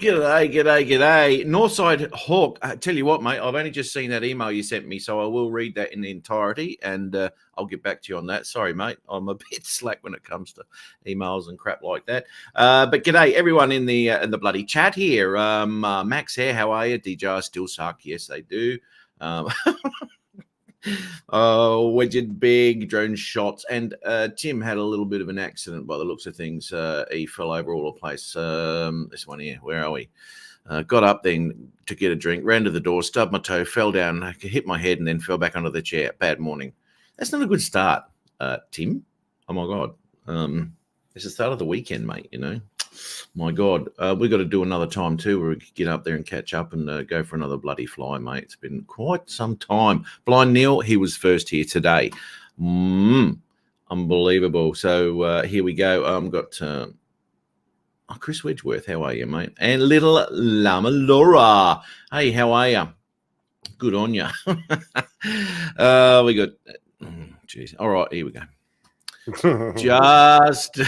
G'day. Northside Hawk. I tell you what, mate, I've only just seen that email you sent me, so I will read that in entirety, and I'll get back to you on that. Sorry, mate. I'm a bit slack when it comes to emails and crap like that. But g'day, everyone in the bloody chat here. Max here, how are you? DJ still suck. Yes, they do. Widget Big, drone shots, and Tim had a little bit of an accident by the looks of things. He fell over all the place. This one here, where are we? Got up then to get a drink, ran to the door, stubbed my toe, fell down, hit my head, and then fell back onto the chair. Bad morning. That's not a good start, Tim. Oh my God. It's the start of the weekend, mate, you know. My God, we got to do another time too where we could get up there and catch up and go for another bloody fly, mate. It's been quite some time. Blind Neil, he was first here today. Unbelievable. So here we go. Got Chris Wedgeworth. How are you, mate? And little Lama Laura. Hey, how are you? Good on you. We got, jeez. All right, here we go. Just.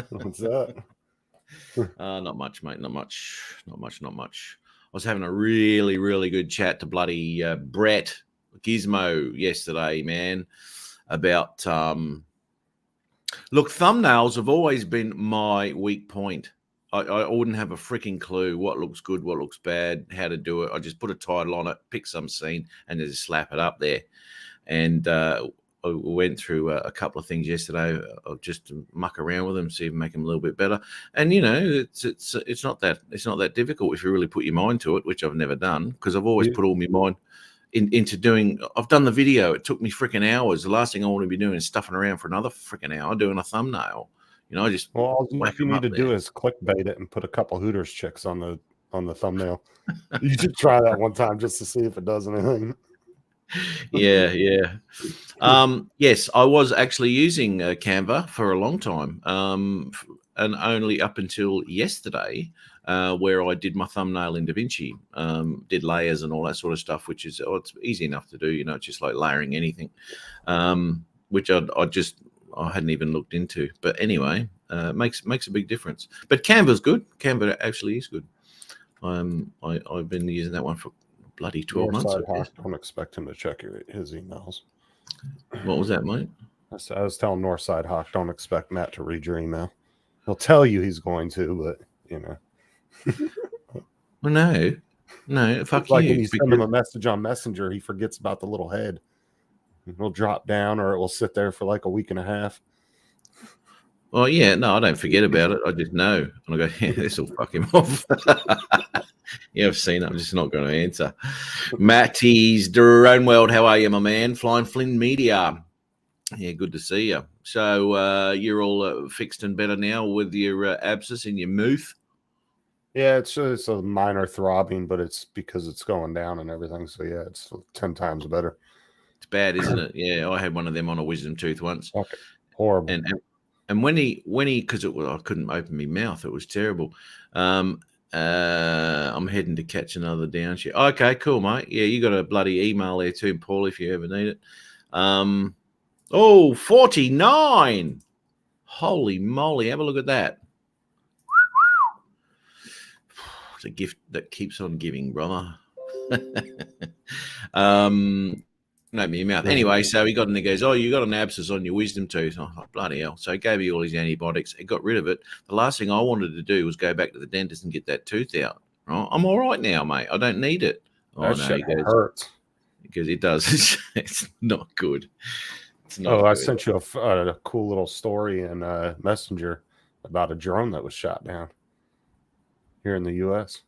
What's that? Not much, mate. Not much. I was having a really, really good chat to bloody Brett Gizmo yesterday, man, about look, thumbnails have always been my weak point. I wouldn't have a freaking clue what looks good, what looks bad, how to do it. I just put a title on it, pick some scene, and just slap it up there. And I went through a couple of things yesterday. I'll just muck around with them, see if make them a little bit better. And you know, it's not that difficult if you really put your mind to it, which I've never done because I've always put all my mind into doing. I've done the video. It took me freaking hours. The last thing I want to be doing is stuffing around for another freaking hour doing a thumbnail. You know, I just all you need to do is clickbait it and put a couple Hooters chicks on the thumbnail. You should try that one time just to see if it does anything. Yeah. Yes, I was actually using Canva for a long time, and only up until yesterday, where I did my thumbnail in DaVinci, did layers and all that sort of stuff, which is it's easy enough to do. You know, it's just like layering anything, which I hadn't even looked into. But anyway, makes a big difference. But Canva's good. Canva actually is good. I've been using that one for bloody 12 months. Don't expect him to check his emails. What was that, mate? I was telling Northside Hawk, don't expect Matt to read your email. He'll tell you he's going to, but you know. Well, no, fuck it's like you. When you send him a message on Messenger, he forgets about the little head. It'll drop down, or it will sit there for like a week and a half. Well, yeah, no, I don't forget about it. I just know, and I go, yeah, this will fuck him off. Yeah, I've seen it. I'm just not going to answer. Matty's Drone World, how are you, my man? Flying Flynn Media. Yeah, good to see you. So you're all fixed and better now with your abscess in your mouth? Yeah, it's a minor throbbing, but it's because it's going down and everything. So yeah, it's 10 times better. It's bad, isn't it? Yeah, I had one of them on a wisdom tooth once. Okay. Horrible. And when he because I couldn't open my mouth, it was terrible. I'm heading to catch another downshift. Okay, cool, mate. Yeah, you got a bloody email there too, Paul, if you ever need it. 49. Holy moly, have a look at that. It's a gift that keeps on giving, brother. No, your mouth. Anyway, so he got in there, goes, oh, you got an abscess on your wisdom tooth. Oh, bloody hell. So he gave me all his antibiotics. He got rid of it. The last thing I wanted to do was go back to the dentist and get that tooth out. Right? I'm all right now, mate. I don't need it. That shit hurts. Because it does. It's not good. It's not good. I sent you a cool little story in Messenger about a drone that was shot down here in the U.S.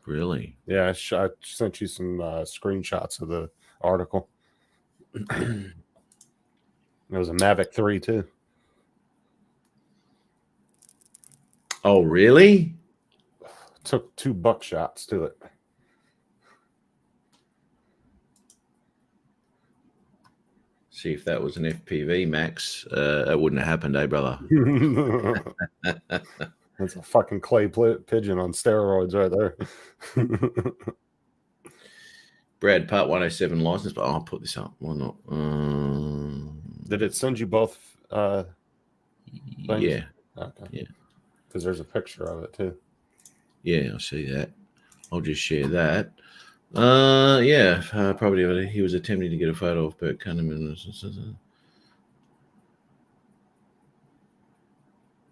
Really? Yeah, I sent you some screenshots of the article. It was a Mavic 3 too. Oh, really? Took 2 buckshots to it. See if that was an FPV, Max. That wouldn't have happened, eh, brother? That's a fucking clay pigeon on steroids right there. Brad, Part 107 license, but I'll put this up. Why not? Did it send you both? Yeah. Okay. Yeah. Because there's a picture of it too. Yeah, I see that. I'll just share that. Probably he was attempting to get a photo of Bert Cunningham.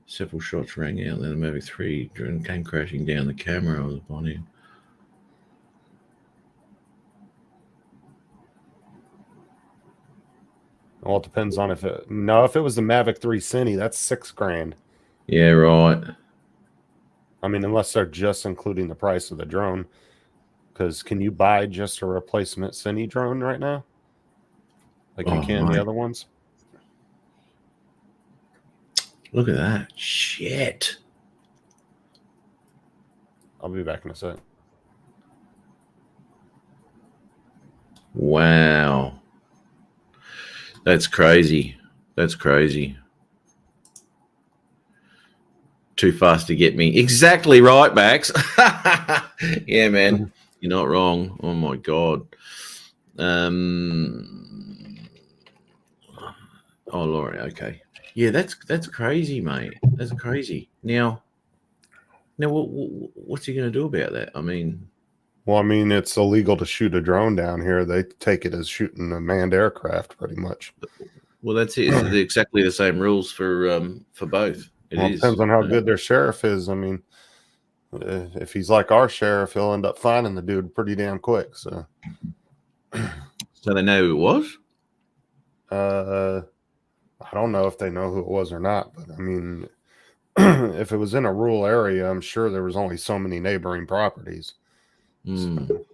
Several shots rang out. Then the Mavic 3 came crashing down. The camera was upon him. Well, it depends on if it was the Mavic 3 Cine, that's $6,000. Yeah, right. I mean, unless they're just including the price of the drone. Because can you buy just a replacement Cine drone right now? Like you can the other ones? Look at that. Shit. I'll be back in a sec. Wow. That's crazy. That's crazy. Too fast to get me. Exactly right, Max. Yeah, man. You're not wrong. Oh my God. Oh, Laurie. Okay. Yeah, that's crazy, mate. That's crazy. Now, what's he going to do about that? I mean, well, I mean, it's illegal to shoot a drone down here. They take it as shooting a manned aircraft, pretty much. Well, that's it. It's exactly the same rules for both. It depends on how good their sheriff is. I mean, if he's like our sheriff, he'll end up finding the dude pretty damn quick. So they know who it was? I don't know if they know who it was or not, but I mean, if it was in a rural area, I'm sure there was only so many neighboring properties. So.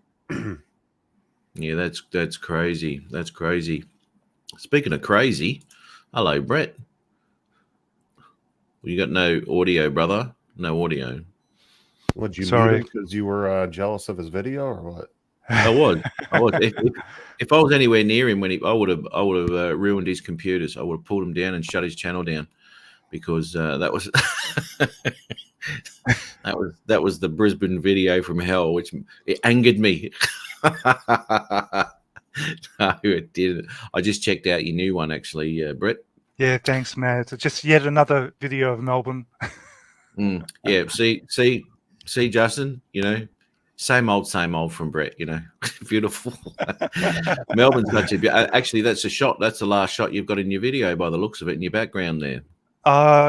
Yeah, that's crazy. That's crazy. Speaking of crazy, hello, Brett. Well, you got no audio, brother. No audio. Would you mute him because you were jealous of his video, or what? I was. If I was anywhere near him when I would have ruined his computers. I would have pulled him down and shut his channel down, because that was that was the Brisbane video from hell, which it angered me. No, it didn't. I just checked out your new one, actually, Brett. Yeah, thanks, Matt. It's just yet another video of Melbourne. Yeah, see, Justin, you know, same old from Brett, you know. Beautiful. Melbourne's such a actually, that's a shot. That's the last shot you've got in your video by the looks of it in your background there.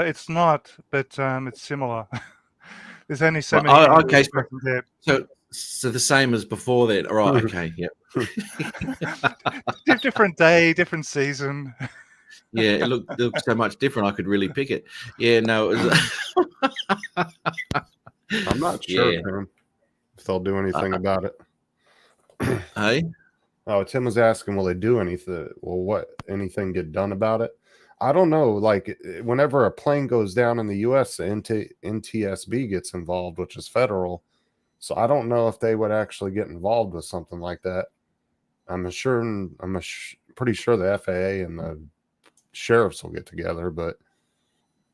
It's not, but it's similar. There's only so many. Okay, so the same as before then. All right, okay, yep. Different day, different season. Yeah, it looked so much different. I could really pick it. Yeah, no, it was. I'm not sure if they'll do anything about it. Hey? Oh, Tim was asking, will they do anything? Well, anything get done about it? I don't know. Like, whenever a plane goes down in the U.S., the NTSB gets involved, which is federal. So I don't know if they would actually get involved with something like that. I'm pretty sure the FAA and the sheriffs will get together, but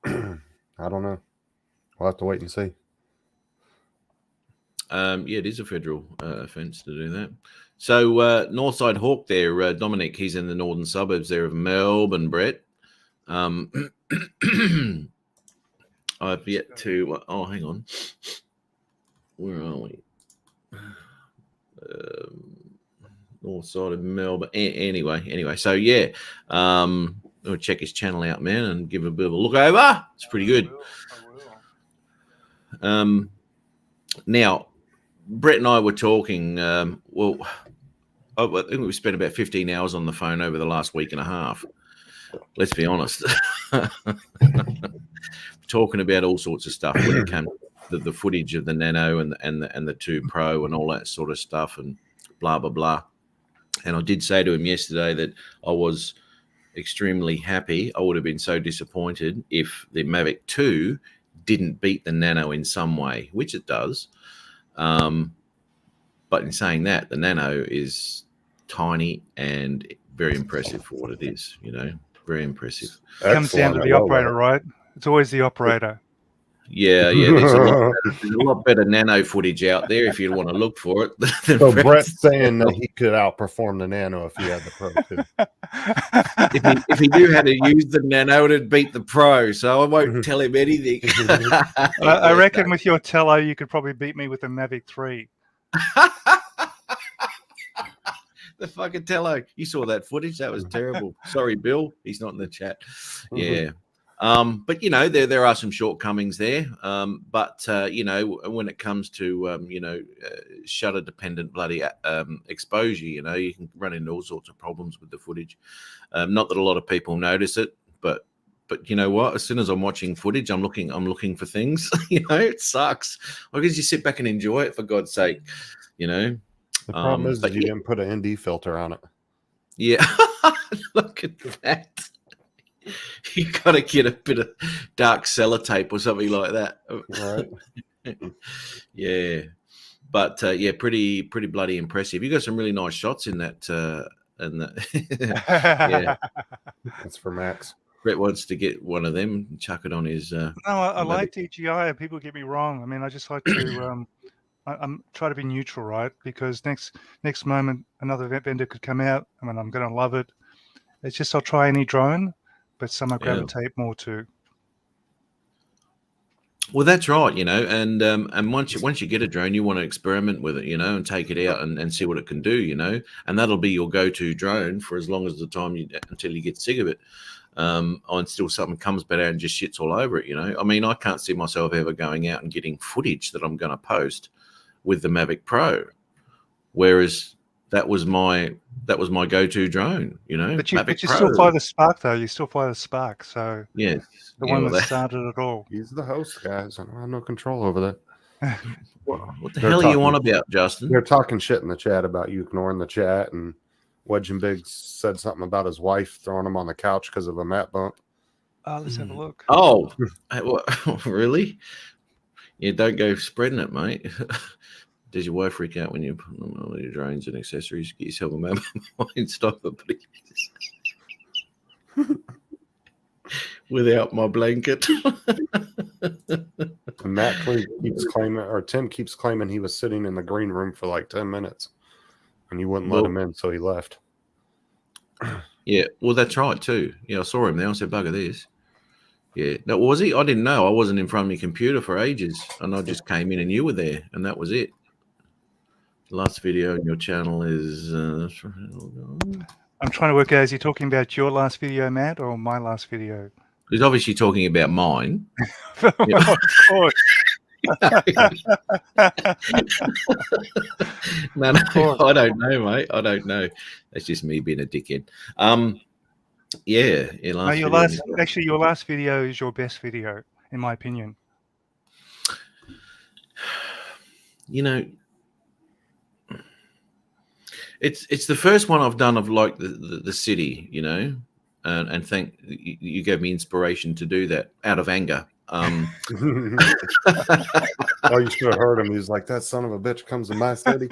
I don't know. We'll have to wait and see. Yeah, it is a federal offence to do that. So Northside Hawk there, Dominic, he's in the northern suburbs there of Melbourne, Brett. I've yet to... Oh, hang on. Where are we? North side of Melbourne. Anyway. So, yeah. I'll check his channel out, man, and give him a bit of a look over. It's pretty good. Now, Brett and I were talking. I think we spent about 15 hours on the phone over the last week and a half. Let's be honest. Talking about all sorts of stuff when it came to the footage of the Nano and the 2 Pro and all that sort of stuff and blah, blah, blah. And I did say to him yesterday that I was extremely happy. I would have been so disappointed if the Mavic 2 didn't beat the Nano in some way, which it does. But in saying that, the Nano is tiny and very impressive for what it is, you know, very impressive. It comes down to the operator, right? It's always the operator. Yeah, there's a lot better nano footage out there if you want to look for it. than So Brett's. Brett's saying that he could outperform the Nano if he had the Pro too. If he knew how to use the Nano, it'd beat the Pro. So I won't tell him anything. I reckon with your Tello, you could probably beat me with the Mavic 3. The fucking Tello. You saw that footage? That was terrible. Sorry, Bill. He's not in the chat. Yeah. But there are some shortcomings there. But when it comes to shutter dependent bloody exposure, you can run into all sorts of problems with the footage. Not that a lot of people notice it, but you know what? As soon as I'm watching footage, I'm looking for things. It sucks. I guess you sit back and enjoy it, for God's sake. The problem is you didn't put an ND filter on it. Yeah. Look at that. You got to get a bit of dark sellotape or something like that. Right. Yeah. But pretty bloody impressive. You got some really nice shots in that. Yeah. That's for Max. Brett wants to get one of them and chuck it on his. No, I like DJI. People get me wrong. I mean, I just like to. I'm try to be neutral, right? Because next moment another vendor could come out. I mean, I'm going to love it. It's just I'll try any drone, but some I gravitate more to. Well, that's right, and once you get a drone, you want to experiment with it, and take it out and see what it can do, and that'll be your go-to drone for as long as the time until you get sick of it. Until something comes better and just shits all over it, I mean, I can't see myself ever going out and getting footage that I'm going to post with the Mavic Pro, whereas that was my go-to drone, But you Mavic still fly the Spark, though. You still fly the Spark, so yes, the one that started it all. He's the host, guys. I don't have no control over that. What the hell are you on about, Justin? They're talking shit in the chat about you ignoring the chat, and Wedge and Biggs said something about his wife throwing him on the couch because of a mat bump. Let's have a look. Oh, really? Yeah, don't go spreading it, mate. Does your wife freak out when you put on all your drones and accessories? Get yourself a map. Stop it, please. Without my blanket. Matt keeps claiming, or Tim keeps claiming, he was sitting in the green room for like 10 minutes and you wouldn't let him in, so he left. Yeah, well, that's right too. Yeah, I saw him there. I said, bugger this. Yeah. Now, was he? I didn't know. I wasn't in front of my computer for ages, and I just came in and you were there, and that was it. The last video on your channel is. I'm trying to work out, is he talking about your last video, Matt, or my last video? He's obviously talking about mine. Well, of course. No, I don't know, mate. I don't know. That's just me being a dickhead. Your last video is your best video, in my opinion. It's the first one I've done of like the city, and thank you gave me inspiration to do that out of anger. Oh, you should have heard him. He was like, that son of a bitch comes to my city.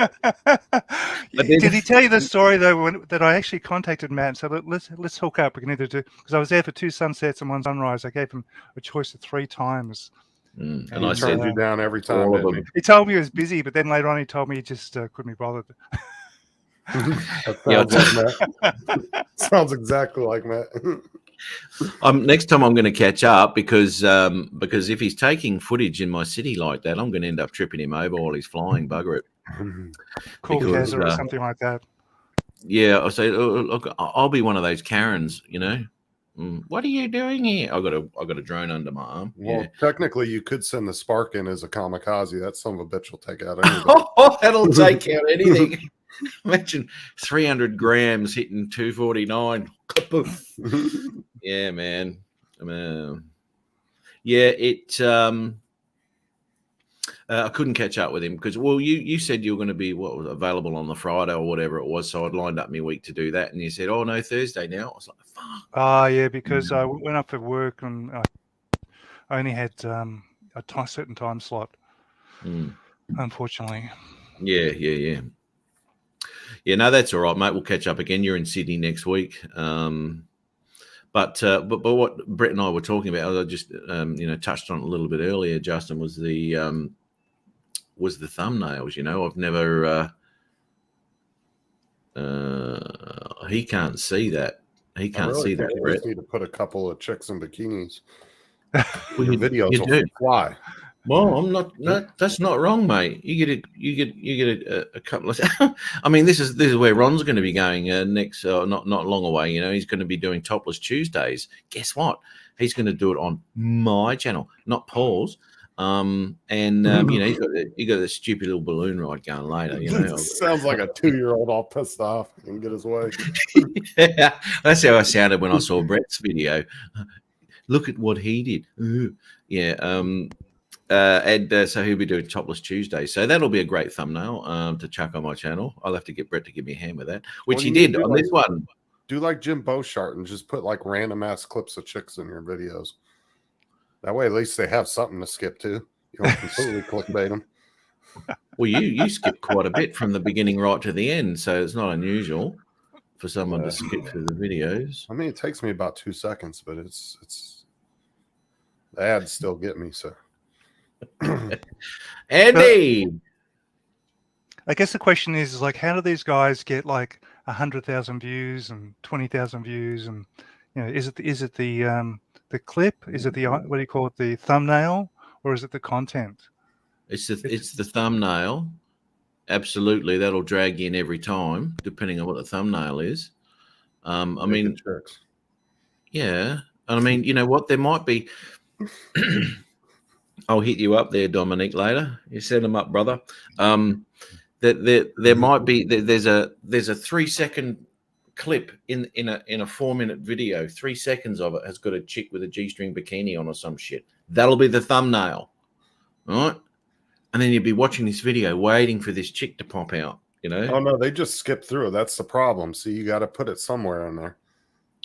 Did he tell you the story though that I actually contacted Matt and said, let's hook up. We can either do, because I was there for 2 sunsets and 1 sunrise. I gave him a choice of 3 times. And I turned you down every time. He told me he was busy, but then later on he told me he just couldn't be bothered. Sounds exactly like Matt. Next time I'm going to catch up because if he's taking footage in my city like that, I'm going to end up tripping him over while he's flying. Bugger it. Cool, Kazza or something like that. Yeah, I say, look, I'll be one of those Karens. What are you doing here? I got a drone under my arm. Well, technically, you could send the Spark in as a kamikaze. That son of a bitch will take out anything. Oh, that'll take out anything. Imagine 300 grams hitting 249. Yeah, man. I couldn't catch up with him because, well, you said you were going to be available on the Friday or whatever it was, so I'd lined up my week to do that, and you said, "Oh no, Thursday now." I was like, "Fuck." Yeah, because I went up for work and I only had a certain time slot. Unfortunately. Yeah. Yeah, no, that's all right, mate. We'll catch up again. You're in Sydney next week. But what Brett and I were talking about, I just touched on it a little bit earlier. Justin, was the thumbnails. I've never. He can't see that. He can't see that. You just need to put a couple of chicks in bikinis. Well, Your videos you will do. fly. Well, I'm not. No, that's not wrong, mate. You get a couple of. I mean, this is where Ron's going to be going next. Not long away. He's going to be doing Topless Tuesdays. Guess what? He's going to do it on my channel, not Paul's. You got this stupid little balloon ride going later. Sounds like a 2-year-old all pissed off and get his way. Yeah, that's how I sounded when I saw Brett's video. Look at what he did. Ooh. Yeah. So he'll be doing Topless Tuesday. So that'll be a great thumbnail to chuck on my channel. I'll have to get Brett to give me a hand with that, which he did on this one. Do like Jim Beauchart and just put like random ass clips of chicks in your videos. That way, at least they have something to skip to. You don't completely clickbait them. Well, you skip quite a bit from the beginning right to the end, so it's not unusual for someone to skip through the videos. I mean, it takes me about 2 seconds, but it's the ads still get me. So, Andy, I guess the question is like, how do these guys get like 100,000 views and 20,000 views, and is it the clip? Is it the, what do you call it, the thumbnail, or is it the content? It's the thumbnail. Absolutely, that'll drag you in every time, depending on what the thumbnail is. I mean, yeah. I mean, you know what? There might be. I'll hit you up there, Dominic, later. You send them up, brother. There might be. There's a 3-second clip in a 4-minute video. 3 seconds of it has got a chick with a G-string bikini on or some shit. That'll be the thumbnail, right? And then you'll be watching this video waiting for this chick to pop out, Oh no, they just skip through. That's the problem. So you got to put it somewhere in there,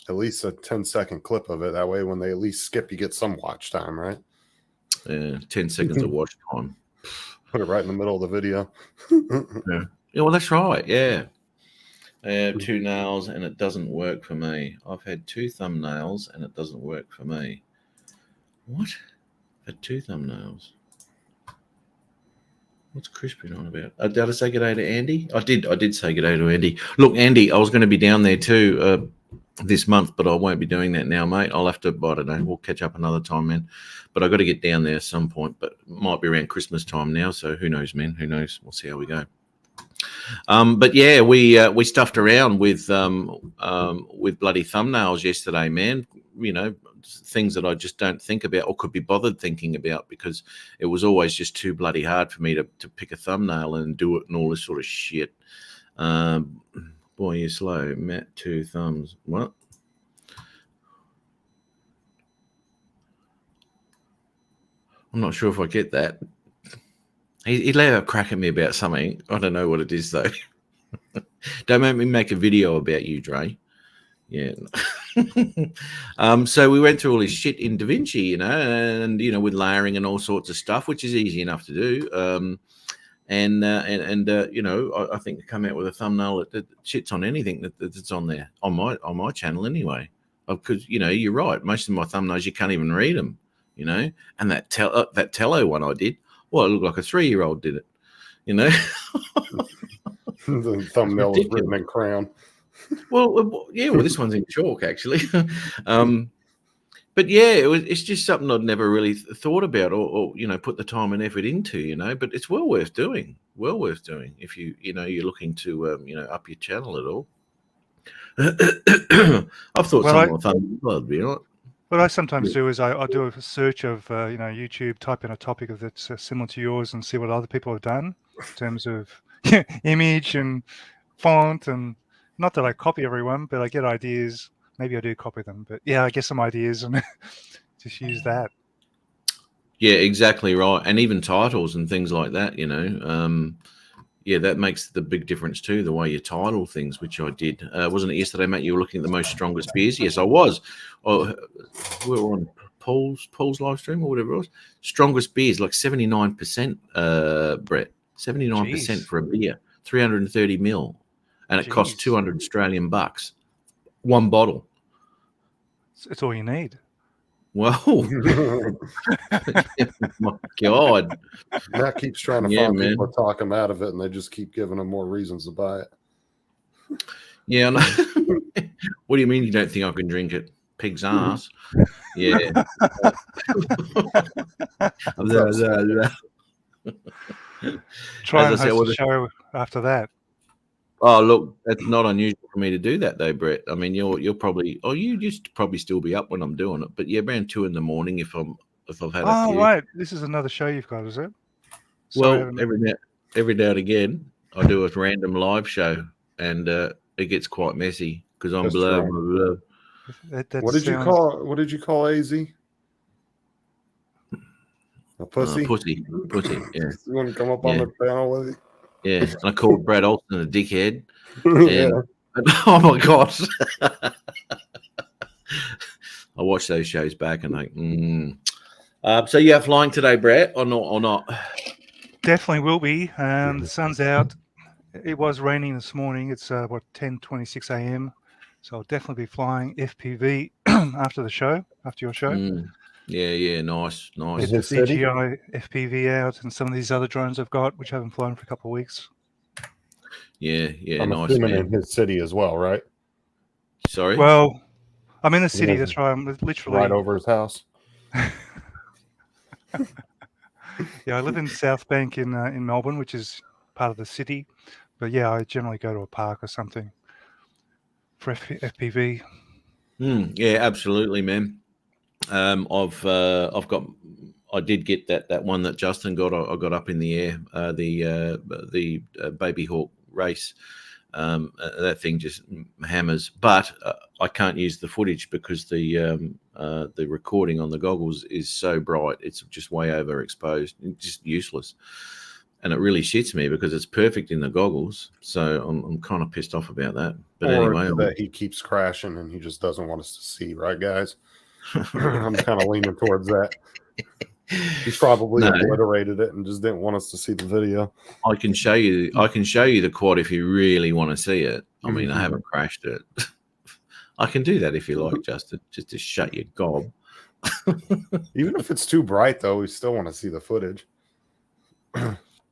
at least a 10-second clip of it. That way, when they at least skip, you get some watch time, right? 10 seconds of watch time. Put it right in the middle of the video. Yeah, well, that's right. Yeah. I have 2 nails and it doesn't work for me. I've had 2 thumbnails and it doesn't work for me. What? I've had 2 thumbnails. What's Chris been on about? Did I say good day to Andy? I did say good day to Andy. Look, Andy, I was going to be down there too this month, but I won't be doing that now, mate. I'll have to, I don't know, we'll catch up another time, man. But I've got to get down there at some point, but it might be around Christmas time now. So who knows, man? Who knows? We'll see how we go. But yeah, we stuffed around with bloody thumbnails yesterday, man. Things that I just don't think about or could be bothered thinking about, because it was always just too bloody hard for me to pick a thumbnail and do it and all this sort of shit. Boy, you're slow. Matt, 2 thumbs. What? I'm not sure if I get that. He let a crack at me about something. I don't know what it is, though. Don't make me make a video about you, Dre. Yeah. So we went through all this shit in DaVinci, and with layering and all sorts of stuff, which is easy enough to do. I think to come out with a thumbnail that shits on anything that's on there on my channel anyway. Because you're right. Most of my thumbnails you can't even read them. And that Tello one I did. Well, it looked like a 3-year-old did it. The thumbnail was written in crayon. Well, yeah. Well, this one's in chalk actually. But yeah, it's just something I'd never really thought about or put the time and effort into. But it's well worth doing. Well worth doing if you're looking to up your channel at all. I've thought some more fun would be right. What I sometimes do is I do a search of YouTube, type in a topic that's similar to yours, and see what other people have done in terms of image and font, and not that I copy everyone, but I get ideas. Maybe I do copy them, but yeah, I get some ideas and just use that. Yeah, exactly right. And even titles and things like that, yeah, that makes the big difference too, the way you title things, which I did. Wasn't it yesterday, Matt, you were looking at the most strongest beers? Yes, I was. We were on Paul's live stream or whatever it was. Strongest beers, like 79%, Brett. 79% for a beer, 330 mil. And it cost 200 Australian bucks. One bottle. It's all you need. Well, my God. Matt keeps trying to Yeah, find man. people to talk him out of it, and they just keep giving him more reasons to buy it. Yeah. I know. What do you mean you don't think I can drink it? Pig's ass. Yeah. What's up, Try As and I said, host well, a show after that. oh, look, it's not unusual for me to do that, though, Brett. I mean, you'll probably, you just probably still be up when I'm doing it, but yeah, around 2 a.m. if I've had a Oh, few. right. This is another show you've got, is it? Well, Sorry, every now and again, I do a random live show, and it gets quite messy because I'm That's blah right. blah blah. that What did you call? What did you call AZ? A pussy. Pussy. Yeah, You want to come up on Yeah. the panel with yeah. And I called Brad Olson a dickhead. you? And oh my God. I watch those shows back and like, so yeah, flying today, Brett, or not? Definitely will be. The sun's out. It was raining this morning. It's 10:26 a.m. So I'll definitely be flying FPV after the show, after your show. Yeah, nice. Get the CGI FPV out and some of these other drones I've got, which I haven't flown for a couple of weeks. Yeah, I'm nice, assuming man. in his city as well, right? Sorry. Well, I'm in the city. Yeah. That's right. I'm literally Right over his house. Yeah, I live in South Bank in Melbourne, which is part of the city. But yeah, I generally go to a park or something for FPV. Yeah, absolutely, man. I did get that one that Justin got. I got up in the air, the Baby Hawk race. That thing just hammers, but I can't use the footage because the recording on the goggles is so bright. It's just way overexposed. It's just useless, and it really shits me because it's perfect in the goggles. So I'm kind of pissed off about that. But Or anyway, that he keeps crashing and he just doesn't want us to see, right, guys? I'm kind of leaning towards that. He's probably obliterated it and just didn't want us to see the video. I can show you the quad if you really want to see it. I mean, I haven't crashed it. I can do that if you like, Justin, just to shut your gob. Even if it's too bright, though, we still want to see the footage.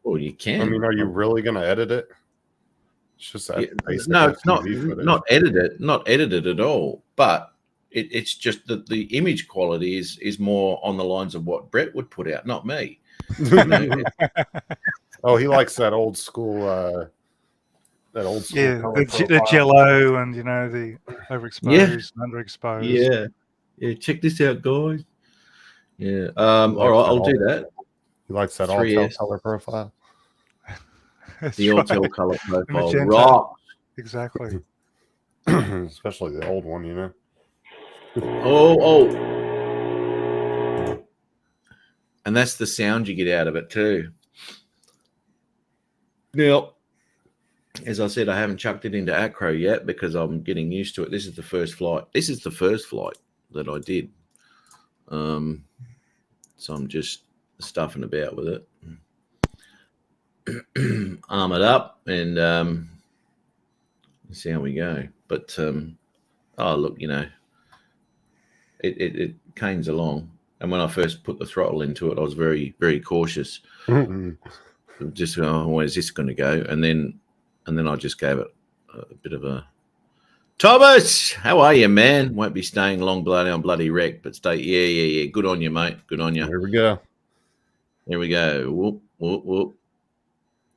Well, you can. I mean, are you really going to edit it? It's just that basic no, it's FPV not edited at all. But it's just that the image quality is more on the lines of what Brett would put out, not me. Oh, he likes that old school. Yeah, the jello and the overexposed, and underexposed. Yeah. Check this out, guys. Yeah. All right, I'll do that. He likes that all color profile. The all color profile, Magenta. rock. Exactly. Especially the old one, Oh. And that's the sound you get out of it too. Now, as I said, I haven't chucked it into acro yet because I'm getting used to it. This is the first flight. That I did. So I'm just stuffing about with it. Arm it up and see how we go. But look, it canes along. And when I first put the throttle into it, I was very, very cautious. Just where's this going to go? And then I just gave it a bit of a Thomas. How are you, man? Won't be staying long bloody wreck, but stay. Yeah. Good on you, mate. Good on you. Here we go. Whoop, whoop, whoop.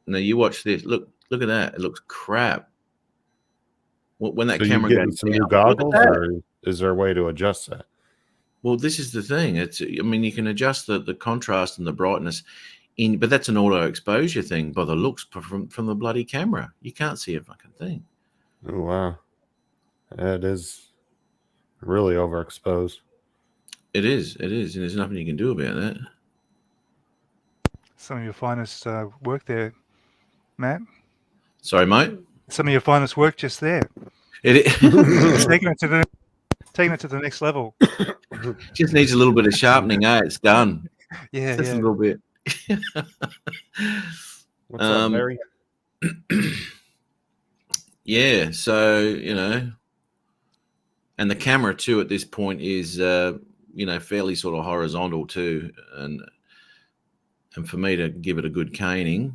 Now you watch this. Look at that. It looks crap. When that camera goes some new goggles, or is there a way to adjust that? Well, this is the thing. You can adjust the contrast and the brightness but that's an auto exposure thing by the looks from the bloody camera. You can't see a fucking thing. Oh, wow. It is really overexposed. It is. And there's nothing you can do about that. Some of your finest work there, Matt. Sorry, mate. Some of your finest work just there. Taking it to the next level. Just needs a little bit of sharpening, It's done. Yeah, just a little bit. What's up, Larry? Yeah, so And the camera too at this point is fairly sort of horizontal too, and for me to give it a good caning.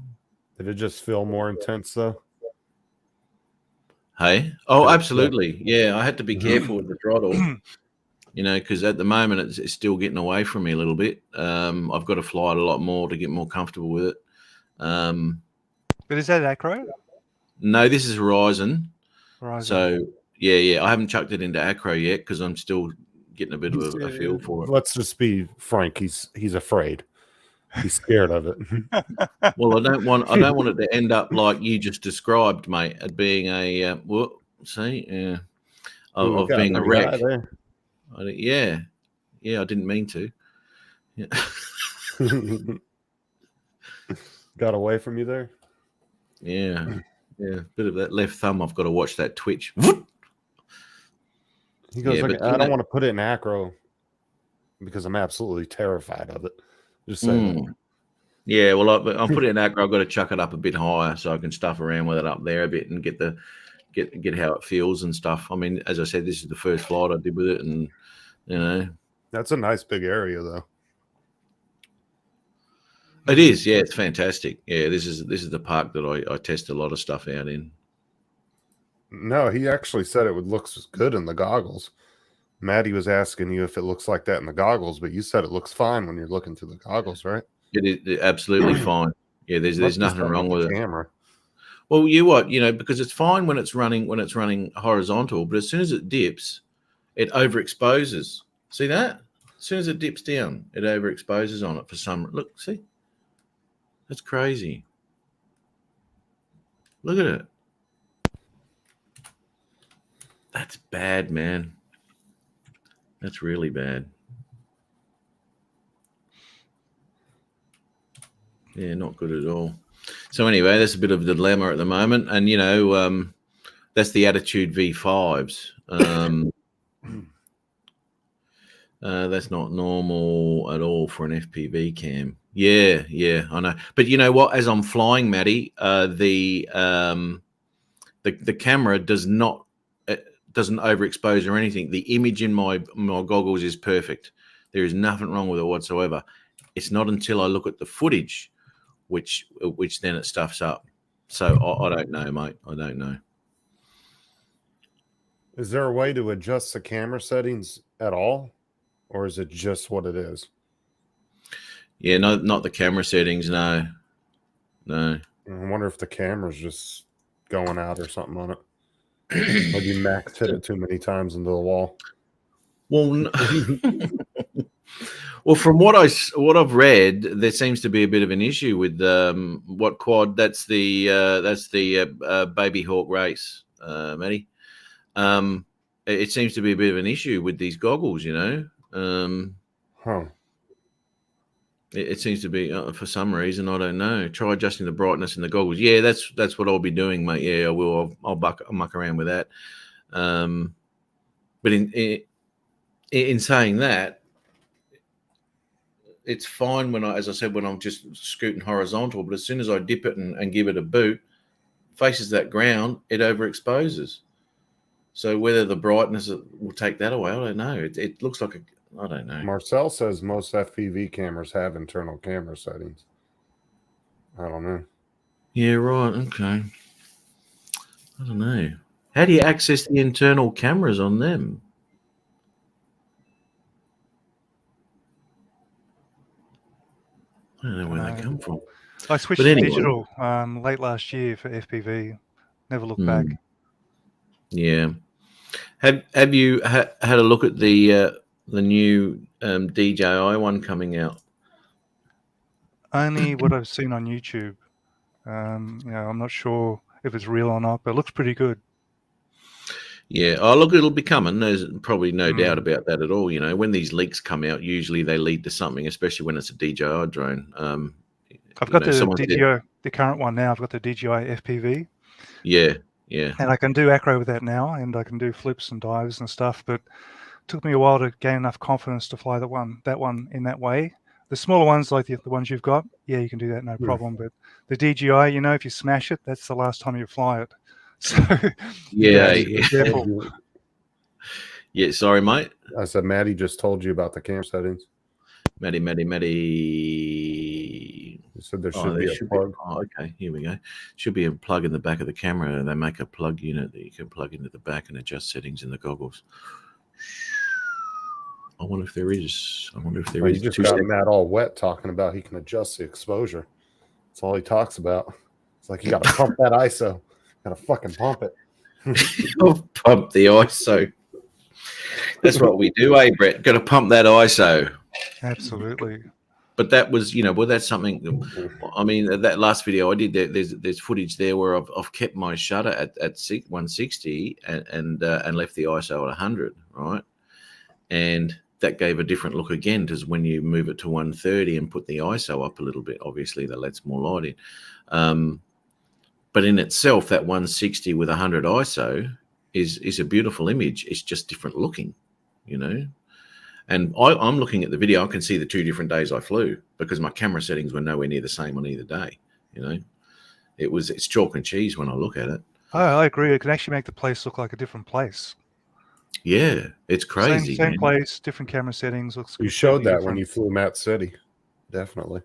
Did it just feel more intense though? Hey, oh, absolutely, yeah. I had to be careful with the throttle, because at the moment it's still getting away from me a little bit. I've got to fly it a lot more to get more comfortable with it. But is that Acro? No, this is Horizon. Horizon. So yeah, I haven't chucked it into Acro yet because I'm still getting a bit of a feel for it. Let's just be frank. He's afraid. He's scared of it. Well, I don't want it to end up like you just described, mate, at being a of being a wreck. Yeah, I didn't mean to. Yeah. Got away from you there. Yeah, bit of that left thumb. I've got to watch that twitch. He goes, I don't want to put it in Acro because I'm absolutely terrified of it. Just saying. Yeah, well, I'll put it in Acro. I've got to chuck it up a bit higher so I can stuff around with it up there a bit and get how it feels and stuff. I mean, as I said, this is the first flight I did with it, and that's a nice big area though. It is, yeah, it's fantastic. Yeah, this is the park that I test a lot of stuff out in. No, he actually said it would look good in the goggles. Maddie was asking you if it looks like that in the goggles, but you said it looks fine when you're looking through the goggles, right? It is absolutely fine. Yeah, there's nothing wrong with it. Camera. Well, because it's fine when it's running horizontal, but as soon as it dips, it overexposes. See that? As soon as it dips down, it overexposes on it for some. Look, see. That's crazy. Look at it. That's bad, man. That's really bad. Yeah, not good at all. So anyway, that's a bit of a dilemma at the moment. And, that's the Attitude V5s. That's not normal at all for an FPV cam. Yeah, I know. But you know what? As I'm flying, Matty, the camera doesn't overexpose or anything. The image in my goggles is perfect. There is nothing wrong with it whatsoever. It's not until I look at the footage, which then it stuffs up. So I don't know, mate. I don't know. Is there a way to adjust the camera settings at all? Or is it just what it is? Yeah, no, not the camera settings. No. I wonder if the camera's just going out or something on it. Maybe Max hit it too many times into the wall. Well, well, from what I've read, there seems to be a bit of an issue with what quad. That's the Baby Hawk race, Matty. It seems to be a bit of an issue with these goggles, It seems to be for some reason. I don't know. Try adjusting the brightness in the goggles. Yeah, that's what I'll be doing, mate. Yeah, I will. I'll muck around with that. But in saying that, it's fine when as I said, when I'm just scooting horizontal. But as soon as I dip it and give it a boot, faces that ground, it overexposes. So whether the brightness will take that away, I don't know. It looks like I don't know. Marcel says most FPV cameras have internal camera settings. I don't know. Yeah, right. Okay. I don't know. How do you access the internal cameras on them? I don't know where they come from. I switched to digital late last year for FPV. Never looked back. Yeah. Have you had a look at the new DJI one coming out? Only what I've seen on YouTube. I'm not sure if it's real or not, but it looks pretty good. Yeah. Oh, look, it'll be coming. There's probably no doubt about that at all. When these leaks come out, usually they lead to something, especially when it's a DJI drone. I've got the current one now. I've got the DJI FPV. Yeah. And I can do acro with that now, and I can do flips and dives and stuff. But it took me a while to gain enough confidence to fly that one in that way. The smaller ones, like the ones you've got, yeah, you can do that, no problem. But the DJI, if you smash it, that's the last time you fly it. So yeah, be careful. Yeah, sorry, mate. I said Maddie just told you about the camera settings. Maddie. You said there should be a plug. Okay, here we go. Should be a plug in the back of the camera. They make a plug unit that you can plug into the back and adjust settings in the goggles. I wonder if there is. You just got Matt all wet talking about he can adjust the exposure. That's all he talks about. It's like you got to pump that ISO. Got to fucking pump it. Pump the ISO. That's what we do, eh, Brett? Got to pump that ISO. Absolutely. But that was, that's something. I mean, that last video I did, there's footage there where I've kept my shutter at 160 and left the ISO at 100, right? And that gave a different look again, because when you move it to 130 and put the ISO up a little bit, obviously that lets more light in. But in itself, that 160 with 100 ISO is a beautiful image. It's just different looking, And I'm looking at the video. I can see the 2 different days I flew because my camera settings were nowhere near the same on either day. It's chalk and cheese when I look at it. Oh, I agree. It can actually make the place look like a different place. Yeah, it's crazy. Same place, different camera settings. Looks. You showed that when you flew Matt City, definitely.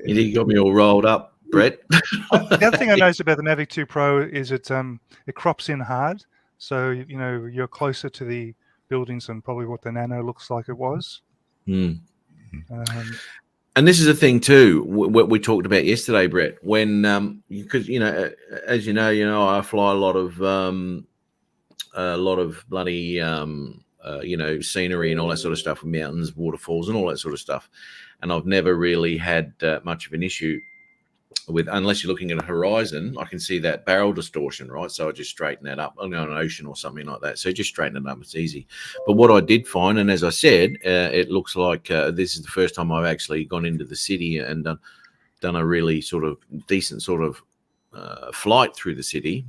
You got me all rolled up, Brett. The other thing I noticed about the Mavic 2 Pro is it crops in hard, so you're closer to the buildings than probably what the Nano looks like it was. And this is a thing too, what we talked about yesterday, Brett. When because as you know, I fly a lot of bloody scenery and all that sort of stuff, with mountains, waterfalls, and all that sort of stuff. And I've never really had much of an issue with, unless you're looking at a horizon, I can see that barrel distortion, right? So I just straighten that up on an ocean or something like that. So just straighten it up, it's easy. But what I did find, and as I said, it looks like this is the first time I've actually gone into the city and done a really sort of decent sort of flight through the city.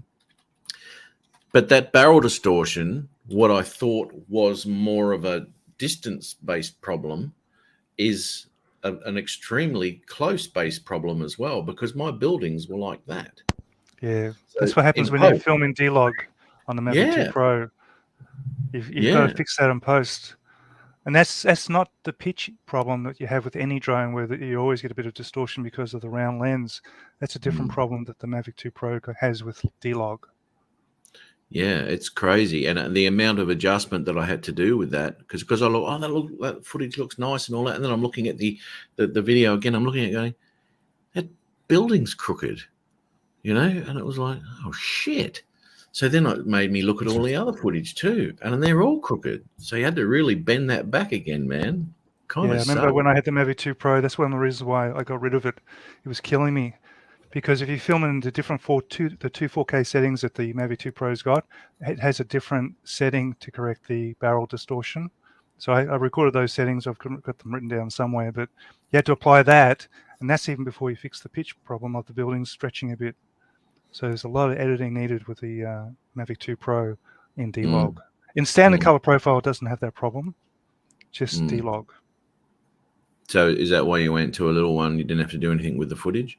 But that barrel distortion, what I thought was more of a distance-based problem, is an extremely close-based problem as well, because my buildings were like that. Yeah, so that's what happens when you film in D-Log on the Mavic 2 Pro. You've got to fix that in post. And that's not the pitch problem that you have with any drone, where you always get a bit of distortion because of the round lens. That's a different problem that the Mavic 2 Pro has with D-Log. Yeah, it's crazy, and the amount of adjustment that I had to do with that, because I look, that footage looks nice and all that, and then I'm looking at the video again. I'm looking at it going, that building's crooked, and it was like, oh shit. So then it made me look at all the other footage too, and they're all crooked. So you had to really bend that back again, man. I remember when I had the Mavic 2 Pro, that's one of the reasons why I got rid of it. It was killing me. Because if you film in the different the two 4K settings that the Mavic 2 Pro's got, it has a different setting to correct the barrel distortion. So I recorded those settings. I've got them written down somewhere, but you had to apply that, and that's even before you fix the pitch problem of the building stretching a bit. So there's a lot of editing needed with the Mavic 2 Pro in D-Log. In standard color profile, it doesn't have that problem, just D-Log. So is that why you went to a little one? You didn't have to do anything with the footage?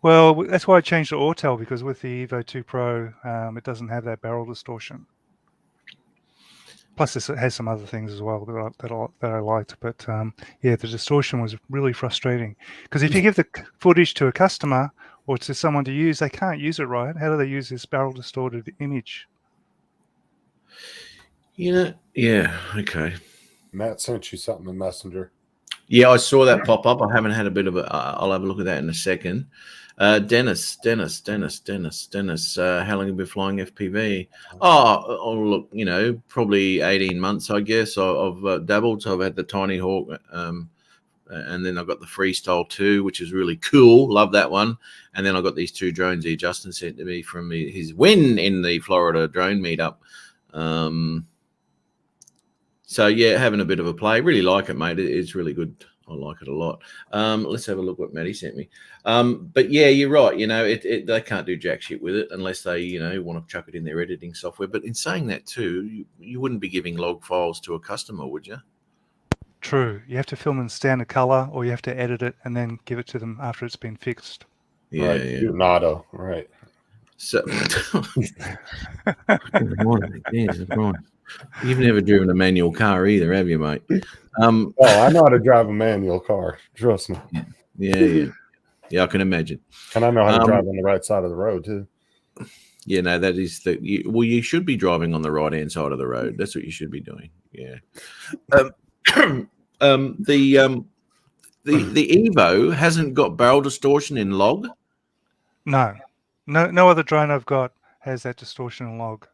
Well, that's why I changed to Autel, because with the Evo 2 Pro, it doesn't have that barrel distortion. Plus, it has some other things as well that I liked. But the distortion was really frustrating. Because if you give the footage to a customer or to someone to use, they can't use it right. How do they use this barrel distorted image? Yeah, okay. Matt sent you something in Messenger. Yeah, I saw that pop up. I haven't had a bit of a. I'll have a look at that in a second. Dennis. How long have you been flying FPV? Oh, look, probably 18 months, I guess. I've dabbled. So I've had the Tiny Hawk, and then I've got the Freestyle 2, which is really cool. Love that one. And then I've got these 2 drones here Justin sent to me from his win in the Florida drone meetup. So yeah, having a bit of a play. Really like it, mate. It's really good. I like it a lot. Let's have a look what Maddie sent me. But yeah, you're right. They can't do jack shit with it unless they, want to chuck it in their editing software. But in saying that too, you wouldn't be giving log files to a customer, would you? True. You have to film in standard color, or you have to edit it and then give it to them after it's been fixed. Yeah, right. Do an auto, right? So, Jesus, right. You've never driven a manual car either, have you, mate? Oh, I know how to drive a manual car. Trust me. Yeah, I can imagine. And I know how to drive on the right side of the road too. Yeah, no, that is you should be driving on the right hand side of the road. That's what you should be doing. Yeah. The Evo hasn't got barrel distortion in log. No other drone I've got has that distortion in log.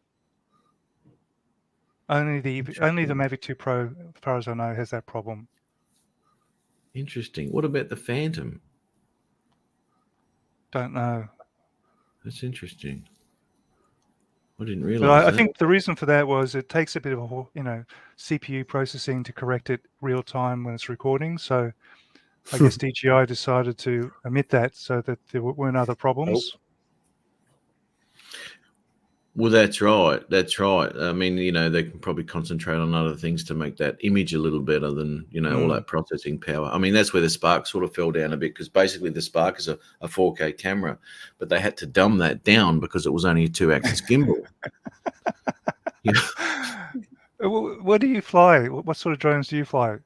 Only the Mavic 2 Pro, as far as I know, has that problem. Interesting. What about the Phantom? Don't know. That's interesting. I didn't realize. But I think the reason for that was it takes a bit of CPU processing to correct it real time when it's recording. So I guess DJI decided to omit that so that there weren't other problems. Nope. Well, that's right. That's right. I mean, they can probably concentrate on other things to make that image a little better than, all that processing power. I mean, that's where the Spark sort of fell down a bit, because basically the Spark is a 4K camera, but they had to dumb that down because it was only a 2-axis gimbal. What do you fly? What sort of drones do you fly?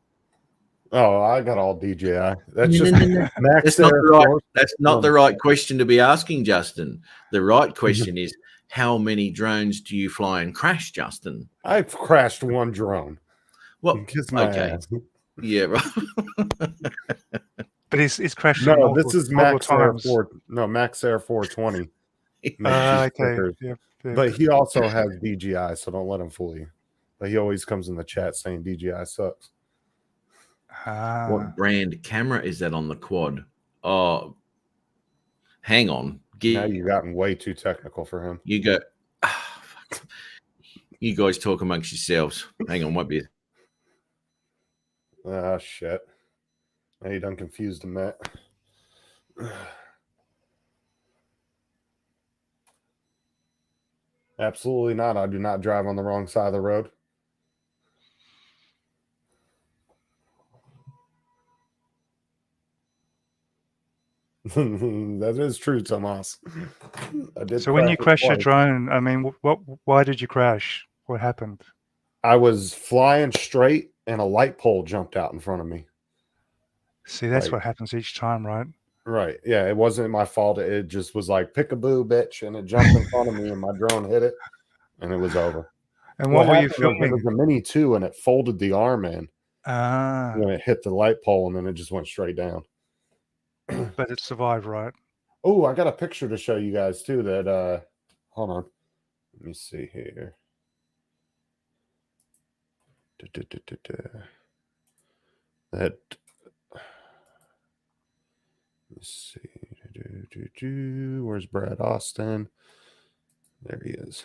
Oh, I got all DJI. That's That's not the right question to be asking, Justin. The right question is, how many drones do you fly and crash, Justin? I've crashed one drone. Well, kiss my ass. Yeah, right. But he's crashed. No, this is Max Air 4. No, Max Air 420. Okay. Yeah. But he also has DJI, so don't let him fool you. But he always comes in the chat saying DJI sucks. What brand camera is that on the quad? Oh, hang on. Now you've gotten way too technical for him. You go. You guys talk amongst yourselves. Hang on, might be. Ah, shit. Now you done confused him, Matt. Absolutely not. I do not drive on the wrong side of the road. That is true, Tomas. So when you crash your drone, I mean, why did you crash? What happened? I was flying straight and a light pole jumped out in front of me. See, that's what happens each time, right? Right. Yeah, it wasn't my fault. It just was like, pick-a-boo, bitch, and it jumped in front of me and my drone hit it and it was over. And what were you filming? It was a Mini 2 and it folded the arm in when it hit the light pole and then it just went straight down. But it survived, right? Oh, I got a picture to show you guys too that hold on. Let me see here. Let's see. Where's Brad Austin? There he is.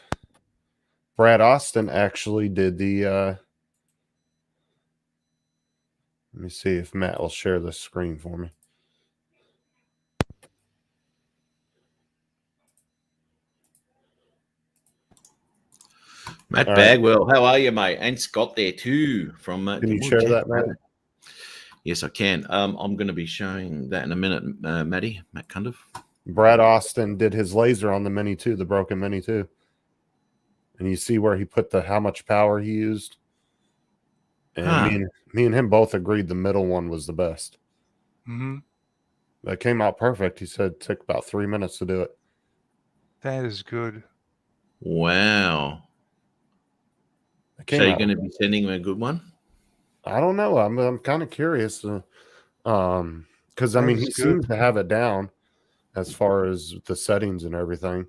Brad Austin actually did the let me see if Matt will share the screen for me. Matt Bagwell, how are you, mate? And Scott there too. From can you share that, Matt? Yes, I can. I'm going to be showing that in a minute, Matt Cundiff. Brad Austin did his laser on the Mini 2, the broken Mini 2. And you see where he put how much power he used. And me and him both agreed the middle one was the best. Mm-hmm. That came out perfect. He said it took about 3 minutes to do it. That is good. Wow. So you're going to be sending him a good one? I don't know. I'm kind of curious. Because, I mean, he seems to have it down as far as the settings and everything.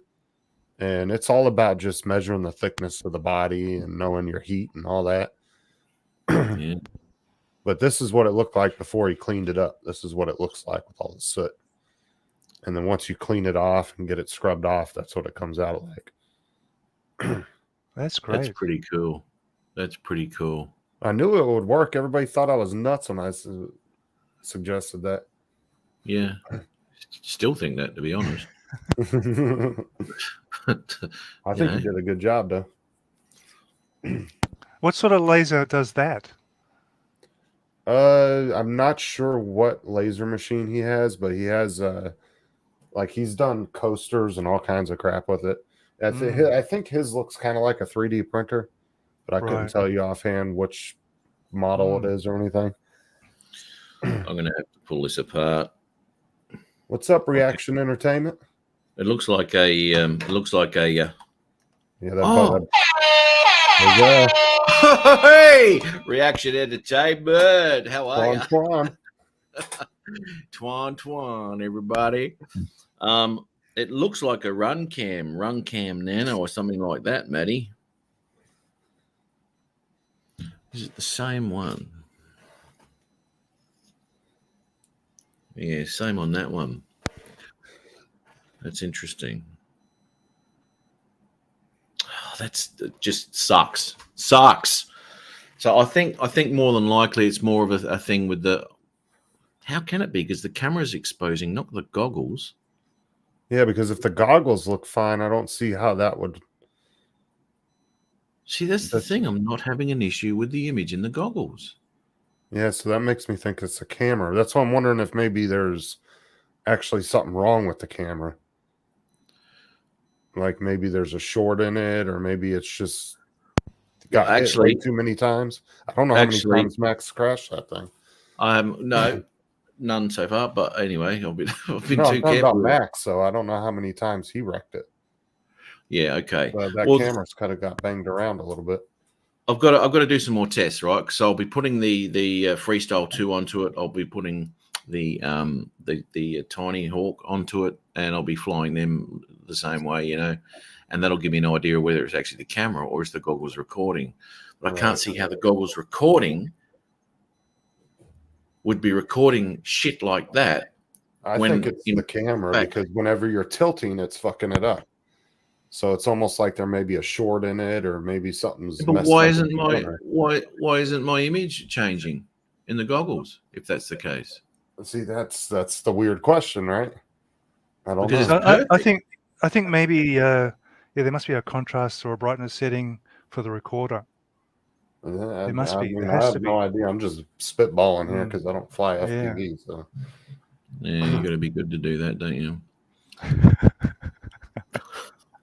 And it's all about just measuring the thickness of the body and knowing your heat and all that. Yeah. But this is what it looked like before he cleaned it up. This is what it looks like with all the soot. And then once you clean it off and get it scrubbed off, that's what it comes out like. That's great. That's pretty cool. That's pretty cool. I knew it would work. Everybody thought I was nuts when I suggested that. Yeah. Still think that, to be honest. I think you did a good job, though. What sort of laser does that? I'm not sure what laser machine he has, but he has Like he's done coasters and all kinds of crap with it. Mm. I think his looks kind of like a 3D printer, but I couldn't Right. tell you offhand which model it is or anything. I'm going to have to pull this apart. What's up, Reaction Entertainment? It looks like a. Yeah, that bud. Hey, Reaction Entertainment. How are you? Twan, everybody. It looks like a Runcam Nano or something like that, Maddie. Is it the same one? Yeah, same on that one. That's interesting. Oh, that's just sucks. So I think more than likely it's more of a thing with the. How can it be? Because the camera's exposing, not the goggles. Yeah, because if the goggles look fine, I don't see how that would. See, that's the thing. I'm not having an issue with the image in the goggles. Yeah, so that makes me think it's the camera. That's why I'm wondering if maybe there's actually something wrong with the camera. Like maybe there's a short in it, or maybe it's just got hit way too many times. I don't know how many times Max crashed that thing. No, none so far. But anyway, I've been too careful about Max, so I don't know how many times he wrecked it. Yeah, okay. That camera's kind of got banged around a little bit. I've got to do some more tests, right? So I'll be putting the Freestyle 2 onto it. I'll be putting the Tiny Hawk onto it, and I'll be flying them the same way, and that'll give me an idea of whether it's actually the camera or it's the goggles recording. But I can't see how the goggles recording would be recording shit like that. I think it's the camera because whenever you're tilting, it's fucking it up. So it's almost like there may be a short in it, or maybe something's. But why isn't my image changing in the goggles if that's the case? See, that's the weird question, right? I don't know. I think maybe there must be a contrast or a brightness setting for the recorder. There must be. I have no idea. I'm just spitballing here because I don't fly FPV. Yeah. So yeah, you got to be good to do that, don't you?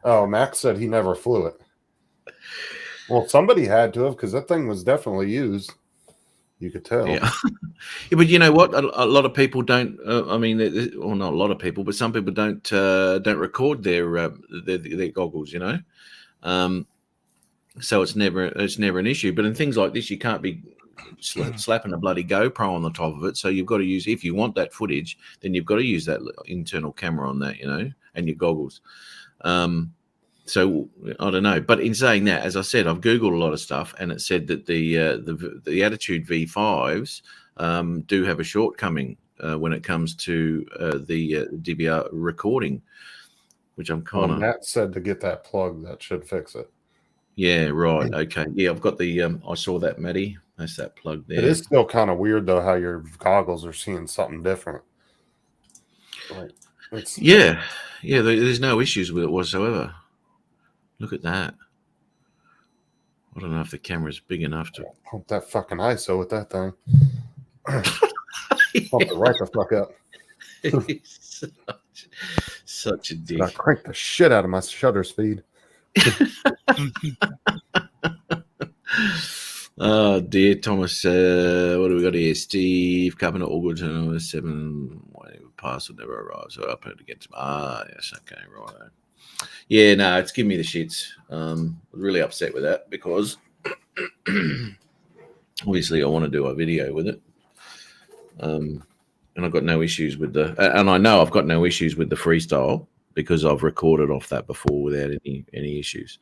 Oh, Max said he never flew it. Well, somebody had to have because that thing was definitely used. You could tell. Yeah, but you know what? A lot of people don't. I mean, well, not a lot of people, but some people don't record their goggles. So it's never an issue. But in things like this, you can't be slapping a bloody GoPro on the top of it. So you've got to use, if you want that footage, then you've got to use that internal camera on that, and your goggles. So I don't know, but in saying that, as I said, I've Googled a lot of stuff, and it said that the Attitude V5s do have a shortcoming when it comes to the DVR recording, which I'm kind of. Matt said to get that plug, that should fix it. Yeah, right. Okay. Yeah, I've got the. I saw that, Matty. That's that plug there. It is still kind of weird though how your goggles are seeing something different. Yeah. There's no issues with it whatsoever. Look at that. I don't know if the camera's big enough to pump that fucking ISO with that thing. Pump it right the fuck up. Such a dick. I crank the shit out of my shutter speed. Oh dear, Thomas. What do we got here? Steve, Cabinet, all good. 7. Parcel never arrived, so up to get to. Yes, okay, right. Yeah, no, it's giving me the shits. I'm really upset with that because obviously I want to do a video with it. And I've got no issues with and I know I've got no issues with the Freestyle because I've recorded off that before without any issues.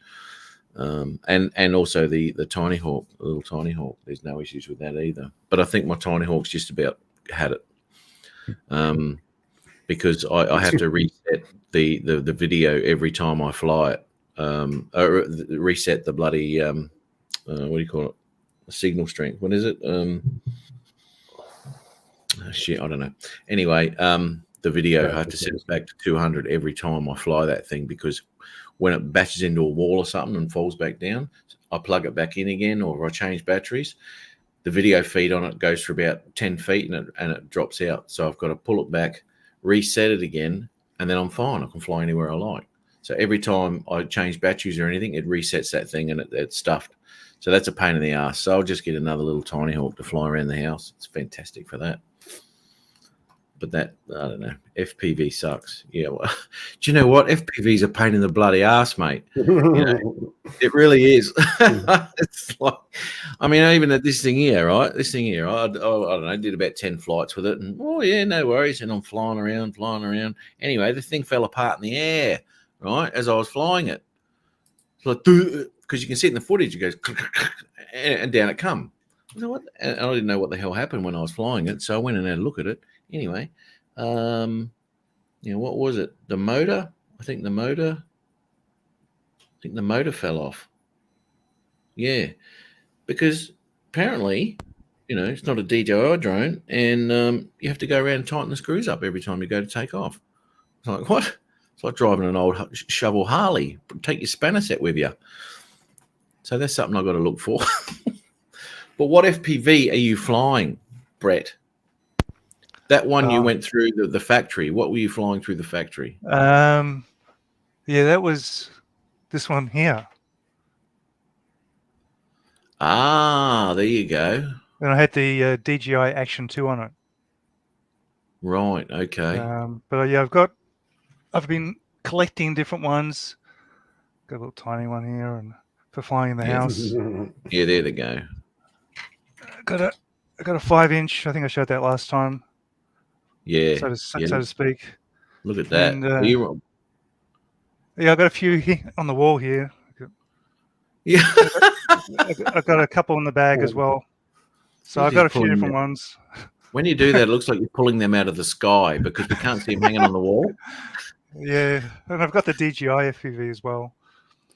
And also the Tiny Hawk, the little Tiny Hawk, there's no issues with that either. But I think my Tiny Hawk's just about had it. Because I have to reset the video every time I fly it. Reset the bloody what do you call it? Signal strength. What is it? Shit, I don't know. Anyway, the video I have to set it back to 200 every time I fly that thing because when it bashes into a wall or something and falls back down, I plug it back in again or I change batteries. The video feed on it goes for about 10 feet and it drops out. So I've got to pull it back, reset it again, and then I'm fine. I can fly anywhere I like. So every time I change batteries or anything, it resets that thing and it's stuffed. So that's a pain in the ass. So I'll just get another little Tiny Hawk to fly around the house. It's fantastic for that. But that, I don't know, FPV sucks. Yeah, well, do you know what? FPV's a pain in the bloody ass, mate. You know, it really is. It's like, I mean, even at this thing here, right? This thing here, I don't know, did about 10 flights with it. And, oh, yeah, no worries. And I'm flying around. Anyway, the thing fell apart in the air, right, as I was flying it. It's like, because you can see it in the footage, it goes, and down it come. I said, what? And I didn't know what the hell happened when I was flying it. So I went and had a look at it. Anyway, what was it? The motor? I think the motor fell off. Yeah, because apparently, it's not a DJI drone, and you have to go around and tighten the screws up every time you go to take off. It's like, what? It's like driving an old shovel Harley. Take your spanner set with you. So that's something I've got to look for. But what FPV are you flying, Brett? That one you went through the factory. What were you flying through the factory? Yeah, that was this one here. Ah, there you go. And I had the DJI Action 2 on it. Right. Okay. But yeah, I've been collecting different ones. Got a little tiny one here, and for flying in the house. Yeah, there they go. I got a 5-inch. I think I showed that last time. Yeah. So to speak. Look at that. And, yeah, I got a few here on the wall here. Yeah. I got a couple in the bag as well. So I've got a few different ones. When you do that, it looks like you're pulling them out of the sky because we can't see them hanging on the wall. Yeah, and I've got the DJI FPV as well.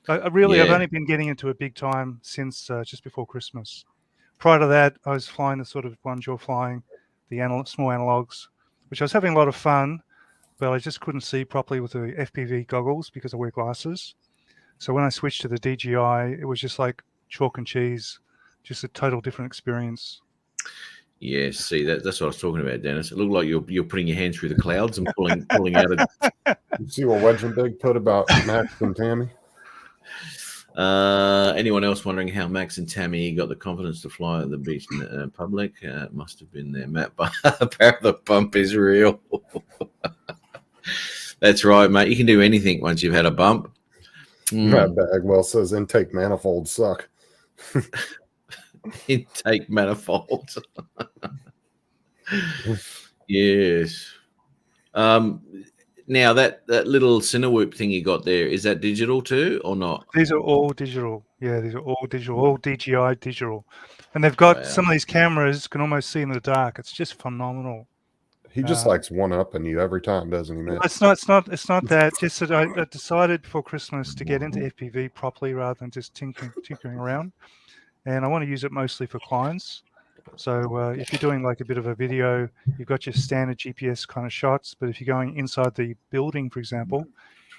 I've only been getting into it big time since just before Christmas. Prior to that, I was flying the sort of ones you're flying, the small analogs, which I was having a lot of fun, but I just couldn't see properly with the FPV goggles because I wear glasses. So when I switched to the DJI, it was just like chalk and cheese, just a total different experience. Yeah, see that's what I was talking about, Dennis. It looked like you're putting your hand through the clouds and pulling out a. You see what Wedge and Big put about Max and Tammy? Anyone else wondering how Max and Tammy got the confidence to fly at the beach in public? It must have been there. Matt, the bump is real. That's right, mate. You can do anything once you've had a bump. Matt Bagwell says intake manifolds suck. Intake manifolds. Yes. Now that little Cinewhoop thing you got there, is that digital too or not? These are all digital. Yeah, these are all digital, all DJI digital. And they've got some of these cameras can almost see in the dark. It's just phenomenal. He just likes one-upping you every time, doesn't he, man? It's not that. Just that I decided before Christmas to get into FPV properly rather than just tinkering around. And I want to use it mostly for clients. So if you're doing like a bit of a video, you've got your standard GPS kind of shots. But if you're going inside the building, for example,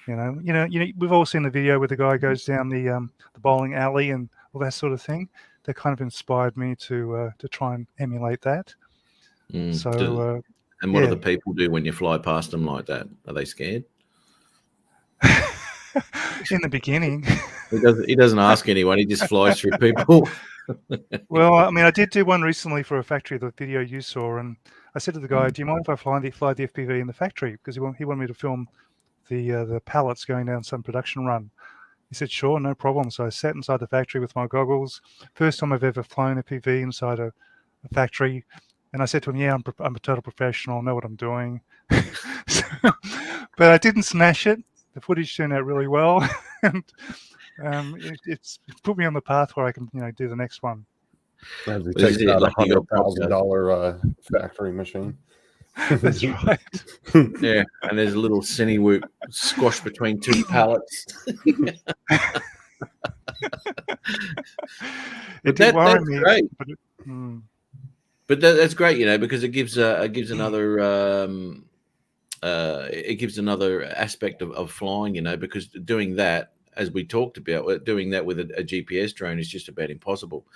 we've all seen the video where the guy goes down the bowling alley and all that sort of thing. That kind of inspired me to try and emulate that. And what do the people do when you fly past them like that? Are they scared? In the beginning. He doesn't ask anyone. He just flies through people. Well, I mean, I did do one recently for a factory, the video you saw, and I said to the guy, do you mind if I fly the FPV in the factory? Because he wanted me to film the pallets going down some production run. He said, sure, no problem. So I sat inside the factory with my goggles. First time I've ever flown a FPV inside a factory. And I said to him, yeah, I'm a total professional, I know what I'm doing. But I didn't smash it. The footage turned out really well. And it's put me on the path where I can, do the next one. As he takes out a $100,000 factory machine. That's right. Yeah, and there's a little Cinewhoop squashed between two pallets. It did worry me. Great. But that's great, because it gives another aspect of flying, because doing that, as we talked about, doing that with a GPS drone is just about impossible.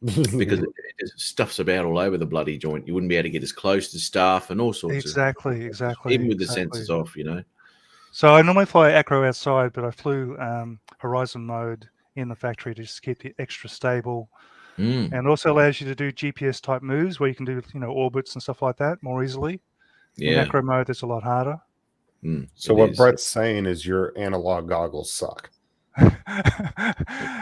because it stuffs about all over the bloody joint. You wouldn't be able to get as close to staff and all sorts Exactly, of exactly. even with the exactly. sensors off, you know. So I normally fly acro outside, but I flew horizon mode in the factory to just keep it extra stable, and also allows you to do GPS type moves where you can do orbits and stuff like that more easily. In Yeah. acro mode, that's a lot harder. So it what is. Brett's saying is your analog goggles suck.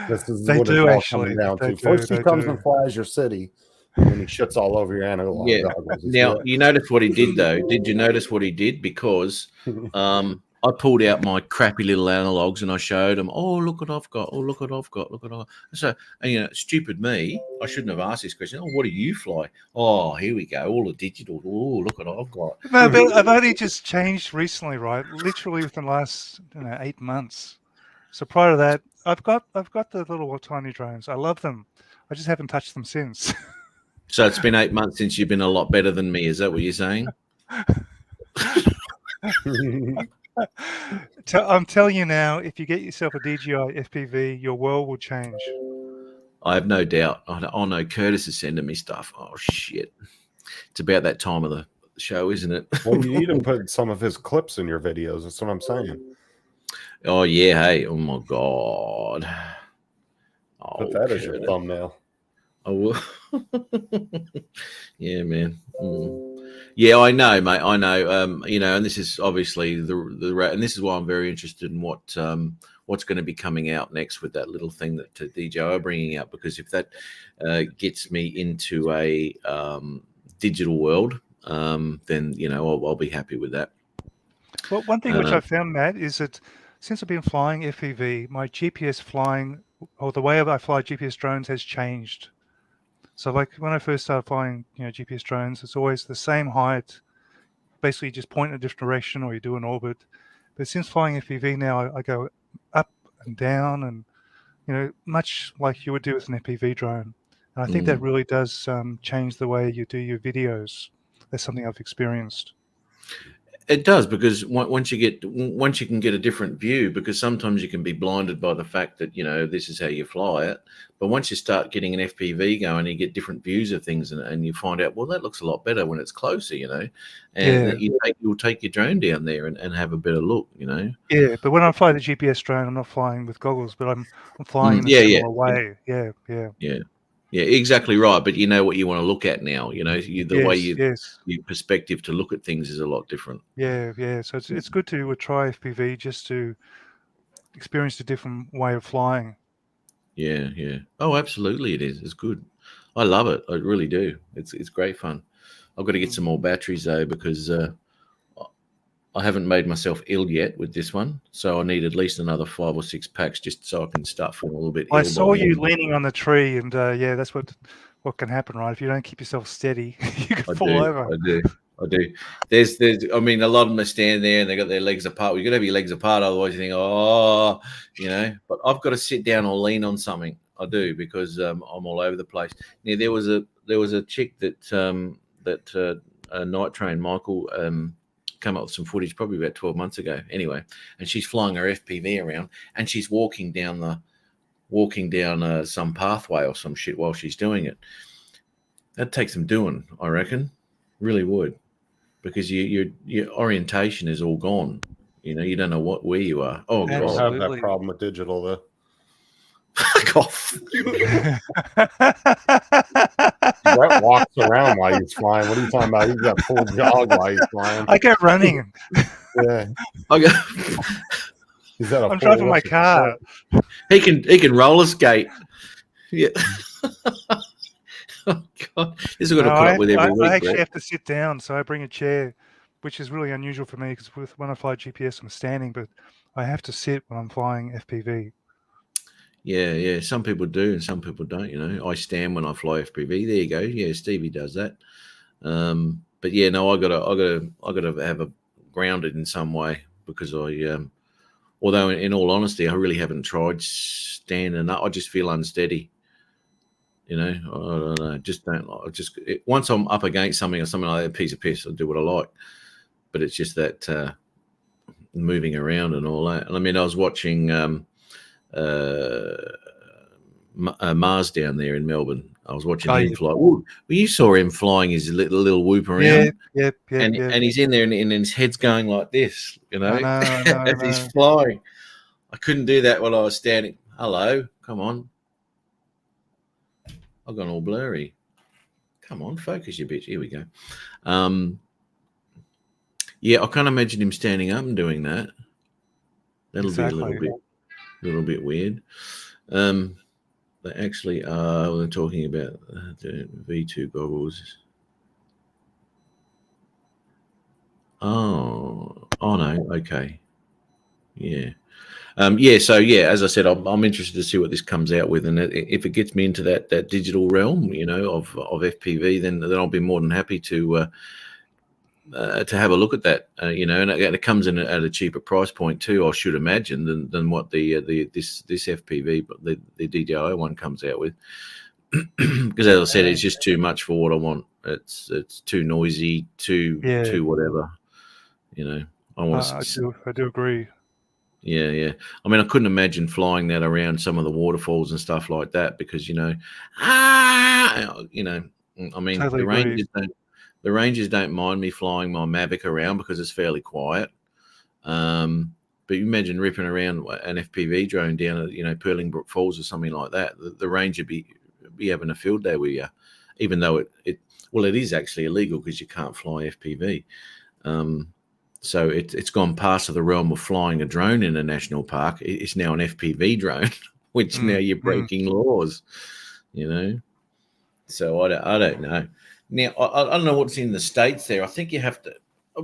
This is They what do it's all actually. coming down They to. First he they comes do. and flies your city, and then he shits all over your analog Yeah. goggles. It's Now great. you notice what he did though. Did you notice what he did? Because I pulled out my crappy little analogs and I showed him, oh, look what I've got. Oh, look what I've got. Look what I've got. So, and, stupid me, I shouldn't have asked this question. Oh, what do you fly? Oh, here we go. All the digital. Oh, look what I've got. No, but I've only just changed recently, right? Literally within the last 8 months. So prior to that, I've got the little tiny drones. I love them. I just haven't touched them since. So it's been 8 months since you've been a lot better than me. Is that what you're saying? I'm telling you now, if you get yourself a DJI FPV, your world will change. I have no doubt. Oh no, Curtis is sending me stuff. Oh shit! It's about that time of the show, isn't it? Well, you need to put some of his clips in your videos. That's what I'm saying. Oh yeah, hey! Oh my god! Put that as your thumbnail. Oh, yeah, man. Yeah, I know, mate. I know. And this is obviously and this is why I'm very interested in what's going to be coming out next with that little thing that DJI are bringing out, because if that gets me into a digital world, then I'll be happy with that. Well, one thing which I found, Matt, is that since I've been flying FPV, my GPS flying, or the way I fly GPS drones, has changed. So like when I first started flying, GPS drones, it's always the same height. Basically, you just point in a different direction or you do an orbit. But since flying FPV now, I go up and down, and much like you would do with an FPV drone. And I think that really does change the way you do your videos. That's something I've experienced. It does, because once you can get a different view, because sometimes you can be blinded by the fact that this is how you fly it, but once you start getting an FPV going, you get different views of things, and you find out, well, that looks a lot better when it's closer, and you'll take your drone down there and have a better look, Yeah, but when I fly the GPS drone, I'm not flying with goggles, but I'm flying in a similar way. Yeah, exactly right. But you know what you want to look at now. The way your perspective to look at things is a lot different. Yeah. So it's good to try FPV just to experience a different way of flying. Yeah. Oh, absolutely, it is. It's good. I love it. I really do. It's great fun. I've got to get some more batteries though, because I haven't made myself ill yet with this one, so I need at least another 5 or 6 packs just so I can start feeling a little bit. I saw you leaning on the tree, and that's what can happen, right? If you don't keep yourself steady, you can fall over. I do. There's. I mean, a lot of them are standing there and they got their legs apart. Well, you got to have your legs apart, otherwise you think, But I've got to sit down or lean on something. I do, because I'm all over the place. Now there was a chick that Night Train Michael come up with some footage probably about 12 months ago. Anyway, and she's flying her FPV around and she's walking down some pathway or some shit while she's doing it. That takes some doing, I reckon. Really would, because your orientation is all gone. You don't know where you are. Oh, I don't have that problem with digital though. Fuck off. Brett walks around while he's flying. What are you talking about? He's got full jog while he's flying. I go running. Yeah. I'm driving my car. He can roller skate. Yeah. Oh God, this is going to put up with every week. I actually have to sit down, so I bring a chair, which is really unusual for me, because when I fly GPS, I'm standing, but I have to sit when I'm flying FPV. Yeah. Some people do, and some people don't. I stand when I fly FPV. There you go. Yeah, Stevie does that. But yeah, no, I gotta have a grounded in some way, because although in all honesty, I really haven't tried standing up. I just feel unsteady. I don't know. Just don't like. Once I'm up against something or something like that, a piece of piss, I'll do what I like. But it's just that moving around and all that. And I mean, I was watching Mars down there in Melbourne, I was watching Oh, him yeah. fly. Well, you saw him flying his little whoop around, and he's in there, and his head's going like this, I know, I know, I as he's know. flying. I couldn't do that while I was standing. Hello, come on. I've gone all blurry. Come on, focus, you bitch. Here we go. Yeah, I can't imagine him standing up and doing that. That'll be a little bit weird. They actually are. We're talking about the V2 goggles. Oh no. Okay. Yeah. So as I said, I'm interested to see what this comes out with, and if it gets me into that digital realm, of FPV, then I'll be more than happy to have a look at that. And it comes in at a cheaper price point too, I should imagine, than what this FPV, but the DJI one comes out with. Because as I said, it's just too much for what I want. It's too noisy, too whatever. I want to. I do agree. Yeah. I mean, I couldn't imagine flying that around some of the waterfalls and stuff like that because, I mean, Totally the Rangers don't mind me flying my Mavic around because it's fairly quiet. But you imagine ripping around an FPV drone down at, Perlingbrook Falls or something like that. The Ranger be having a field day with you, even though it is actually illegal because you can't fly FPV. So it's gone past the realm of flying a drone in a national park. It's now an FPV drone, which now you're breaking laws, So I don't know. Now I don't know what's in the States there. I think you have to,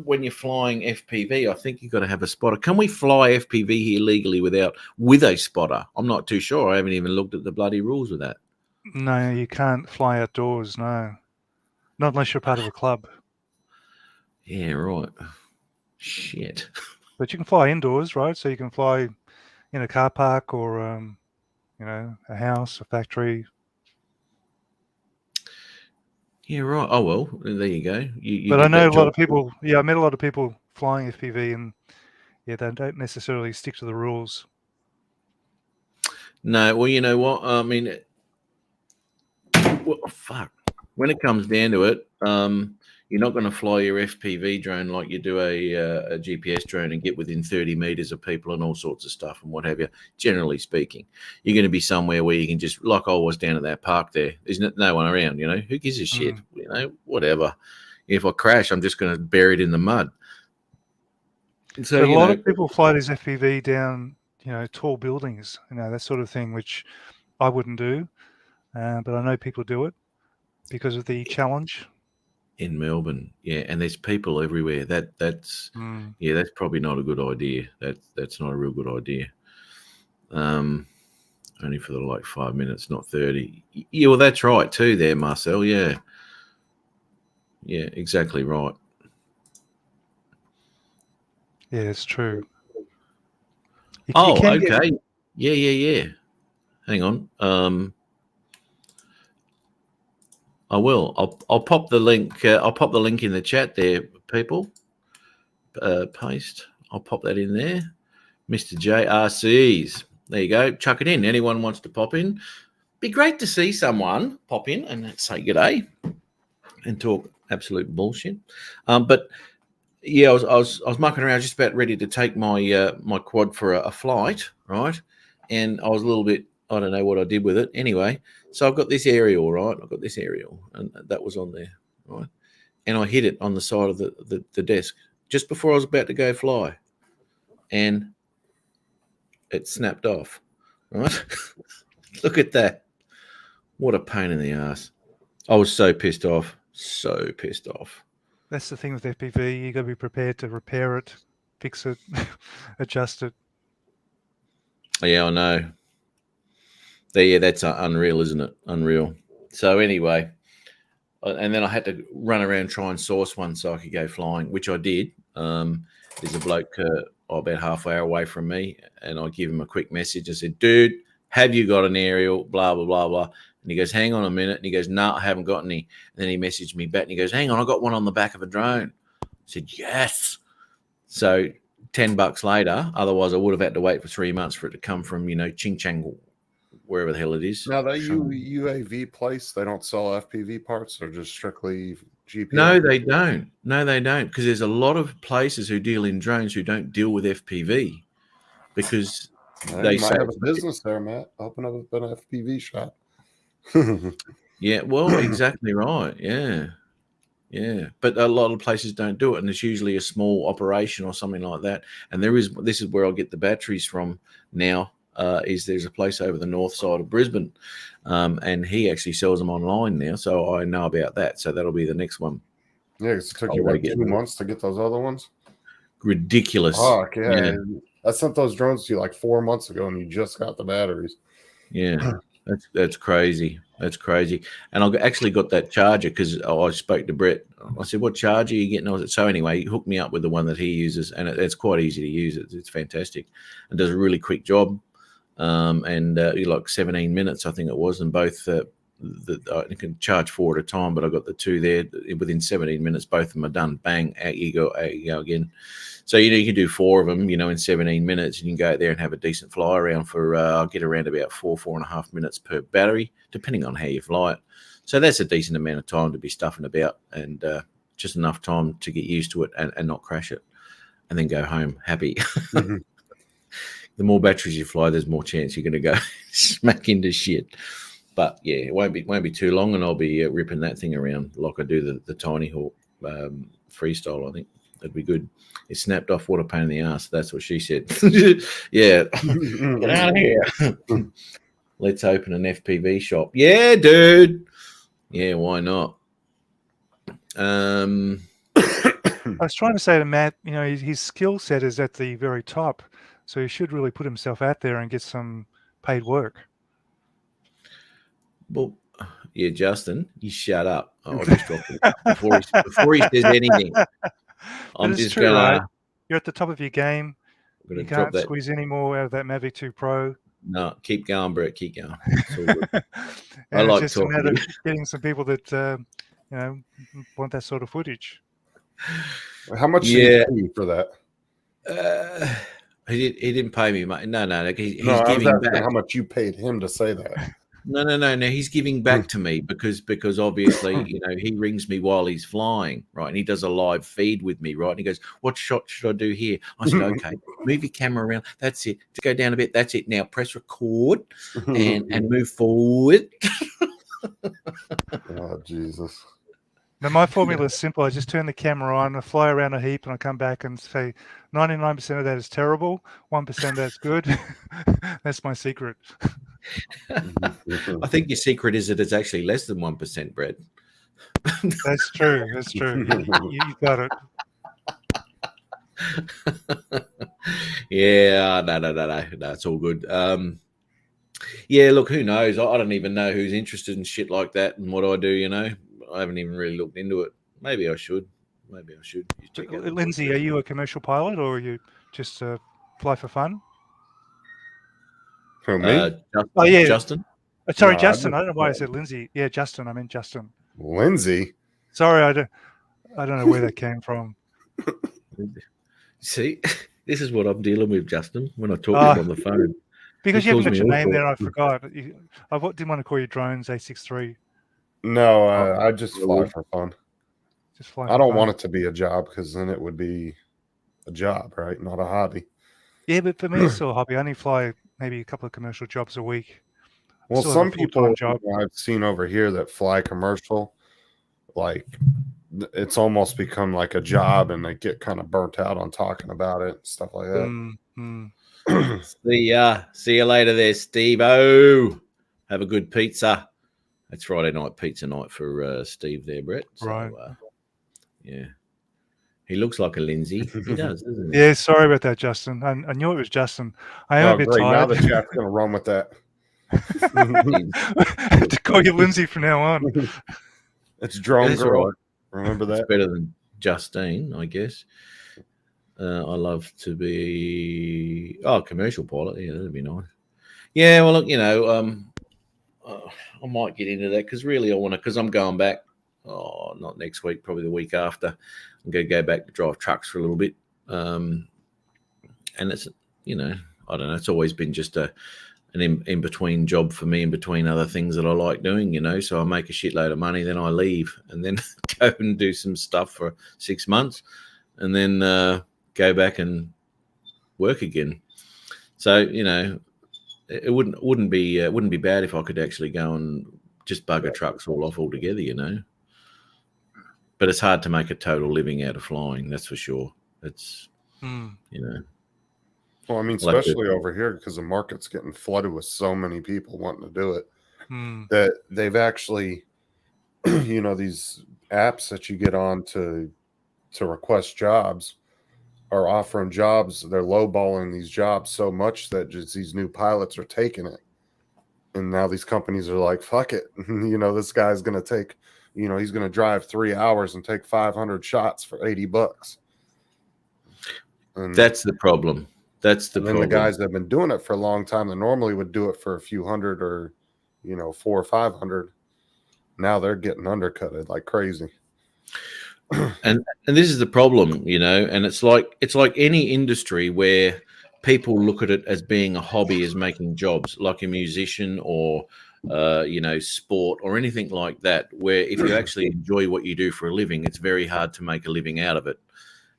when you're flying FPV, I think you've got to have a spotter. Can we fly FPV here legally with a spotter? I'm not too sure. I haven't even looked at the bloody rules with that. No, you can't fly outdoors. No, not unless you're part of a club. Yeah, right. Shit. But you can fly indoors, right? So you can fly in a car park or, a house, a factory. Yeah, right. Oh, well, there you go. But I know a lot of people. Yeah, I met a lot of people flying FPV, and they don't necessarily stick to the rules. No, well, you know what? I mean, fuck. When it comes down to it, you're not going to fly your FPV drone like you do a GPS drone and get within 30 meters of people and all sorts of stuff and what have you. Generally speaking, you're going to be somewhere where you can just, like I was down at that park there. There's no one around. Who gives a shit? Whatever. If I crash, I'm just going to bury it in the mud. So but a lot of people fly these FPV down, tall buildings, that sort of thing, which I wouldn't do. But I know people do it because of the challenge. In Melbourne, yeah, and there's people everywhere. That's probably not a good idea. That's not a real good idea. Only for the 5 minutes, not 30. Yeah, well, that's right too, there, Marcel. Yeah, exactly right. Yeah, it's true. Okay. Yeah. Hang on. I will. I'll pop the link. I'll pop the link in the chat there, people. Paste. I'll pop that in there. Mr. JRCs. There you go. Chuck it in. Anyone wants to pop in? Be great to see someone pop in and say g'day and talk absolute bullshit. But yeah, I was mucking around, just about ready to take my my quad for a flight, right? And I was a little bit. I don't know what I did with it. Anyway, so I've got this aerial, right? I've got this aerial, and that was on there, right? And I hit it on the side of the desk just before I was about to go fly, and it snapped off, right? Look at that. What a pain in the ass. I was so pissed off. So pissed off. That's the thing with FPV. You got to be prepared to repair it, fix it, adjust it. Yeah, I know. Yeah, that's unreal, isn't it? Unreal. So anyway, and then I had to run around try and source one so I could go flying, which I did. There's a bloke about half hour away from me, and I give him a quick message. I said, dude, have you got an aerial? Blah, blah, blah, blah. And he goes, hang on a minute. And he goes, no, I haven't got any. And then he messaged me back and he goes, hang on, I got one on the back of a drone. I said, yes. So $10 later, otherwise I would have had to wait for 3 months for it to come from, Ching Chang, wherever the hell it is. Now that UAV place, they don't sell FPV parts; they're just strictly GPS. No, they don't. No, they don't, because there's a lot of places who deal in drones who don't deal with FPV because they might say have a business there, Matt. Open up an FPV shop. yeah, well, exactly right. Yeah. Yeah, but a lot of places don't do it, and it's usually a small operation or something like that. And this is where I'll get the batteries from now. There's a place over the north side of Brisbane, and he actually sells them online now, so I know about that. So that'll be the next one. Yeah, it took you like 2 months to get those other ones. Ridiculous. Oh, yeah. I sent those drones to you like 4 months ago, and you just got the batteries. Yeah. That's crazy. That's crazy. And I actually got that charger because I spoke to Brett. I said, "What charger are you getting?" So anyway, he hooked me up with the one that he uses, and it's quite easy to use. It's fantastic. It does a really quick job. Like 17 minutes, I think it was, and both I can charge 4 at a time, but I got the 2 there within 17 minutes. Both of them are done. Bang, out you go again. So, you can do 4 of them, in 17 minutes, and you can go out there and have a decent fly around for, I'll get around about 4.5 minutes per battery, depending on how you fly it. So that's a decent amount of time to be stuffing about, and just enough time to get used to it and not crash it, and then go home happy. Mm-hmm. The more batteries you fly, there's more chance you're going to go smack into shit. But yeah, it won't be too long, and I'll be ripping that thing around like I do the Tiny Hawk freestyle. I think that'd be good. It snapped off. What a pain in the ass. That's what she said. Yeah, get out of here. Let's open an FPV shop. Yeah, dude. Yeah, why not? I was trying to say to Matt, his skill set is at the very top, so he should really put himself out there and get some paid work. Well, yeah, Justin, you shut up. I'll just drop it before he says anything. I'm just true, gonna. right? You're at the top of your game. You can't squeeze any more out of that Mavic 2 Pro. No, keep going, Brett. Keep going. It's all good. I like just talking. A matter of getting some people that want that sort of footage. How much did he pay you for that? He didn't pay me much. No. He's giving back. How much you paid him to say that? No. He's giving back to me because obviously, he rings me while he's flying, right? And he does a live feed with me, right? And he goes, "What shot should I do here?" I said, "Okay, move your camera around. That's it. Just go down a bit. That's it. Now press record and move forward." Oh, Jesus. Now, my formula is simple. I just turn the camera on, I fly around a heap, and I come back and say 99% of that is terrible, 1% that's good. That's my secret. I think your secret is that it's actually less than 1%, Brett. That's true. You got it. Yeah, no. It's all good. Yeah, look, who knows? I don't even know who's interested in shit like that and what I do, I haven't even really looked into it. Maybe I should. Lindsay, are you a commercial pilot or are you just fly for fun? Who, me? Justin. Sorry, Justin. I don't know why I said Lindsay. Yeah, Justin. I meant Justin. Lindsay. Sorry, I don't know where that came from. See, this is what I'm dealing with, Justin, when I talk to him on the phone. Because you haven't got your name there, I forgot. I didn't want to call you Drones A63. No, I just fly for fun. Just fly. I don't want it to be a job because then it would be a job, right? Not a hobby. Yeah, but for me, it's still a hobby. I only fly maybe a couple of commercial jobs a week. Well, some people I've seen over here that fly commercial, like it's almost become like a job, and they get kind of burnt out on talking about it and stuff like that. See you later there, Steve-O. Have a good pizza. It's Friday night pizza night for Steve there, Brett. So, right. Yeah. He looks like a Lindsay. He does, doesn't he? Yeah, sorry about that, Justin. I knew it was Justin. I am a bit tired. Now the chat's going to run with that. I have to call you Lindsay from now on. It's Drone Girl. Right. Remember that? It's better than Justine, I guess. I love to be a commercial pilot. Yeah, that'd be nice. Yeah, well, look, I might get into that because really I want to, because I'm going back, not next week, probably the week after. I'm going to go back to drive trucks for a little bit. And it's, I don't know, it's always been just a in between job for me, in between other things that I like doing, you know. So I make a shitload of money, then I leave, and then go and do some stuff for 6 months, and then go back and work again. So you know, it wouldn't be bad if I could actually go and just bugger trucks all off altogether, you know. But it's hard to make a total living out of flying, that's for sure. It's you know. Well, I mean, Like especially over here because the market's getting flooded with so many people wanting to do it Mm. that they've actually, you know, these apps that you get on to request jobs are offering jobs. They're lowballing these jobs so much that just these new pilots are taking it. And now these companies are like, fuck it. You know, this guy's going to take, you know, he's going to drive 3 hours and take 500 shots for $80. And that's the problem. That's the and then problem. the guys that have been doing it for a long time that normally would do it for a few hundred or, you know, 400 or 500. Now they're getting undercutted like crazy. And this is the problem, you know, and it's like any industry where people look at it as being a hobby, as making jobs, like a musician or you know, sport or anything like that, where if you actually enjoy what you do for a living, it's very hard to make a living out of it.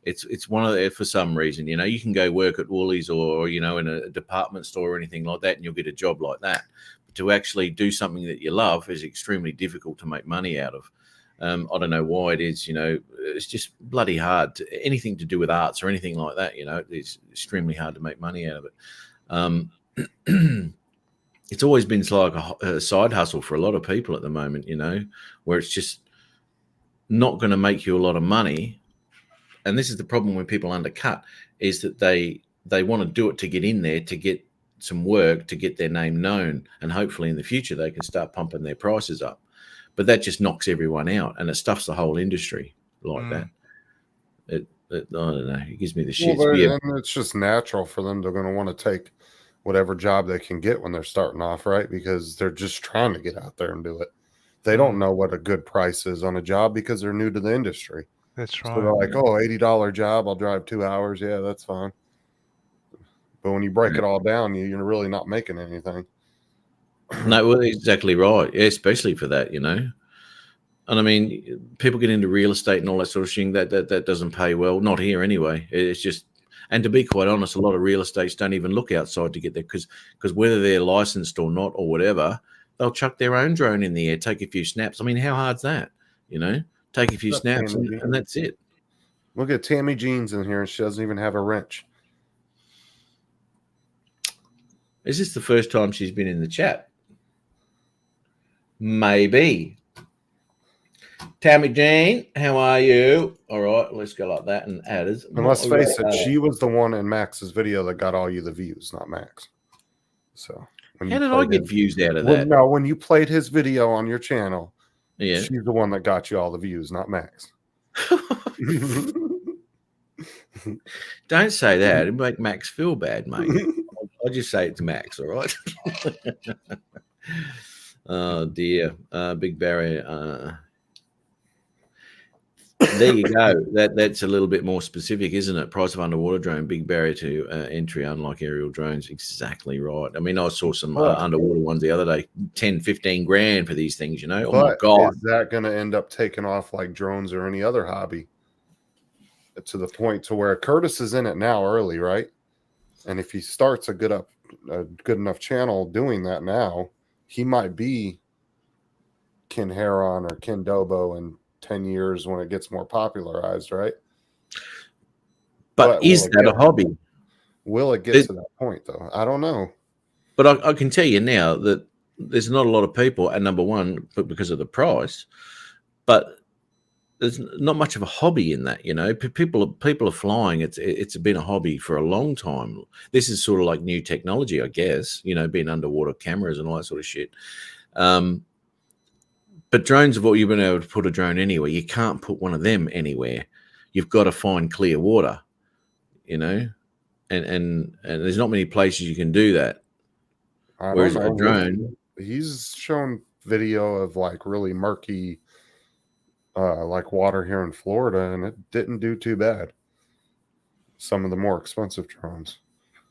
It's one of the, for some reason, you know, you can go work at Woolies or, you know, in a department store or anything like that, and you'll get a job like that. But to actually do something that you love is extremely difficult to make money out of. I don't know why it is, you know, it's just bloody hard. Anything to do with arts or anything like that, you know, it's extremely hard to make money out of it. It's always been like a side hustle for a lot of people at the moment, you know, where it's just not going to make you a lot of money. And this is the problem when people undercut, is that they want to do it to get in there, to get some work, to get their name known, and hopefully in the future they can start pumping their prices up. But that just knocks everyone out, and it stuffs the whole industry like that. It I don't know. It gives me the shits. Well, Yeah. and it's just natural for them. They're going to want to take whatever job they can get when they're starting off, right? Because they're just trying to get out there and do it. They don't know what a good price is on a job because they're new to the industry. That's right. So they're like, oh, $80 job, I'll drive 2 hours. Yeah, that's fine. But when you break it all down, you're really not making anything. No, well, exactly right. Yeah, especially for that, you know. And I mean, people get into real estate and all that sort of thing. That doesn't pay well. Not here anyway. It's just, and to be quite honest, a lot of real estates don't even look outside to get there because whether they're licensed or not or whatever, they'll chuck their own drone in the air, take a few snaps. I mean, how hard's that? You know, take a few snaps and that's it. Look at Tammy Jeans in here, and she doesn't even have a wrench. Is this the first time she's been in the chat? Maybe. Tammy Jean, how are you? All right, let's go like that and add us. And let's face it, she was the one in Max's video that got all you the views, not Max. So how did I get views out of that? No, when you played his video on your channel, yeah, she's the one that got you all the views, not Max. Don't say that. It'll make Max feel bad, mate. I'll just say it's Max, all right? Oh, dear. Big Barry. There you go. That's a little bit more specific, isn't it? Price of underwater drone, big barrier to entry, unlike aerial drones. Exactly right. I mean, I saw some underwater ones the other day, 10, 15 grand for these things, you know? Oh, my God. Is that going to end up taking off like drones or any other hobby? To the point to where Curtis is in it now early, right? And if he starts a good enough channel doing that now, he might be Ken Heron or Ken Dobo in 10 years when it gets more popularized, right? But is that a hobby? Will it get to that point, though? I don't know. But I can tell you now that there's not a lot of people, and number one, because of the price, but there's not much of a hobby in that, you know. People are flying. It's been a hobby for a long time. This is sort of like new technology, I guess, you know, being underwater cameras and all that sort of shit. But drones have all, you've been able to put a drone anywhere. You can't put one of them anywhere. You've got to find clear water, you know, and there's not many places you can do that. Whereas a drone, he's shown video of like really murky, like water here in Florida, and it didn't do too bad. Some of the more expensive drones.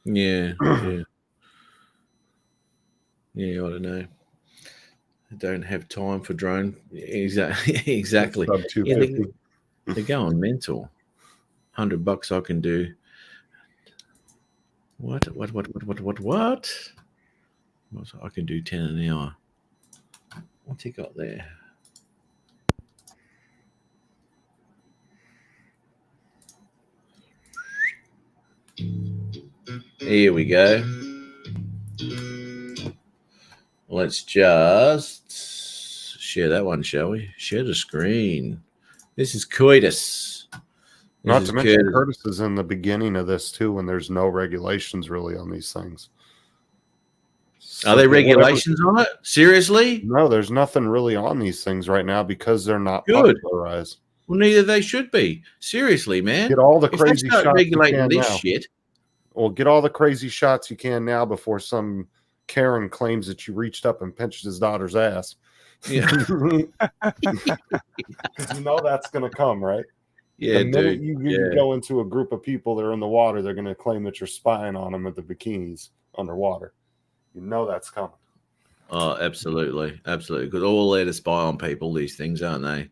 Yeah, yeah. Yeah, I don't know. I don't have time for drone. Exactly. Sub Yeah, 250. they're going mental. $100 I can do. What? I can do 10 an hour. What's he got there? Here we go. Let's just share that one, shall we? Share the screen. This is Coitus. Not to mention, Curtis is in the beginning of this too, when there's no regulations really on these things. Are there regulations on it? Seriously? No, there's nothing really on these things right now because they're not Good. popularized. Well, neither they should be. Seriously, man. Get all the If crazy they start shots regulating you can this now. shit. Well, get all the crazy shots you can now before some Karen claims that you reached up and pinched his daughter's ass. Yeah. Because you know that's going to come, right? Yeah, the minute dude. you go into a group of people that are in the water, they're going to claim that you're spying on them with the bikinis underwater. You know that's coming. Oh, absolutely. Absolutely. Because all there to spy on people, these things, aren't they?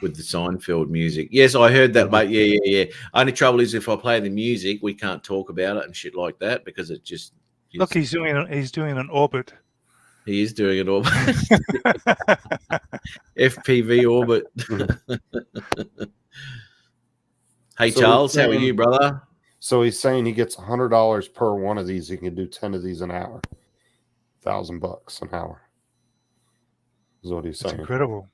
With the Seinfeld music. Yes, I heard that, mate. Yeah. Only trouble is if I play the music, we can't talk about it and shit like that because it just Look, he's doing an orbit. He is doing an orbit. FPV orbit. Hey, So Charles, how are you, brother? So he's saying he gets $100 per one of these. He can do 10 of these an hour. $1,000 an hour is what he's saying. That's incredible.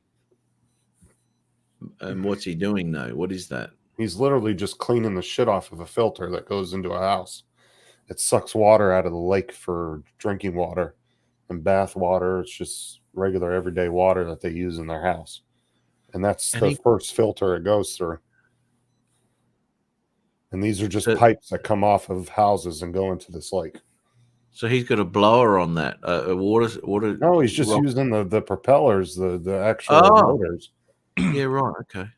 And what's he doing though? What is that? He's literally just cleaning the shit off of a filter that goes into a house. It sucks water out of the lake for drinking water and bath water. It's just regular everyday water that they use in their house. And that's the first filter it goes through. And these are just pipes that come off of houses and go into this lake. So he's got a blower on that. Water. No, he's just using the propellers, the actual motors. Yeah, right. Okay.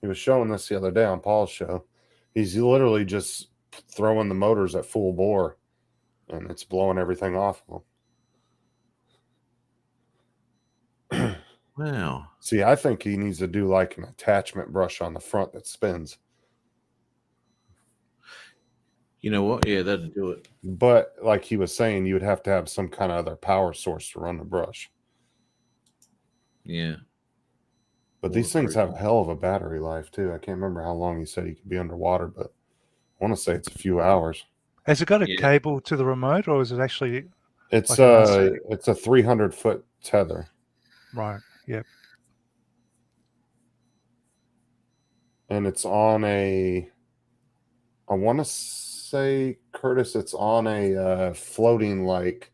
He was showing this the other day on Paul's show. He's literally just throwing the motors at full bore, and it's blowing everything off of them. Wow. See, I think he needs to do like an attachment brush on the front that spins. You know what? Yeah, that'd do it. But like he was saying, you would have to have some kind of other power source to run the brush. Yeah. But these things have a hell of a battery life too. I can't remember how long he said he could be underwater, but I want to say it's a few hours. Has it got a cable to the remote, or is it actually? It's a 300-foot tether. Right. Yep. And it's on I want to say, Curtis, it's on a floating, like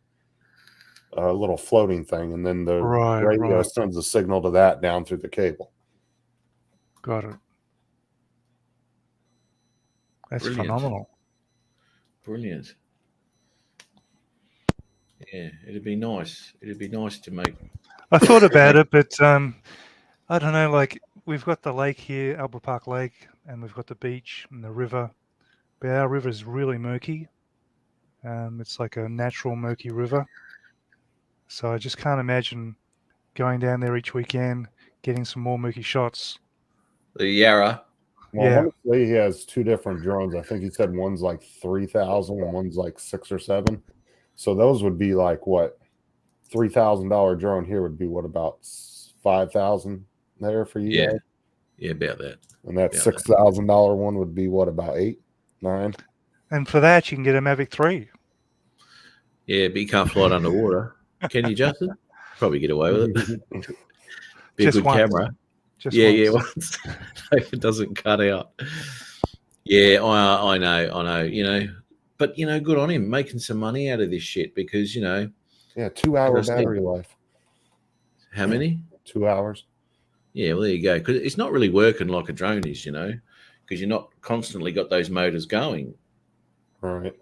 a little floating thing, and then the radio sends a signal to that down through the cable. Got it. That's phenomenal. Brilliant. Yeah, it'd be nice. It'd be nice to make. I thought about it, but I don't know. Like, we've got the lake here, Albert Park Lake, and we've got the beach and the river. But our river is really murky. It's like a natural murky river. So I just can't imagine going down there each weekend, getting some more murky shots. The Yarra. Well, I want to say he has two different drones. I think he said one's like 3,000 and one's like 6 or 7. So those would be like what? $3,000 drone here would be what, about 5,000 there for you guys? Yeah, about that. And that $6,000 one would be what, about 8, 9? And for that, you can get a Mavic 3. Yeah, but you can't fly it underwater. Can you, Justin? Probably get away with it. Be just a good camera. Just once. If it doesn't cut out. Yeah, I know. You know, but you know, good on him making some money out of this shit because you know. Yeah, 2-hour battery life. How many? 2 hours. Yeah, well, there you go. Because it's not really working like a drone is, you know, because you're not constantly got those motors going. Right.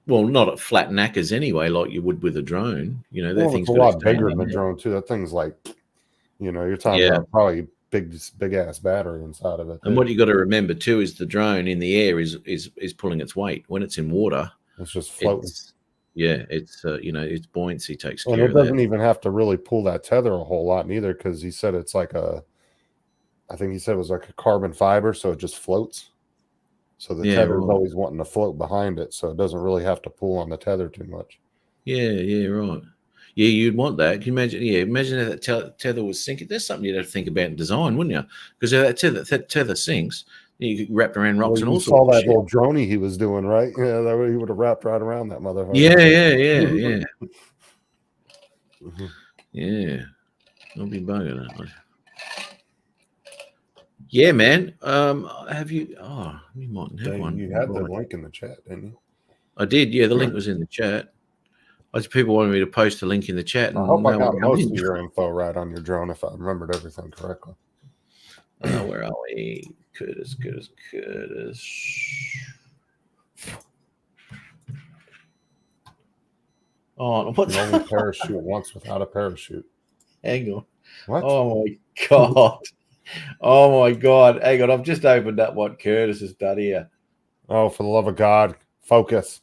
Well, not at flat knackers anyway, like you would with a drone. You know, that thing's a lot bigger than a drone too. That thing's like, you know, you're talking about probably big ass battery inside of it. And what you got to remember too is the drone in the air is pulling its weight. When it's in water, it's just floating. Yeah, it's its buoyancy takes And care it of that. doesn't even have to really pull that tether a whole lot neither, because he said it's like I think he said it was like a carbon fiber, so it just floats. So the Yeah, tether is right. always wanting to float behind it, so it doesn't really have to pull on the tether too much. Yeah, right. Yeah, you'd want that. Can you imagine? Yeah, imagine if that tether was sinking. There's something you'd have to think about in design, wouldn't you? Because if that tether sinks, you could wrap around Well, rocks and you all saw sorts of that shit. little droney he was doing, right? Yeah, that way he would have wrapped right around that motherfucker. Yeah. Mhm. Yeah. I'll be bugging it. Yeah, man. Have you? Oh, you mightn't have one. You had the link in the chat, didn't you? I did. Yeah, the link was in the chat. People wanted me to post a link in the chat, I and hope I no got one come most in. of your info right on your drone if I remembered everything correctly. Where are we? Curtis. Oh, what? You only parachute once without a parachute. Hang on. What? Oh my god. Oh my god. Hang on. I've just opened up what Curtis has done here. Oh, for the love of God, focus.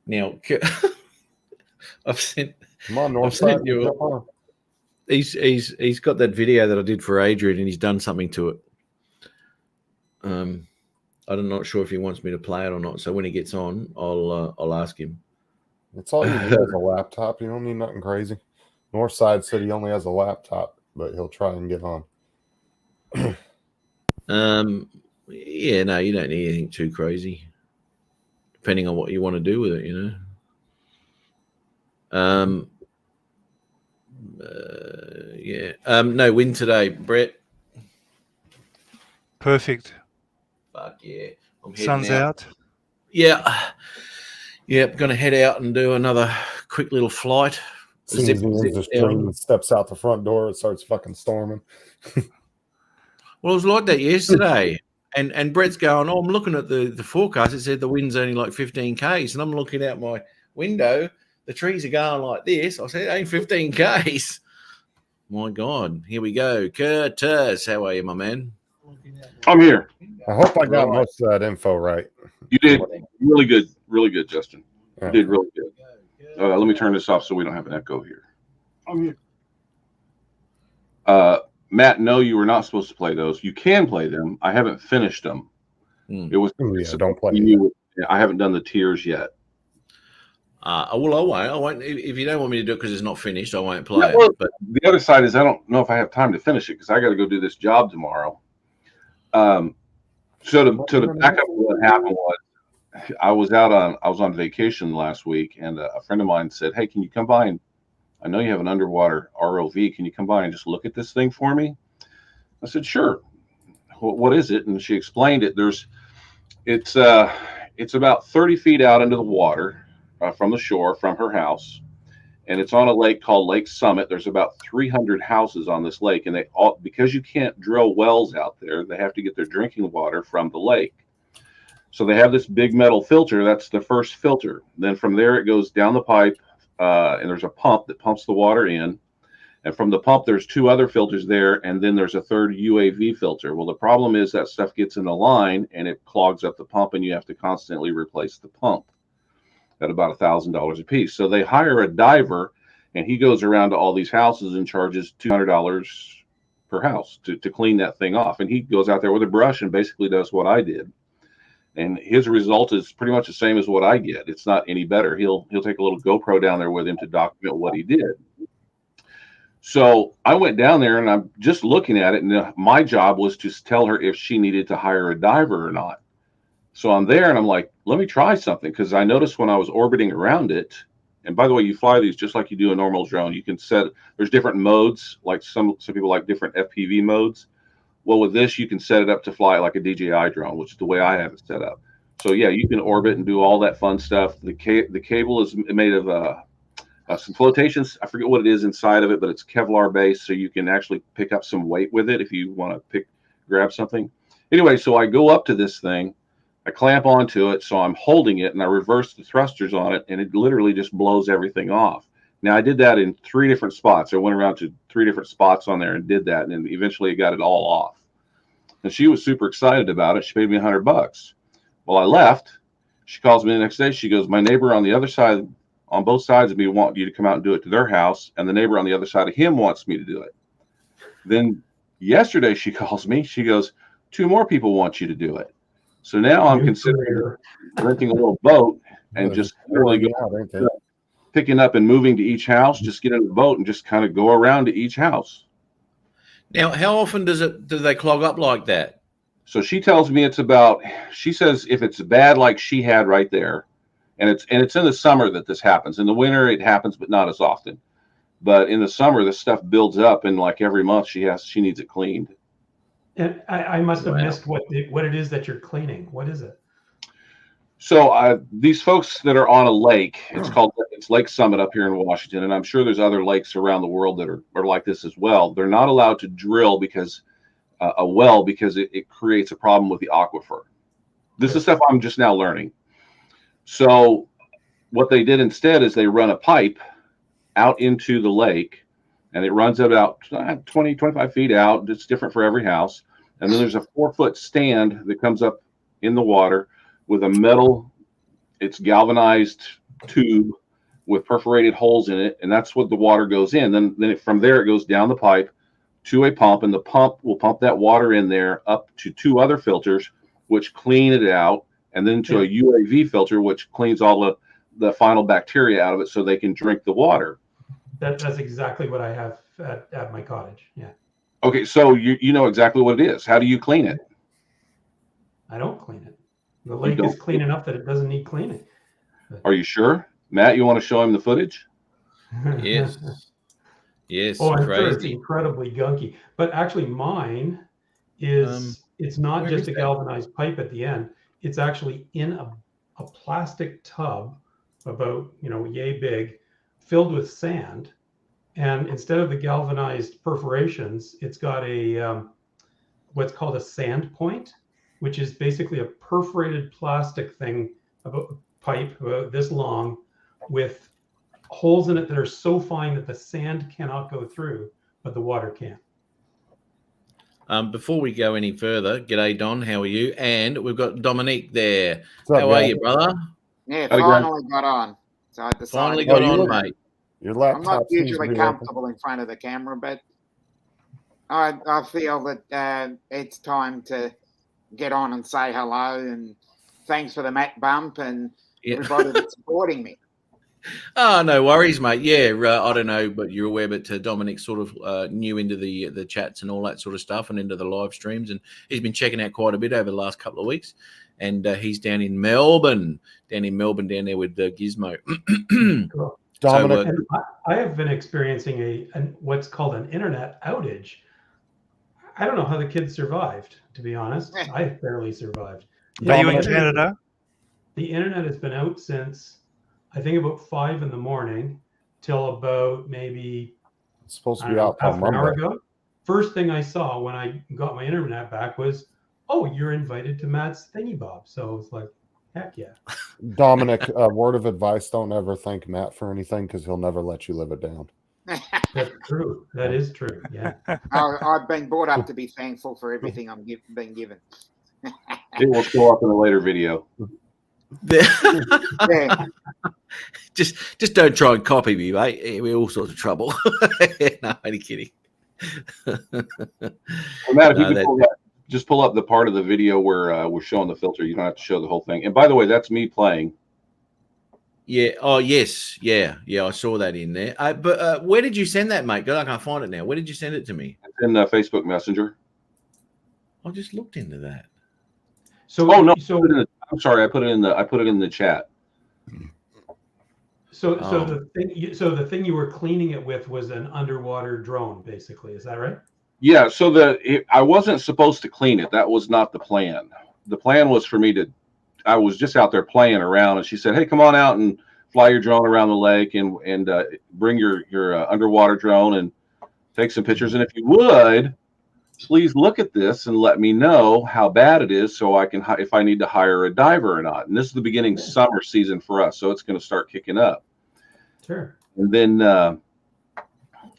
Now, I've sent. Come on, North I've sent side. you. Jump on. He's got that video that I did for Adrian, and he's done something to it. I'm not sure if he wants me to play it or not. So when he gets on, I'll ask him. It's all you need is a laptop. You don't need nothing crazy. Northside said he only has a laptop, but he'll try and get on. Yeah, no, you don't need anything too crazy. Depending on what you want to do with it, yeah. No win today, Brett. Perfect. Fuck yeah. I'm heading Sun's out. Yeah. Yep, going to head out and do another quick little flight. As soon as he ends the stream and steps out the front door, it starts fucking storming. Well, it was like that yesterday. And Brett's going, oh, I'm looking at the forecast. It said the wind's only like 15 Ks. And I'm looking out my window. The trees are going like this. I said, it ain't 15 Ks. My God. Here we go. Curtis, how are you, my man? I'm here. I hope I got most of that info right. You did really good, Justin. You did really good. Let me turn this off so we don't have an echo here. I'm here. Matt, no, you were not supposed to play those. You can play them. I haven't finished them. It was don't play. I haven't done the tiers yet. Well, I won't. If you don't want me to do it because it's not finished, I won't play it. Well, But the other side is I don't know if I have time to finish it because I got to go do this job tomorrow. So to back up, what happened was I was on vacation last week, and a friend of mine said, "Hey, can you come by and I know you have an underwater ROV. Can you come by and just look at this thing for me?" I said, "Sure." What is it? And she explained it. It's about 30 feet out into the water from the shore from her house, and it's on a lake called Lake Summit. There's about 300 houses on this lake, and because you can't drill wells out there, they have to get their drinking water from the lake. So they have this big metal filter. That's the first filter. Then from there, it goes down the pipe, and there's a pump that pumps the water in. And from the pump, there's two other filters there, and then there's a third UAV filter. Well, the problem is that stuff gets in the line, and it clogs up the pump, and you have to constantly replace the pump at about $1,000 a piece. So they hire a diver, and he goes around to all these houses and charges $200 per house to clean that thing off. And he goes out there with a brush and basically does what I did. And his result is pretty much the same as what I get. It's not any better. He'll take a little GoPro down there with him to document what he did. So I went down there and I'm just looking at it. And my job was to tell her if she needed to hire a diver or not. So I'm there and I'm like, let me try something. Because I noticed when I was orbiting around it, and by the way, you fly these just like you do a normal drone. You can there's different modes. Like some people like different FPV modes. Well, with this, you can set it up to fly like a DJI drone, which is the way I have it set up. So yeah, you can orbit and do all that fun stuff. The cable is made of some flotations. I forget what it is inside of it, but it's Kevlar based, so you can actually pick up some weight with it if you want to grab something. Anyway, so I go up to this thing, I clamp onto it, so I'm holding it, and I reverse the thrusters on it, and it literally just blows everything off. Now I did that in 3 different spots. I went around to 3 different spots on there and did that, and then eventually I got it all off. And she was super excited about it. She paid me $100. Well, I left. She calls me the next day. She goes, my neighbor on the other side, on both sides of me, want you to come out and do it to their house, and the neighbor on the other side of him wants me to do it. Then yesterday she calls me. She goes, 2 more people want you to do it. So now I'm considering renting a little boat and just literally go, picking up and moving to each house, just get in the boat and just kind of go around to each house. Now, how often do they clog up like that? So she tells me she says if it's bad like she had right there, and it's in the summer that this happens. In the winter it happens, but not as often. But in the summer, this stuff builds up, and like every month she needs it cleaned. And I must have missed what it is that you're cleaning. What is it? So these folks that are on a lake, it's Lake Summit up here in Washington, and I'm sure there's other lakes around the world that are like this as well. They're not allowed to drill a well because it creates a problem with the aquifer. This is stuff I'm just now learning. So what they did instead is they run a pipe out into the lake, and it runs about 20, 25 feet out. It's different for every house. And then there's a 4-foot stand that comes up in the water with a metal, it's galvanized tube with perforated holes in it. And that's what the water goes in. Then from there, it goes down the pipe to a pump, and the pump will pump that water in there up to 2 other filters, which clean it out, and then to a UAV filter, which cleans all the final bacteria out of it so they can drink the water. That's exactly what I have at my cottage. Yeah. Okay, so you know exactly what it is. How do you clean it? I don't clean it. The lake is clean enough that it doesn't need cleaning. Are you sure? Matt, you want to show him the footage? Yes. Yes. Oh, I'm crazy. sure it's incredibly gunky. But actually mine is, it's not just a galvanized pipe at the end. It's actually in a plastic tub about, yay big, filled with sand. And instead of the galvanized perforations, it's got a what's called a sand point, which is basically a perforated plastic thing, pipe about this long, with holes in it that are so fine that the sand cannot go through, but the water can. Before we go any further, g'day Don, how are you? And we've got Dominique there. What's up, how are guys? you, brother? Yeah, Howdy, finally got on. So I decided. Finally got on, mate. Your I'm laptop not seems to usually be comfortable in front of the camera, but I feel that it's time to get on and say hello and thanks for the Matt bump and everybody that's supporting me. Oh, no worries, mate. Yeah, I don't know, but you're aware, but Dominic's sort of new into the chats and all that sort of stuff and into the live streams, and he's been checking out quite a bit over the last couple of weeks. And he's down in Melbourne, down there with Gizmo. Cool. Dominic. And I have been experiencing what's called an internet outage. I don't know how the kids survived, to be honest. I barely survived. Are you in Canada? The internet has been out since, I think, about 5 a.m. till about maybe It's supposed to be out half on an hour Monday. ago. First thing I saw when I got my internet back was, oh, you're invited to Matt's thingy bob. So it's like, heck yeah. Dominic, word of advice: don't ever thank Matt for anything because he'll never let you live it down. That's true. That is true. Yeah. I've been brought up to be thankful for everything I'm been given. It will show up in a later video. Yeah. just don't try and copy me, mate. We're all sorts of trouble. No, only kidding. Well, Matt, if No, you can just pull up the part of the video where we're showing the filter. You don't have to show the whole thing. And by the way, that's me playing. Yeah. Oh, yes. Yeah. I saw that in there. But where did you send that, mate? God, I can't find it now. Where did you send it to me? It's in Facebook Messenger. I just looked into that. So, Oh no! so I'm sorry. I put it in the chat. So Oh. the thing you were cleaning it with was an underwater drone, basically. Is that right? Yeah. So I wasn't supposed to clean it. That was not the plan. The plan was for me to. I was just out there playing around, and she said, "Hey, come on out and fly your drone around the lake and bring your underwater drone and take some pictures. And if you would, please look at this and let me know how bad it is, so I can if I need to hire a diver or not." And this is the beginning summer season for us, so it's going to start kicking up. Sure. And then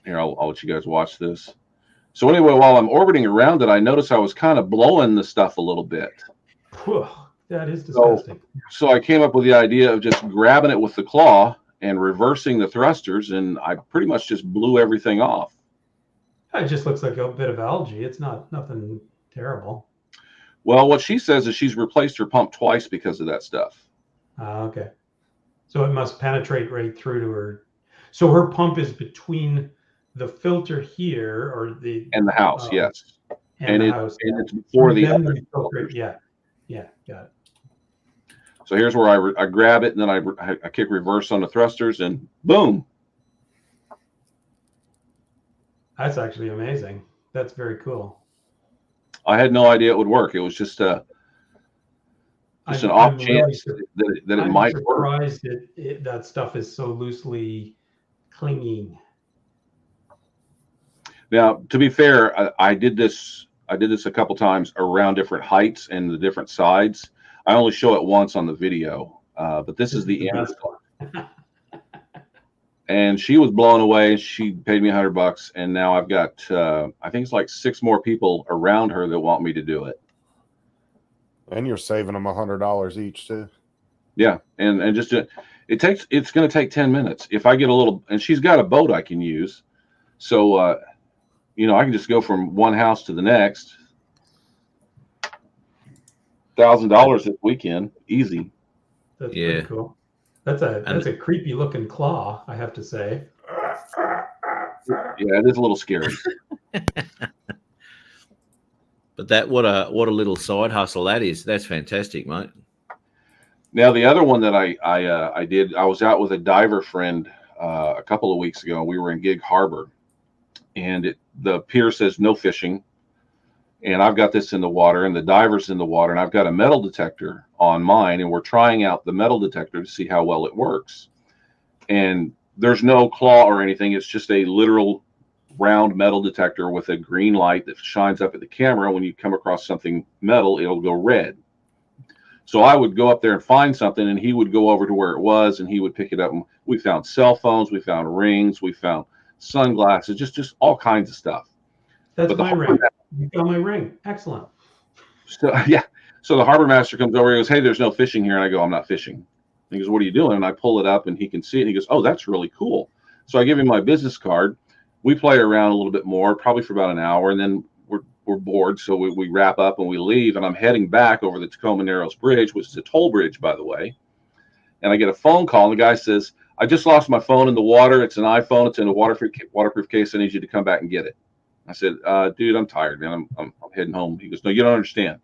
here, I'll let you guys watch this. So anyway, while I'm orbiting around it, I noticed I was kind of blowing the stuff a little bit. Whew, that is disgusting. So I came up with the idea of just grabbing it with the claw and reversing the thrusters, and I pretty much just blew everything off. It just looks like a bit of algae. It's not nothing terrible. Well, what she says is she's replaced her pump twice because of that stuff. Okay. So it must penetrate right through to her. So her pump is between the filter here and the house, yes. And the house. And it's before the other filter. Yeah. Yeah, got it. So here's where I grab it, and then I kick reverse on the thrusters, and boom. That's actually amazing. That's very cool. I had no idea it would work. It was just an off chance that it might work. I'm surprised that stuff is so loosely clinging. Now, to be fair, I did this a couple times around different heights and the different sides. I only show it once on the video, but this is the end. And she was blown away. She paid me $100, and now I've got I think it's like 6 more people around her that want me to do it. And you're saving them $100 each too. Yeah, and just it's going to take 10 minutes if I get a little. And she's got a boat I can use, so I can just go from one house to the next. $1,000 this weekend, easy. That's pretty cool. That's a creepy looking claw, I have to say. Yeah, it is a little scary. But what a little side hustle that is. That's fantastic, mate. Now the other one that I did, I was out with a diver friend a couple of weeks ago. We were in Gig Harbor, and the pier says no fishing. And I've got this in the water, and the diver's in the water, and I've got a metal detector on mine, and we're trying out the metal detector to see how well it works. And there's no claw or anything. It's just a literal round metal detector with a green light that shines up at the camera. When you come across something metal, it'll go red. So I would go up there and find something, and he would go over to where it was, and he would pick it up. And we found cell phones, we found rings, we found sunglasses, just all kinds of stuff. That's my ring. You found my ring. Excellent. So yeah. So the harbor master comes over. He goes, "Hey, there's no fishing here." And I go, "I'm not fishing." He goes, "What are you doing?" And I pull it up, and he can see it. And he goes, "Oh, that's really cool." So I give him my business card. We play around a little bit more, probably for about an hour, and then we're bored. So we wrap up and we leave. And I'm heading back over the Tacoma Narrows Bridge, which is a toll bridge, by the way. And I get a phone call, and the guy says, "I just lost my phone in the water. It's an iPhone. It's in a waterproof case. I need you to come back and get it." I said, "Dude, I'm tired, man. I'm heading home." He goes, "No, you don't understand.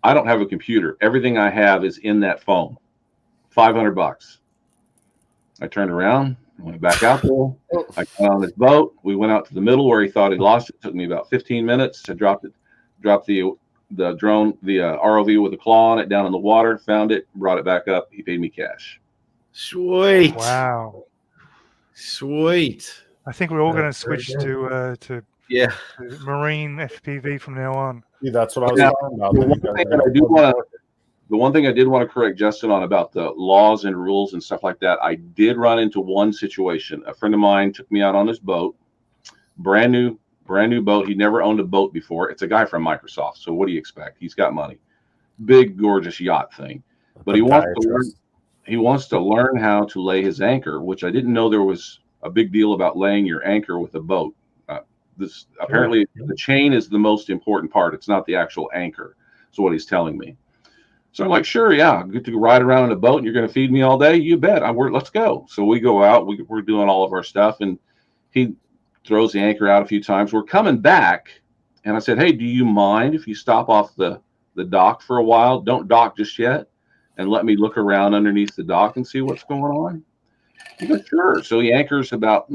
I don't have a computer. Everything I have is in that phone. $500. I turned around, went back out there. I got on his boat. We went out to the middle where he thought he lost it. It took me about 15 minutes to drop the drone, the ROV with a claw on it down in the water. Found it, brought it back up. He paid me cash. Sweet. Wow. Sweet. I think we're all going to switch to marine FPV from now on. See, that's what I was talking about. The one thing I did want to correct Justin on about the laws and rules and stuff like that, I did run into one situation. A friend of mine took me out on his boat, brand new boat. He never owned a boat before. It's a guy from Microsoft. So what do you expect? He's got money, big, gorgeous yacht thing, but he wants to learn how to lay his anchor, which I didn't know there was a big deal about laying your anchor with a boat. Apparently the chain is the most important part. It's not the actual anchor. So what he's telling me. So I'm like, sure, yeah, get to ride around in a boat and you're going to feed me all day? You bet. Let's go. So we go out. We're doing all of our stuff, and he throws the anchor out a few times. We're coming back, and I said, "Hey, do you mind if you stop off the dock for a while? Don't dock just yet, and let me look around underneath the dock and see what's going on." He goes, "Sure." So he anchors about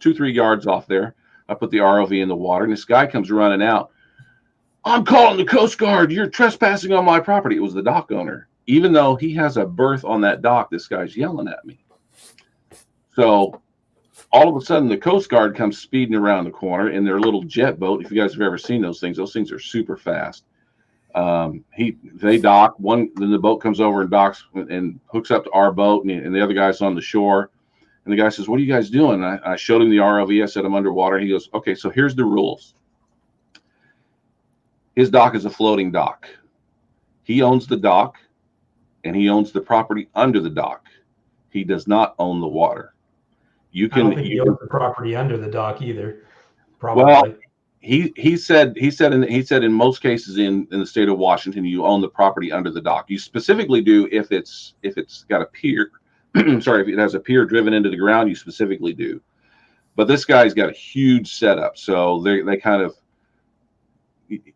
2-3 yards off there. I put the ROV in the water, and this guy comes running out. "I'm calling the Coast Guard. You're trespassing on my property." It was the dock owner. Even though he has a berth on that dock, this guy's yelling at me. So all of a sudden, the Coast Guard comes speeding around the corner in their little jet boat. If you guys have ever seen those things are super fast. They dock. Then the boat comes over and docks and hooks up to our boat, and the other guy's on the shore. And the guy says, "What are you guys doing?" And I showed him the ROV. I said, "I'm underwater." He goes, "Okay, so here's the rules. His dock is a floating dock. He owns the dock, and he owns the property under the dock. He does not own the water. You I can." don't think he owns the property under the dock either. Probably. Well, he said in most cases in the state of Washington, you own the property under the dock. You specifically do if it's got a pier. Sorry, if it has a pier driven into the ground, you specifically do. But this guy's got a huge setup, so they kind of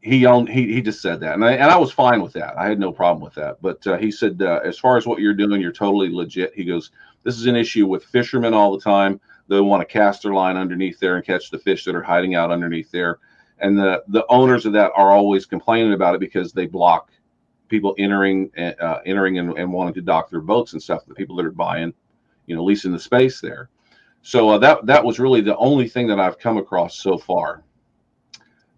he just said that, and I was fine with that. I had no problem with that. But he said, as far as what you're doing, you're totally legit. He goes, "This is an issue with fishermen all the time. They want to cast their line underneath there and catch the fish that are hiding out underneath there. And the owners of that are always complaining about it because they block people entering and wanting to dock their boats and stuff. The people that are buying, leasing the space there." So that was really the only thing that I've come across so far.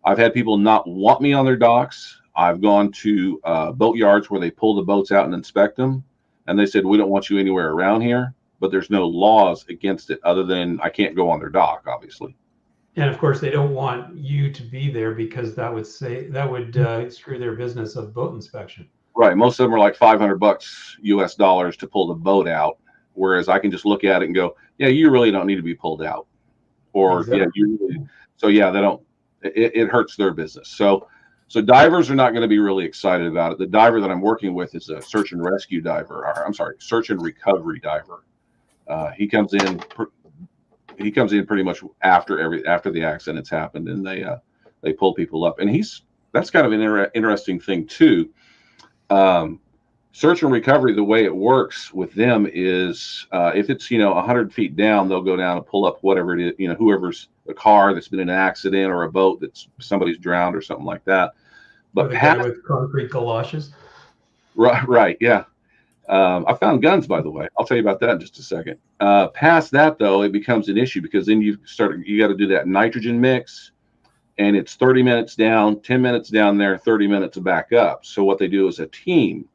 I've had people not want me on their docks. I've gone to boat yards where they pull the boats out and inspect them, and they said, "We don't want you anywhere around here." But there's no laws against it other than I can't go on their dock, obviously. And of course, they don't want you to be there because that would screw their business of boat inspection. Right. Most of them are like $500 US dollars to pull the boat out, whereas I can just look at it and go, "Yeah, you really don't need to be pulled out," or exactly. "Yeah, you really." So yeah, they don't. It hurts their business. So divers are not going to be really excited about it. The diver that I'm working with is a search and rescue diver. Or, I'm sorry, search and recovery diver. He comes in pretty much after the accident's happened, and they pull people up. And that's kind of an interesting thing too. Search and recovery, the way it works with them is if it's 100 feet down, they'll go down and pull up whatever it is, whoever's a car that's been in an accident or a boat that's somebody's drowned or something like that. But the guy with concrete galoshes. Right, yeah. I found guns, by the way. I'll tell you about that in just a second. Past that, though, it becomes an issue because then you got to do that nitrogen mix, and it's 30 minutes down, 10 minutes down there, 30 minutes back up. So what they do is a team.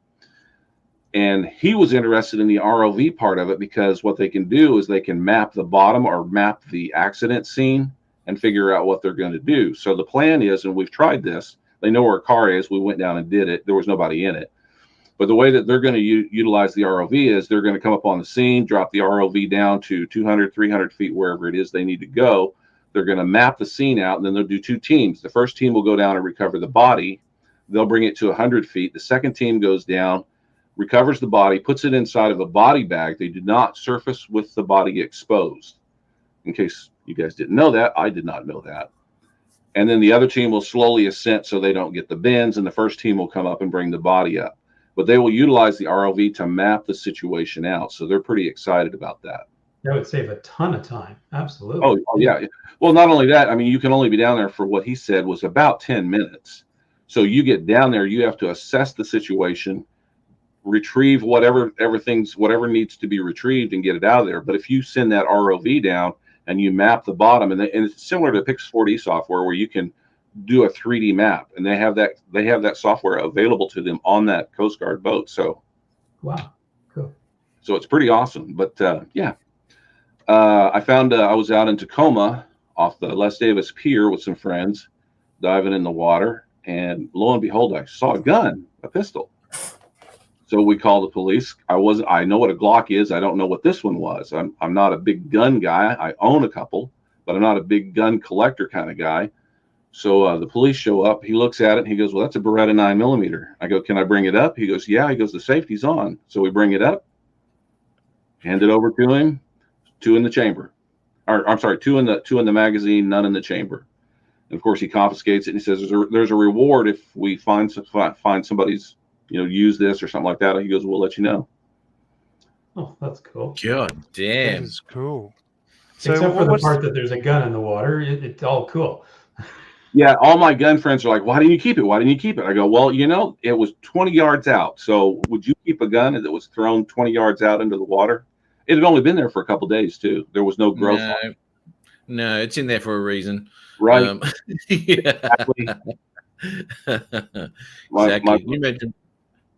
And he was interested in the ROV part of it because what they can do is they can map the bottom or map the accident scene and figure out what they're going to do. So the plan is, and we've tried this, they know where a car is. We went down and did it. There was nobody in it. But the way that they're going to utilize the ROV is they're going to come up on the scene, drop the ROV down to 200, 300 feet, wherever it is they need to go. They're going to map the scene out, and then they'll do two teams. The first team will go down and recover the body. They'll bring it to 100 feet. The second team goes down, recovers the body, puts it inside of a body bag. They do not surface with the body exposed. In case you guys didn't know that, I did not know that. And then the other team will slowly ascent so they don't get the bends, and the first team will come up and bring the body up. But they will utilize the ROV to map the situation out. So they're pretty excited about that. That would save a ton of time. Absolutely. Oh, yeah. Well, not only that, I mean, you can only be down there for what he said was about 10 minutes. So you get down there, you have to assess the situation, retrieve whatever needs to be retrieved and get it out of there. But if you send that ROV down and you map the bottom, and it's similar to Pix 4D software where you can do a 3D map, and they have that software available to them on that Coast Guard boat. So wow, cool. So it's pretty awesome. But I found I was out in Tacoma off the Les Davis Pier with some friends diving in the water, and lo and behold, I saw a gun, a pistol. So we called the police. I know what a Glock is. I don't know what this one was. I'm not a big gun guy. I own a couple, but I'm not a big gun collector kind of guy. So the police show up. He looks at it. And he goes, "Well, that's a Beretta 9mm." I go, "Can I bring it up?" He goes, "Yeah." He goes, "The safety's on." So we bring it up, hand it over to him. 2 in the chamber, or I'm sorry, 2 in the magazine, none in the chamber. And of course, he confiscates it. And he says, "There's a reward if we find somebody's use this or something like that." He goes, "We'll let you know." Oh, that's cool. God damn, That is cool. So except for the part that there's a gun in the water, it's all cool. Yeah, all my gun friends are like, "Why didn't you keep it? Why didn't you keep it?" I go, "Well, it was 20 yards out. So would you keep a gun that was thrown 20 yards out into the water?" It had only been there for a couple of days too. There was no growth. No, it's in there for a reason. Right. Exactly. My, Can you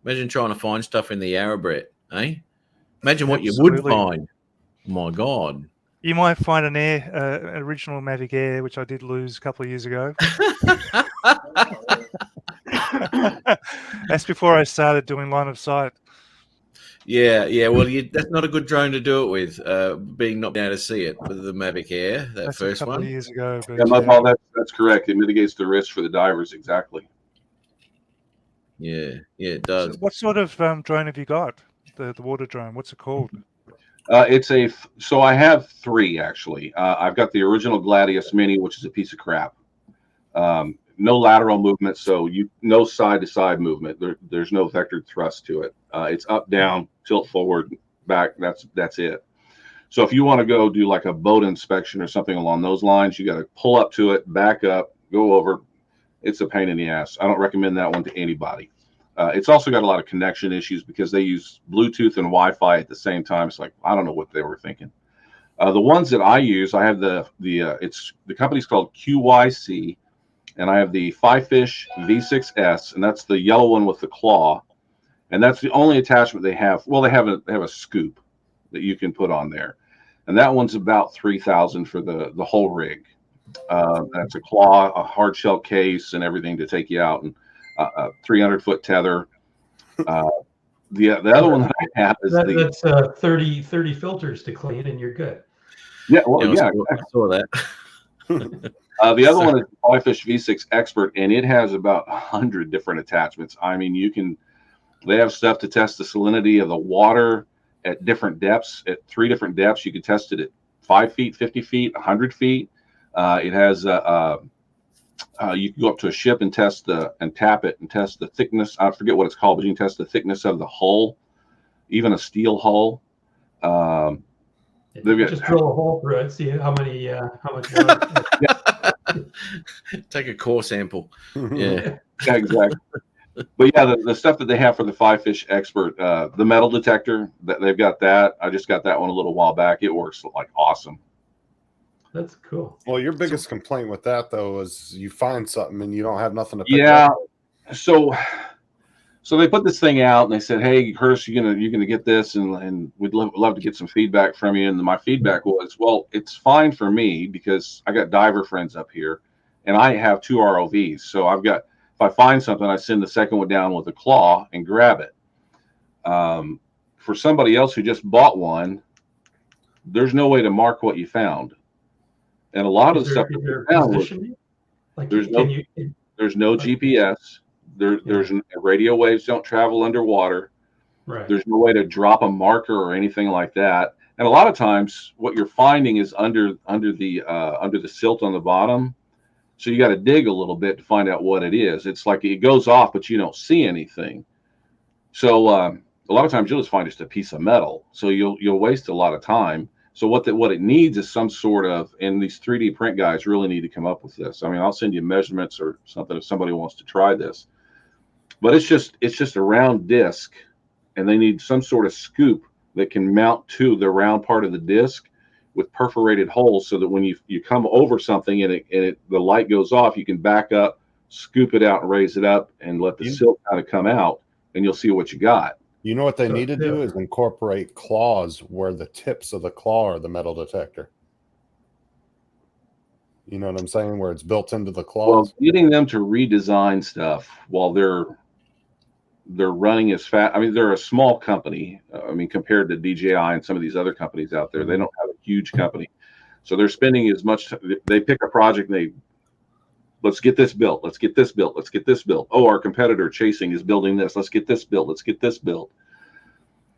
imagine trying to find stuff in the Yarra, Brett, eh? Imagine what you Absolutely. would find. My God. You might find an original Mavic Air, which I did lose a couple of years ago. That's before I started doing line of sight. Yeah. Well, that's not a good drone to do it with, being not able to see it with the Mavic Air, that That's first a couple one. of years ago. But Yeah, Paul, that's correct. It mitigates the risk for the divers. Exactly. Yeah, it does. So what sort of drone have you got? The water drone. What's it called? So I have three actually. I've got the original Gladius Mini, which is a piece of crap. No lateral movement, so no side to side movement. There's no vectored thrust to it. It's up, down, tilt forward, back. That's it. So if you want to go do like a boat inspection or something along those lines, you got to pull up to it, back up, go over. It's a pain in the ass. I don't recommend that one to anybody. It's also got a lot of connection issues because they use Bluetooth and Wi-Fi at the same time. It's like, I don't know what they were thinking. The ones that I use, I have the company's called QYC, and I have the Fifish V6S, and that's the yellow one with the claw, and that's the only attachment they have. Well, they have a scoop that you can put on there, and that one's about $3,000 for the whole rig. That's a claw, a hard shell case, and everything to take you out, and a 300-foot tether. The other one that I have is that's 30 filters to clean, and you're good. Yeah, well, yeah, I saw that. the other one is Fifish V6 Expert, and it has about 100 different attachments. I mean, they have stuff to test the salinity of the water at different depths, at 3 different depths. You can test it at 5 feet, 50 feet, 100 feet. It has you can go up to a ship and tap it and test the thickness. I forget what it's called, but you can test the thickness of the hull, even a steel hull. Just drill a hole through it, see how much water. Take a core sample. Yeah. Yeah, exactly. But yeah, the stuff that they have for the Fifish Expert, the metal detector, they've got that. I just got that one a little while back. It works like awesome. That's cool. Well, your biggest complaint with that though is you find something and you don't have nothing to pick up. So they put this thing out and they said, "Hey, Curtis, you're gonna get this, and we'd love to get some feedback from you." And my feedback was, "Well, it's fine for me because I got diver friends up here, and I have 2 ROVs. So I've got, if I find something, I send the second one down with a claw and grab it. For somebody else who just bought one, there's no way to mark what you found, and a lot of the stuff that you found was, there's no GPS." There's radio waves don't travel underwater. Right. There's no way to drop a marker or anything like that. And a lot of times, what you're finding is under the silt on the bottom. So you got to dig a little bit to find out what it is. It's like it goes off, but you don't see anything. So a lot of times you'll just find just a piece of metal. So you'll waste a lot of time. So what it needs is some sort of, and these 3D print guys really need to come up with this. I mean, I'll send you measurements or something if somebody wants to try this. But it's just a round disc, and they need some sort of scoop that can mount to the round part of the disc with perforated holes, so that when you come over something and the light goes off, you can back up, scoop it out, and raise it up, and let the silt kind of come out, and you'll see what you got. You know what they need to do is incorporate claws where the tips of the claw are the metal detector. You know what I'm saying? Where it's built into the claws. Well, getting them to redesign stuff while they're running as fast. I mean, they're a small company. I mean, compared to DJI and some of these other companies out there, they don't have a huge company. So they're spending as much. They pick a project and let's get this built. Let's get this built. Let's get this built. Oh, our competitor Chasing is building this. Let's get this built. Let's get this built.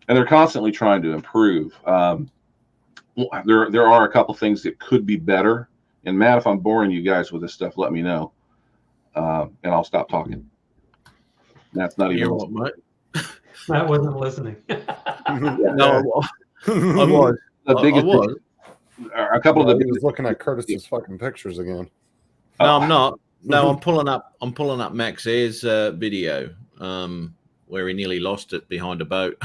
And they're constantly trying to improve. There are a couple things that could be better. And Matt, if I'm boring you guys with this stuff, let me know, and I'll stop talking. That's not even. Matt wasn't listening. No, I was. The biggest. I was. A couple of the. He was looking at Curtis's fucking pictures again. No, I'm not. No, I'm pulling up Max Air's video, where he nearly lost it behind a boat.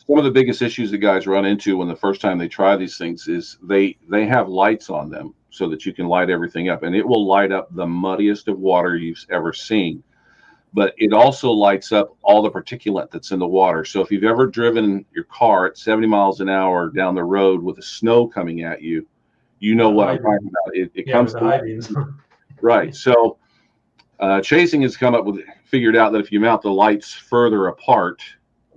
Some of the biggest issues that guys run into when the first time they try these things is they have lights on them so that you can light everything up, and it will light up the muddiest of water you've ever seen. but it also lights up all the particulate that's in the water. So if you've ever driven your car at 70 miles an hour down the road with the snow coming at you, you know what I'm talking about. It comes to light. Right. So Chasing has figured out that if you mount the lights further apart,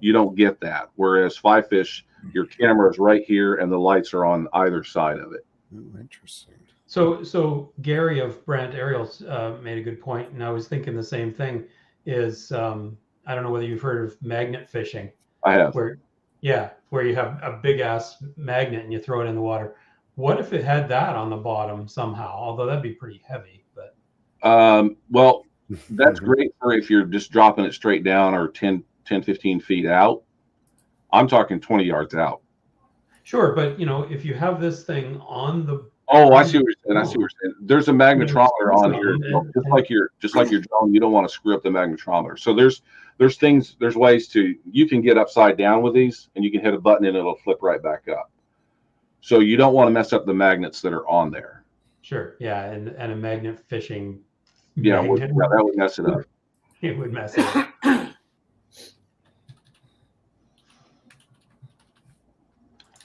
you don't get that. Whereas Five Fish, your camera is right here and the lights are on either side of it. Ooh, interesting. So Gary of Brant Aerials made a good point, and I was thinking the same thing. Is I don't know whether you've heard of magnet fishing. I have. Where you have a big ass magnet and you throw it in the water. What if it had that on the bottom somehow? Although that'd be pretty heavy. But well, that's great for if you're just dropping it straight down or 10, 15 feet out. I'm talking 20 yards out. Sure, but if you have this thing on the I see what you're saying. There's a magnetometer on here, just like your drone. You don't want to screw up the magnetometer. So there's ways you can get upside down with these, and you can hit a button and it'll flip right back up. So you don't want to mess up the magnets that are on there. Sure, yeah, and a magnet fishing. Yeah, that would mess it up. It would mess it up.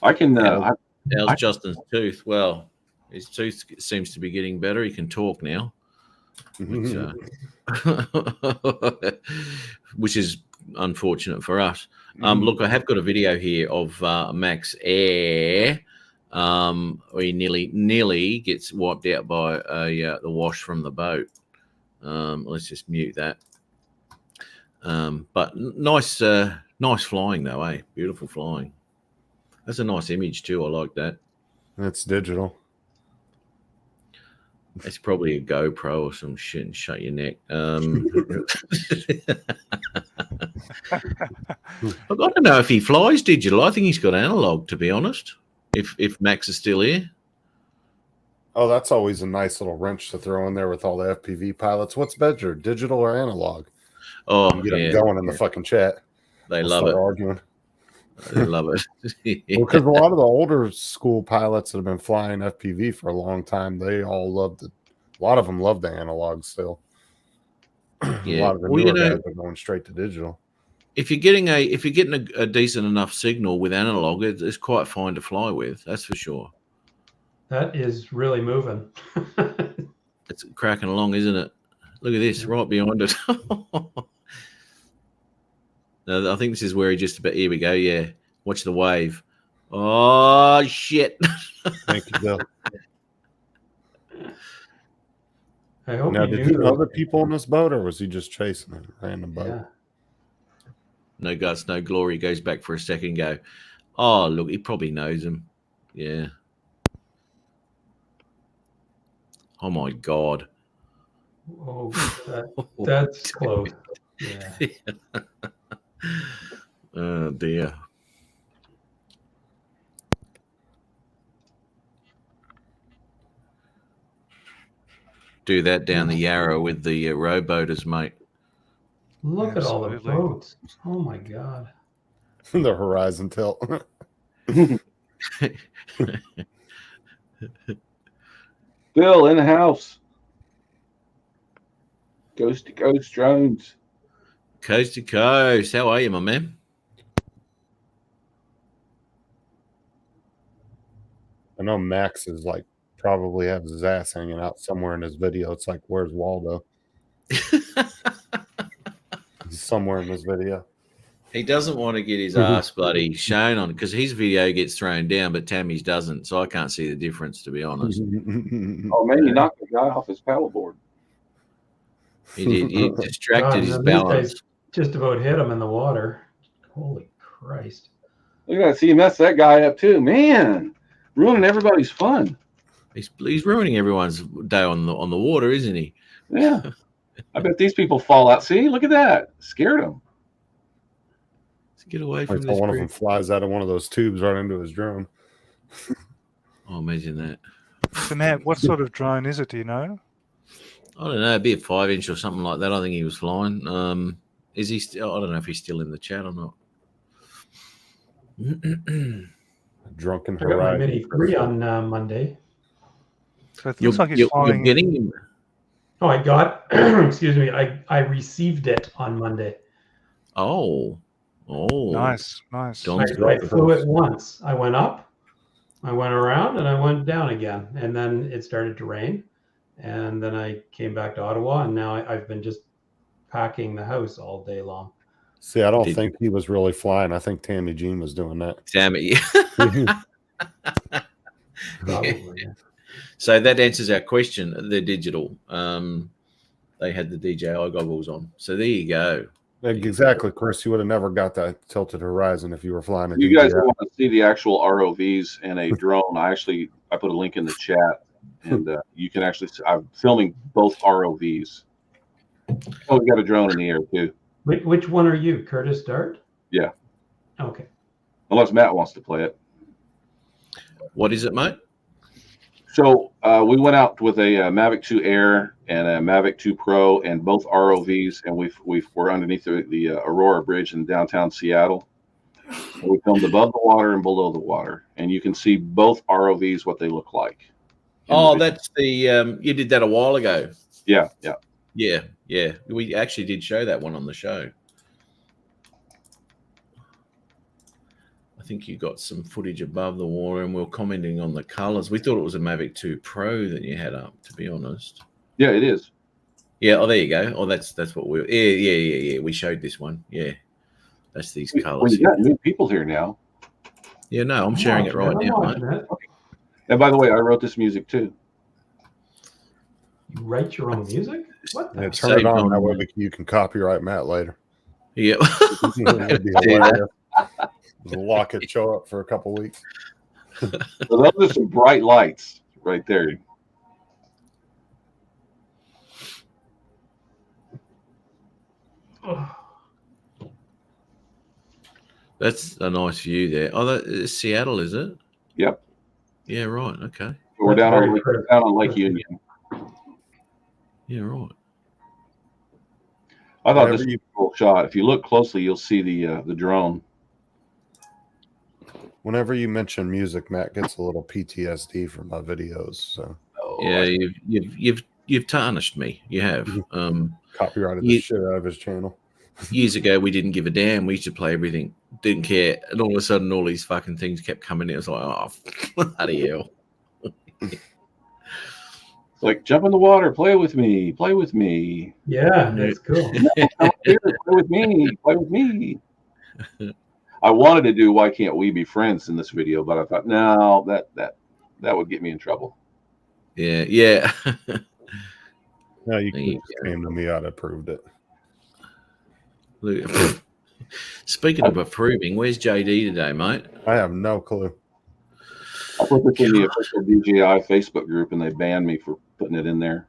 I can. How's Justin's tooth? Well, his tooth seems to be getting better. He can talk now, which is unfortunate for us. Look, I have got a video here of Max Air. He nearly gets wiped out by the wash from the boat. Let's just mute that. But nice flying though, eh? Beautiful flying. That's a nice image too. I like that. It's digital. It's probably a GoPro or some shit and shut your neck. I don't know if he flies digital. I think he's got analog, to be honest. If Max is still here. Oh, that's always a nice little wrench to throw in there with all the FPV pilots. What's better, digital or analog? Oh, get them going in the fucking chat. They love it. Arguing. They love it. Well, because a lot of the older school pilots that have been flying FPV for a long time, they all loved it. A lot of them love the analog still. Yeah. A lot of the newer guys are going straight to digital. If you're getting a decent enough signal with analog, it's quite fine to fly with. That's for sure. That is really moving. It's cracking along, isn't it? Look at this right behind it. No, I think this is where he just about. Here we go. Yeah, watch the wave. Oh shit! Thank you, Bill. I hope. Now, did he know other people on this boat, or was he just chasing a random boat? Yeah. No guts, no glory. Goes back for a second. Go. Oh look, he probably knows him. Yeah. Oh my god. Oh, that's close. Yeah. Oh dear. Do that down the Yarra with the rowboaters, mate. Look at all the boats. Oh my god. The horizon tilt. Bill in the house. Coast to Coast Drones. Coast to coast. How are you, my man? I know Max is like probably has his ass hanging out somewhere in his video. It's like, where's Waldo? He's somewhere in this video. He doesn't want to get his ass bloody shown on because his video gets thrown down, but Tammy's doesn't. So I can't see the difference, to be honest. Oh man, you knocked the guy off his paddleboard. He did. He distracted his balance. Just about hit him in the water. Holy Christ! Look at that. See, you messed that guy up too, man. Ruining everybody's fun. He's ruining everyone's day on the water, isn't he? Yeah. I bet these people fall out. See, look at that. Scared them. Let's get away from this. One of them flies out of one of those tubes right into his drone. Oh, imagine that. So, Matt, what sort of drone is it? Do you know? I don't know. It'd be a 5-inch or something like that. I think he was flying. Is he still? I don't know if he's still in the chat or not. Drunken I got my Horizon. Mini 3 on Monday. So it looks like he's flying. You're getting him. Oh, I got, excuse me, I received it on Monday. Oh. Nice. John's I got flew it once. I went up, I went around, and I went down again. And then it started to rain. And then I came back to Ottawa, and now I've been just packing the house all day long. See, I don't think he was really flying. I think Tammy Jean was doing that. Tammy. Probably. Yeah. So that answers our question. They're digital. They had the DJI goggles on. So there you go. Exactly, Chris. You would have never got that tilted horizon if you were flying a You DJI. guys want to see the actual ROVs and a drone? I put a link in the chat, and you can actually. I'm filming both ROVs. Oh, we got a drone in the air too. Which one are you, Curtis Dart? Yeah. Okay. Unless Matt wants to play it. What is it, mate? So we went out with a Mavic 2 Air and a Mavic 2 Pro and both ROVs, and we're underneath the Aurora Bridge in downtown Seattle. And we filmed above the water and below the water, and you can see both ROVs what they look like. Oh, that's the you did that a while ago. Yeah. We actually did show that one on the show. I think you got some footage above the water, and we were commenting on the colors. We thought it was a Mavic 2 Pro that you had up, to be honest. Yeah, it is. Yeah. Oh, there you go. Oh, that's what we. Yeah. We showed this one. Yeah, that's these colors. Well, you got new people here now. Yeah, no, I'm sharing it right now, mate. And by the way, I wrote this music too. You write your own music? What? Yeah, turn it on. That way you can copyright Matt later. Yeah. It'd be hilarious. The law could show up for a couple weeks. So those are some bright lights right there. That's a nice view there. Oh, that is Seattle, is it? Yep. Yeah, right. Okay. We're down on Lake Union. Yeah, right. I thought this was a cool shot. If you look closely, you'll see the drone. Whenever you mention music, Matt gets a little PTSD from my videos. So yeah, you've tarnished me. You have. Copyrighted the shit out of his channel. Years ago, we didn't give a damn. We used to play everything, didn't care, and all of a sudden, all these fucking things kept coming in. It was like, oh, bloody hell! Like, jump in the water, play with me. Yeah, that's cool. Play with me. I wanted to do "Why Can't We Be Friends" in this video, but I thought, no, that would get me in trouble. Yeah. No, you came to me. I'd approved it. Look, speaking of approving, where's JD today, mate? I have no clue. I put this in the official DJI Facebook group, and they banned me for putting it in there.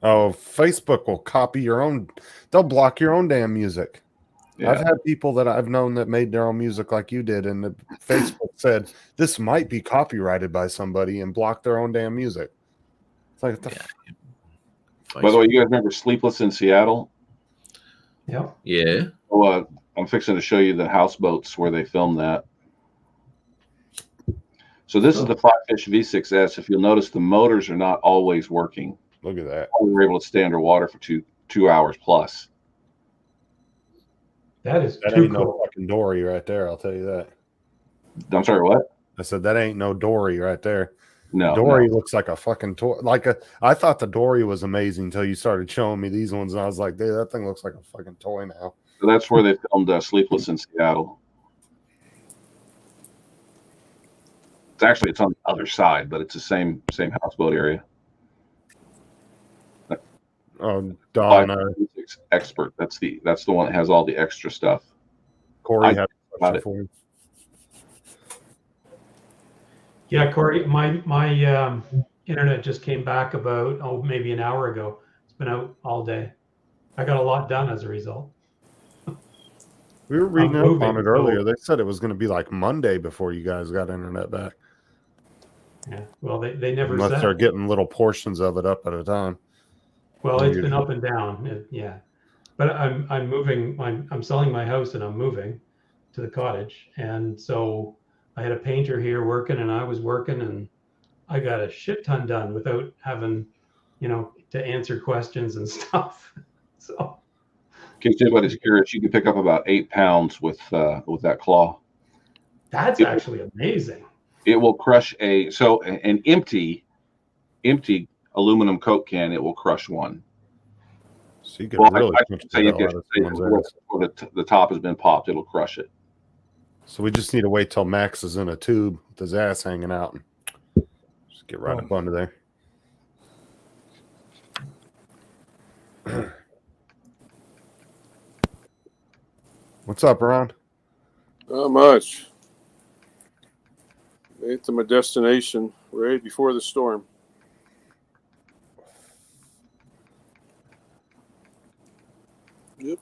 Oh, Facebook will copy your own. They'll block your own damn music. Yeah. I've had people that I've known that made their own music like you did, and Facebook said this might be copyrighted by somebody and blocked their own damn music. It's like, by the way, you guys remember Sleepless in Seattle? Yeah. So, I'm fixing to show you the houseboats where they filmed that. So this is the Flyfish V6S. If you'll notice, the motors are not always working. Look at that. We were able to stay underwater for two hours plus. That ain't no fucking dory right there. I'll tell you that. I'm sorry, what? I said that ain't no dory right there. No, dory looks like a fucking toy. I thought the dory was amazing until you started showing me these ones, and I was like, dude, that thing looks like a fucking toy now. So that's where they filmed Sleepless in Seattle. It's on the other side, but it's the same houseboat area. Oh, Donna, expert. That's the one that has all the extra stuff. Corey had a question for you. Yeah, Corey, my internet just came back about maybe an hour ago. It's been out all day. I got a lot done as a result. We were reading up on it earlier. They said it was going to be like Monday before you guys got internet back. Yeah, well, they never unless said. They're getting little portions of it up at a time. Well, it's been up and down. Yeah, but I'm moving. I'm selling my house and I'm moving to the cottage, and so I had a painter here working, and I was working, and I got a shit ton done without having to answer questions and stuff. So, in case anybody's curious, you can pick up about 8 pounds with that claw. that's actually amazing. It will crush an empty aluminum Coke can. It will crush one. So you can really I punch say the it hell out of someone's ass. before the top has been popped, it'll crush it. So we just need to wait till Max is in a tube with his ass hanging out and just get right up under there. What's up, Ron? Not much. Made it to my destination right before the storm. Yep.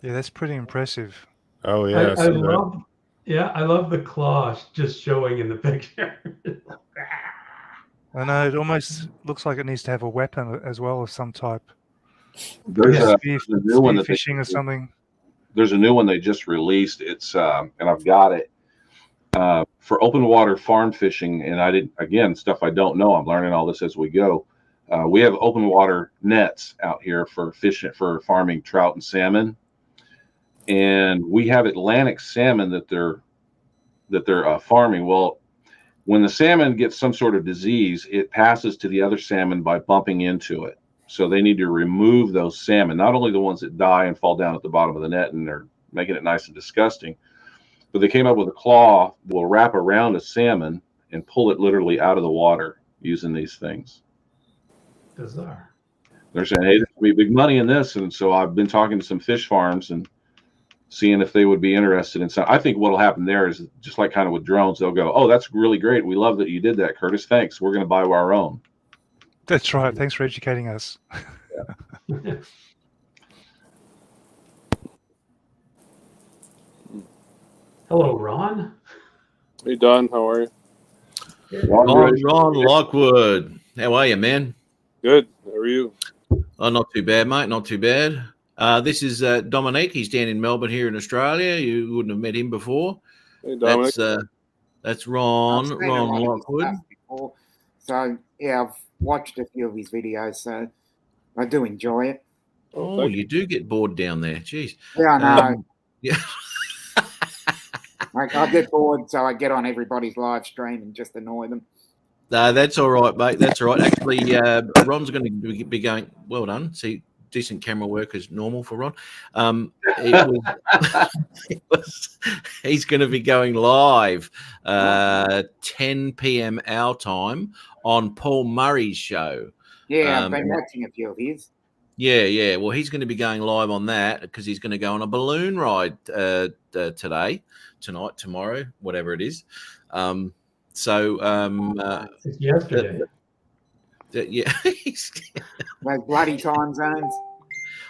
Yeah, that's pretty impressive. Oh yeah, I love the claw just showing in the picture. I know it almost looks like it needs to have a weapon as well of some type. There's a new one that fishing or something. There's a new one they just released. It's and I've got it for open water farm fishing. And I did, again, stuff I don't know. I'm learning all this as we go. We have open water nets out here for fishing, for farming trout and salmon. And we have Atlantic salmon that they're farming. Well, when the salmon gets some sort of disease, it passes to the other salmon by bumping into it. So they need to remove those salmon, not only the ones that die and fall down at the bottom of the net and they're making it nice and disgusting, but they came up with a claw that will wrap around a salmon and pull it literally out of the water using these things. Bizarre. They're saying, hey, there's going to be big money in this. And so I've been talking to some fish farms and seeing if they would be interested in some. I think what will happen there is just like kind of with drones, they'll go, oh, that's really great. We love that you did that, Curtis. Thanks. We're going to buy our own. That's right. Thanks for educating us. Yeah. Hello, Ron. Hey, Don. How are you? Ron Lockwood. How are you, man? Good. How are you? Oh, not too bad, mate. Not too bad. This is Dominique. He's down in Melbourne here in Australia. You wouldn't have met him before. Hey, Dominic. That's Ron Lockwood. So, yeah, I've watched a few of his videos, so I do enjoy it. Oh, you do get bored down there. Jeez. Yeah, I know. Yeah. I get bored, so I get on everybody's live stream and just annoy them. No, that's all right, mate. That's all right. Actually, Ron's going to be going. Well done. See, decent camera work is normal for Ron. He's going to be going live 10 p.m. our time on Paul Murray's show. Yeah, I've been watching a few of his. Yeah. Well, he's going to be going live on that because he's going to go on a balloon ride tonight, tomorrow, whatever it is. It's yesterday. Yeah. Those bloody time zones.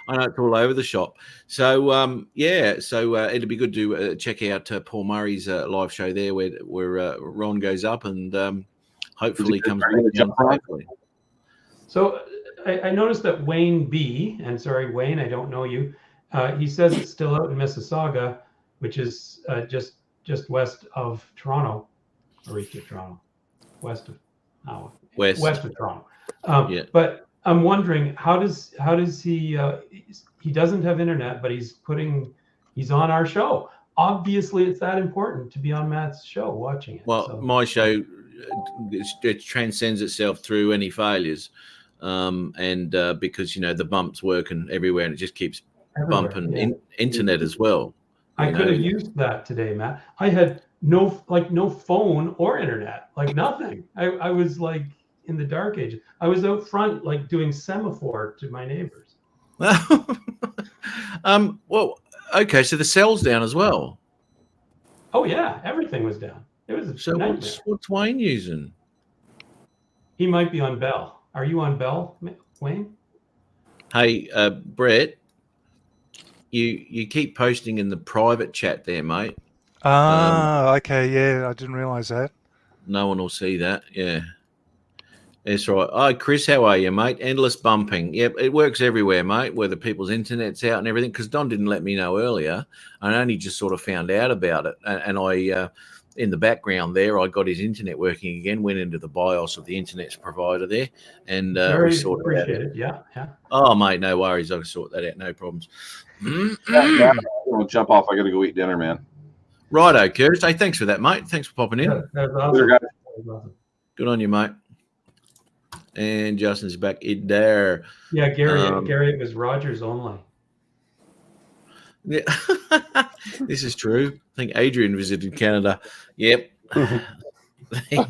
I know it's all over the shop. So it'll be good to check out Paul Murray's live show there where Ron goes up and hopefully comes back down safely. So I noticed that Wayne B, and sorry, Wayne, I don't know you. He says it's still out in Mississauga, which is just west of Toronto, or east of Toronto, west of Toronto. Yeah. But I'm wondering how does he doesn't have internet, but he's on our show. Obviously, it's that important to be on Matt's show watching it. Well, so. My show it transcends itself through any failures, and because the bumps working everywhere and it just keeps bumping internet as well. I could have used that today, Matt. I had no phone or internet, like nothing. I was like in the dark ages. I was out front, like doing semaphore to my neighbors. Well, okay, so the cell's down as well. Oh yeah, everything was down. It was a nightmare. What's Wayne using? He might be on Bell. Are you on Bell, Wayne? Hey, Brett, you keep posting in the private chat there, mate. Okay, yeah, I didn't realize that. No one will see that. Yeah. That's right. Hi, Chris. How are you, mate? Endless bumping. Yep, it works everywhere, mate, whether people's internet's out and everything, because Don didn't let me know earlier. I only just sort of found out about it. And I in the background there, I got his internet working again. Went into the BIOS of the internet provider there, and we Very sorted that out. appreciated. Yeah, yeah. Oh, mate, no worries. I can sort that out. No problems. Yeah, I'm gonna jump off. I got to go eat dinner, man. Righto, Curtis. Hey, thanks for that, mate. Thanks for popping in. Yeah, that's awesome. Later, guys. That was awesome. Good on you, mate. And Justin's back in there. Yeah, Gary, it was Rogers only. Yeah, this is true. I think Adrian visited Canada. Yep. There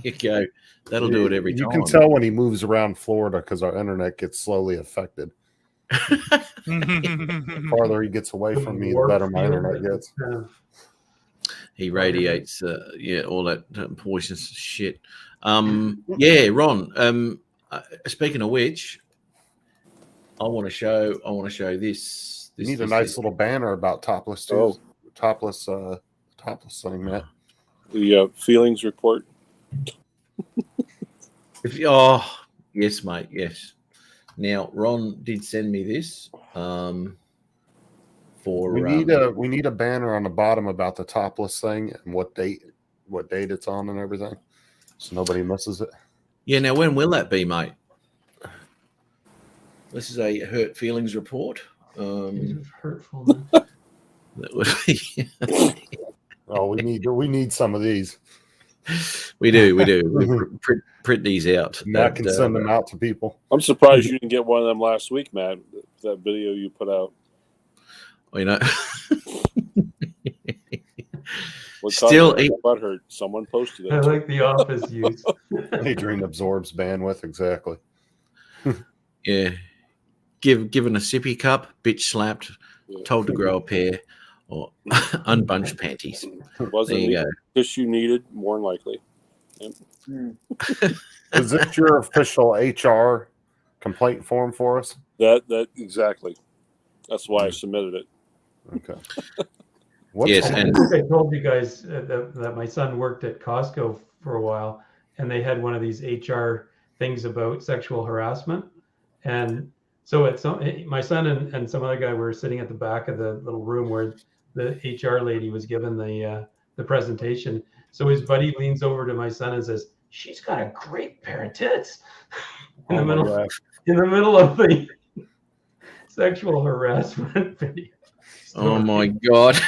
you go. That'll do it every time. You can tell when he moves around Florida because our internet gets slowly affected. The farther he gets away from me, the better my internet gets. He radiates, all that poisonous shit. Yeah, Ron. Speaking of which, I want to show this. You need a nice little banner about topless too. Oh. Topless thing, Matt. The feelings report. Yes, mate. Yes. Now, Ron did send me this. We need a banner on the bottom about the topless thing and what date it's on and everything, so nobody misses it. Yeah. Now, when will that be, mate? This is a hurt feelings report. Hurtful. Man. That would be. Oh, we need some of these. We do. We print these out. Matt can send them out to people. I'm surprised you didn't get one of them last week, Matt. That video you put out. You know. What Still, butthurt. Someone posted I it. like the office use. Adrian absorbs bandwidth exactly. yeah. Given a sippy cup, bitch slapped, told to grow a pair, or unbunched panties. Wasn't There you go. tissue needed, more than likely. Is this your official HR complaint form for us? That exactly. That's why I submitted it. Okay. Yes, I and think I told you guys that my son worked at Costco for a while, and they had one of these HR things about sexual harassment. And so my son and some other guy were sitting at the back of the little room where the HR lady was given the presentation. So his buddy leans over to my son and says, "She's got a great pair of tits." in the middle of the sexual harassment video. oh my God.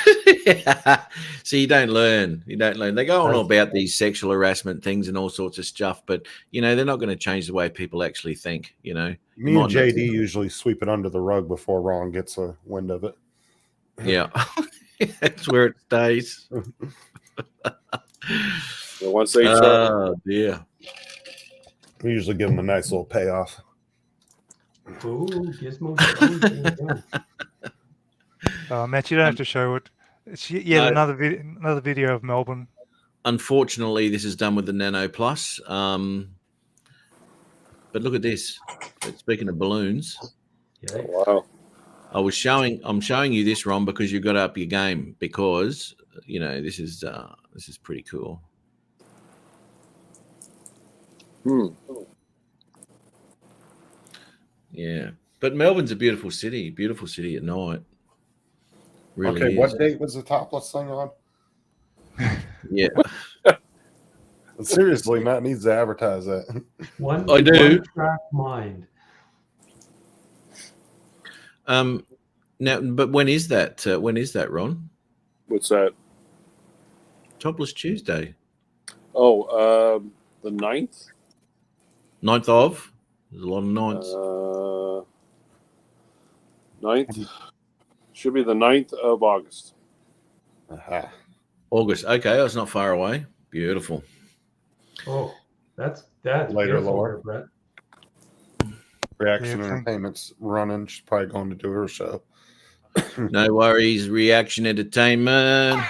See, you don't learn. They go on about these sexual harassment things and all sorts of stuff, but they're not going to change the way people actually think. Me and JD usually sweep it under the rug before Ron gets a wind of it. Yeah. That's where it stays. Once they Oh dear. We usually give them a nice little payoff. Ooh, Gizmo. Matt, you don't have to show it. It's yet another video of Melbourne. Unfortunately, this is done with the Nano Plus. But look at this. Speaking of balloons, wow. I'm showing you this, Ron, because you've got to up your game, because this is pretty cool. Yeah, but Melbourne's a beautiful city at night. Really okay, is. what date was the topless thing on? Yeah. Seriously, Matt needs to advertise that. I do. One track mind. Now, but when is that? When is that, Ron? What's that? Topless Tuesday. Oh, the 9th? 9th of? There's a lot of 9th. 9th? Should be the 9th of August. Aha. August. Okay, that's not far away. Beautiful. Oh, that's Later, beautiful, Laura. Brett. Reaction Yeah, Entertainment's running. She's probably going to do her show. No worries. Reaction Entertainment.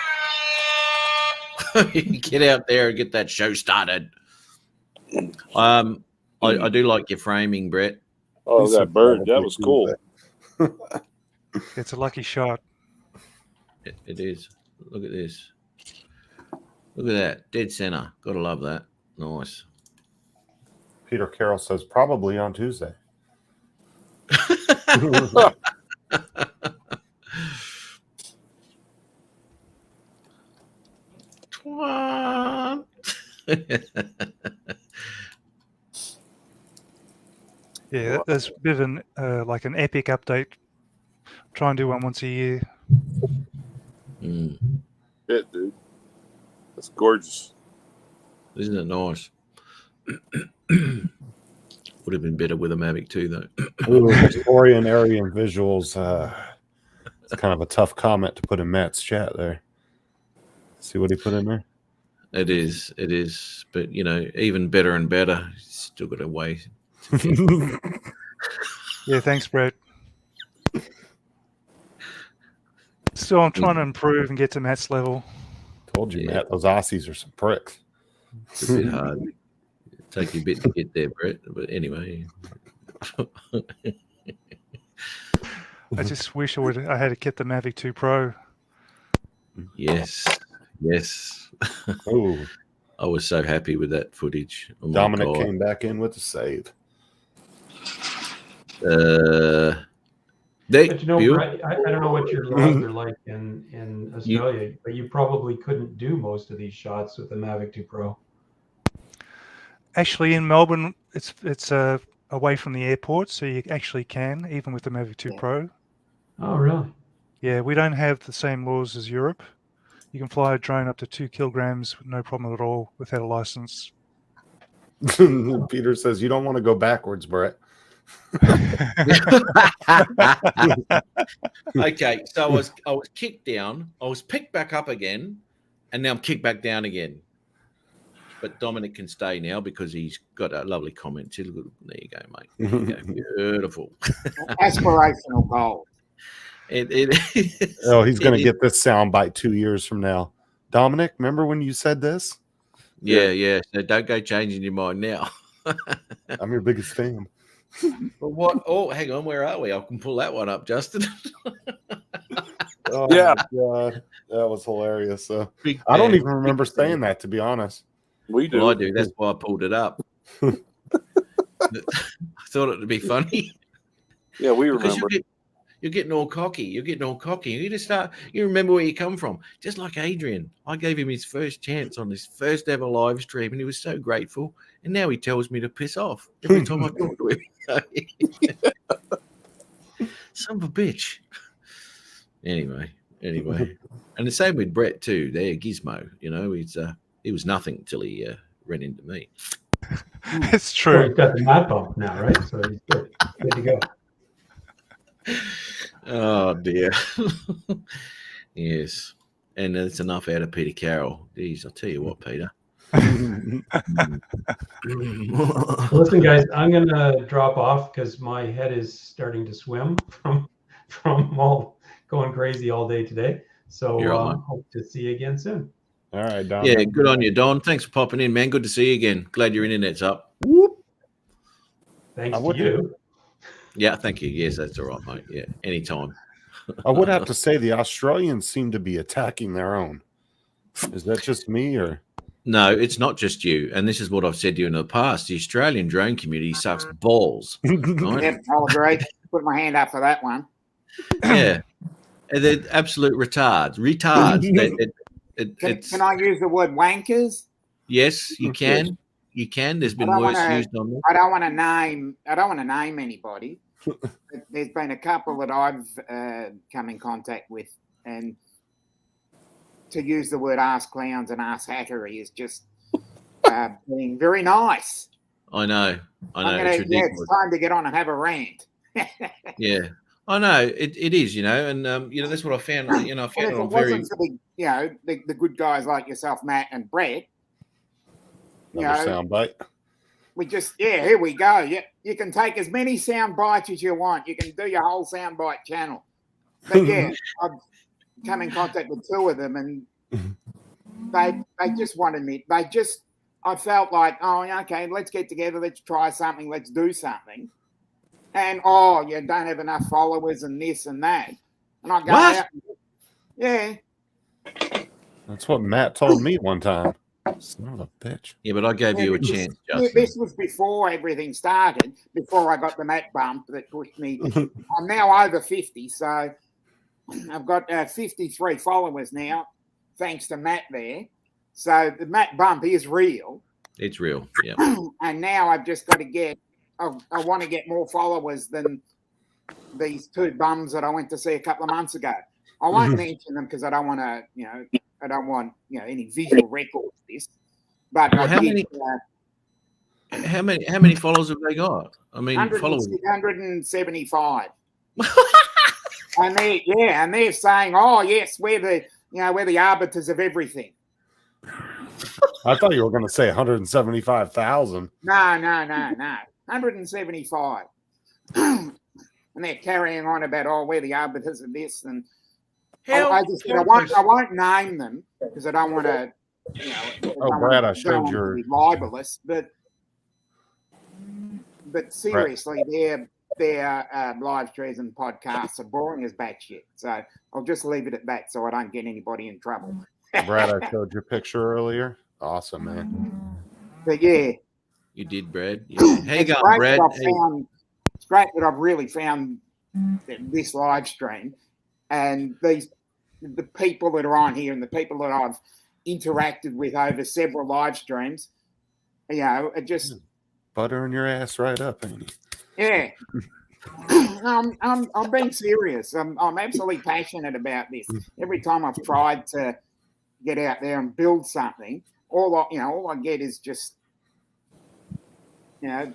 Get out there and get that show started. I do like your framing, Brett. Oh, that bird. That was cool. It's a lucky shot. It is. Look at this. Look at that. Dead center. Gotta love that. Nice. Peter Carroll says probably on Tuesday. Yeah, there's a bit of an like an epic update. Try and do one once a year. Mm. Shit, dude. That's gorgeous. Isn't it nice? Would have been better with a Mavic 2, though. Ooh, historian Aryan visuals. It's kind of a tough comment to put in Matt's chat there. See what he put in there? It is. But, even better and better. Still got a way. Yeah, thanks, Brett. Still, I'm trying to improve and get to Matt's level. Told you, Matt, those Aussies are some pricks. It's a bit hard. Take you a bit to get there, Brett. But anyway. I just wish I had kept the Mavic 2 Pro. Yes. Oh, I was so happy with that footage. Oh my Dominic God. came back in with the save. But Brett, I don't know what your laws are like in Australia, but you probably couldn't do most of these shots with the Mavic 2 Pro. Actually, in Melbourne, it's away from the airport, so you actually can, even with the Mavic 2 Pro. Oh, really? Yeah, we don't have the same laws as Europe. You can fly a drone up to 2 kilograms, no problem at all, without a license. Peter says, you don't want to go backwards, Brett. Okay, so I was kicked down, I was picked back up again, and now I'm kicked back down again. But Dominic can stay now because he's got a lovely comment. There you go, mate. There you go. Beautiful. Aspirational goal. Oh, he's going to get this soundbite 2 years from now. Dominic, remember when you said this? Yeah. So don't go changing your mind now. I'm your biggest fan. But what? Oh, hang on. Where are we? I can pull that one up, Justin. Oh, Yeah. my God. That was hilarious. Big I don't fan. even remember Big fan. saying that, to be honest. We do. Well, I do. That's why I pulled it up. I thought it would be funny. Yeah, we Because remember. you're getting all cocky. You just start. You remember where you come from. Just like Adrian, I gave him his first chance on his first ever live stream, and he was so grateful. And now he tells me to piss off every time I talk to him. Son of a bitch. Anyway, and the same with Brett too. There, Gizmo. He was nothing till he ran into me. It's Well, true. he's got the mat bump now, right? So he's good to go. Oh dear. Yes, and that's enough out of Peter Carroll. Geez, I'll tell you what, Peter. Listen, guys, I'm gonna drop off because my head is starting to swim from all going crazy all day today. So You're all right. hope to see you again soon. All right, Don. Yeah, good on you, Don. Thanks for popping in, man. Good to see you again. Glad your internet's up. Thanks I to would- you. Yeah, thank you. Yes, that's all right, mate. Yeah, anytime. I would have to say the Australians seem to be attacking their own. Is that just me or? No, it's not just you. And this is what I've said to you in the past. The Australian drone community sucks balls. Right? Yep, I'll agree. Put my hand up for that one. Yeah. And they're absolute retards. Can I use the word wankers? Yes, you can. You can. There's been I don't worse wanna- used on this. I don't want to name anybody. There's been a couple that I've come in contact with, and to use the word ass clowns and ass hattery is just being very nice. I know. It's ridiculous. It's time to get on and have a rant. Yeah. I know. It is, and that's what I found. I And found if it it on very. wasn't for the good guys like yourself, Matt and Brett, Another soundbite. we just here we go. You can take as many sound bites as you want. You can do your whole sound bite channel. But yeah, I've come in contact with two of them, and they just wanted me. I felt like, oh, okay, let's get together, let's try something, let's do something. And you don't have enough followers and this and that. And I go What? out. Yeah. That's what Matt told me one time. Son of a bitch. Yeah, but I gave you a chance, Justin. This was before everything started, before I got the Matt bump that pushed me. I'm now over 50, so I've got 53 followers now, thanks to Matt there. So the Matt bump is real. It's real. Yeah. And now I've just got to get, I want to get more followers than these two bums that I went to see a couple of months ago. I won't mention them because I don't want to, I don't want, any visual record of this. But Well, how many followers have they got? I mean, followers. 175. And they're saying, "Oh yes, we're the arbiters of everything." I thought you were going to say 175,000. No. 175. And they're carrying on about, we're the arbiters of this, and I just said I won't name them because I don't want to, Brad, I showed your be libelous, but seriously, their live streams and podcasts are boring as batshit. So I'll just leave it at that, so I don't get anybody in trouble. Brad, I showed your picture earlier. Awesome, man. But yeah, you did, Brad. Yeah. How you going, Brad? It's great that I've really found this live stream, and the people that are on here and the people that I've interacted with over several live streams, it just buttering your ass right up, ain't you? Yeah. I'm being serious. I'm absolutely passionate about this. Every time I've tried to get out there and build something, all I get is just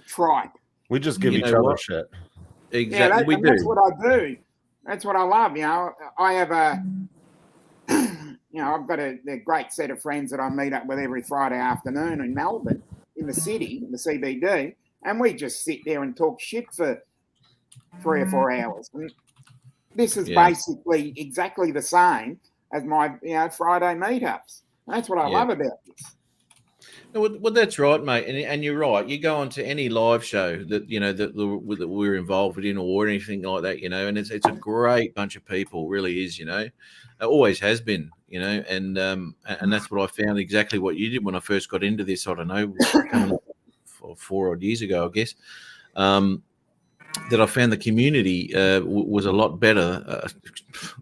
tripe. We just give each other shit. Exactly, that's what I do. That's what I love. I have I've got a great set of friends that I meet up with every Friday afternoon in Melbourne, in the city, in the CBD, and we just sit there and talk shit for 3 or 4 hours. And this is basically exactly the same as my Friday meetups. And that's what I love about this. Well, that's right, mate, and you're right. You go on to any live show that that we're involved in or anything like that, and it's a great bunch of people. Really is, it always has been, and that's what I found. Exactly what you did when I first got into this. I don't know, coming up 4 odd years ago, I guess. That I found the community was a lot better,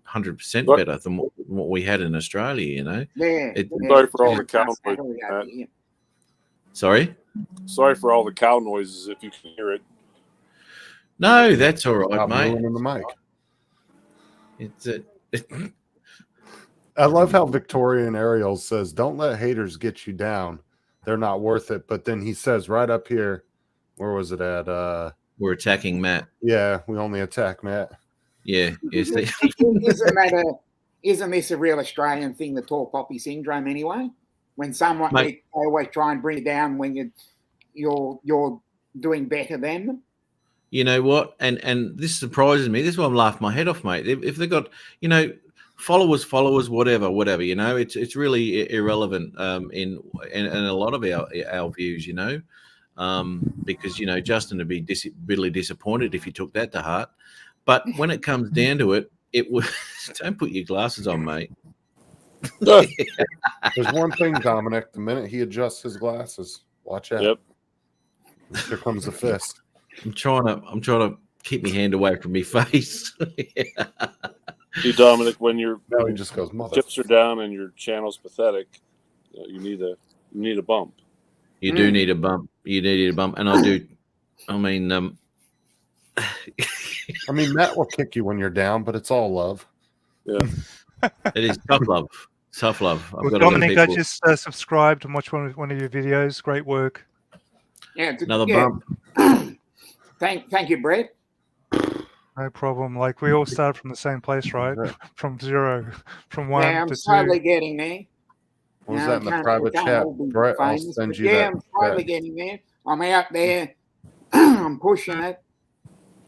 100% better than what we had in Australia. Sorry for all the cow noises. Sorry for all the cow noises. If you can hear it. No, that's all right, mate. In the mic. It's I love how Victorian Ariel says, "Don't let haters get you down. They're not worth it." But then he says right up here, where was it at? We're attacking Matt. Yeah, we only attack Matt. Yeah. Yes. Isn't this a real Australian thing, the tall poppy syndrome? Anyway, when someone they always try and bring you down when you're doing better than them. You know what? And this surprises me. This is why I'm laughing my head off, mate. If they've got followers, whatever. It's really irrelevant in a lot of our views. Because Justin would be bitterly disappointed if he took that to heart. But when it comes down to it, don't put your glasses on, mate. There's one thing, Dominic. The minute he adjusts his glasses, watch out. Yep. Here comes the fist. I'm trying to keep my hand away from my face. See, Dominic, when your he just goes, mother. chips are down and your channel's pathetic, you need a bump. You do need a bump. You do need a bump, and I do. I mean, Matt will kick you when you're down, but it's all love. Yeah, it is tough love. Tough love. Well, Dominic, I just subscribed and watched one of your videos. Great work. Yeah, another bump. Thank you, Brett. No problem. Like we all started from the same place, right? From zero, from 1 I'm to 2. slowly getting there. What was that in the private chat? Brett, I'll send you that. I'm slowly getting there. I'm out there. I'm pushing it.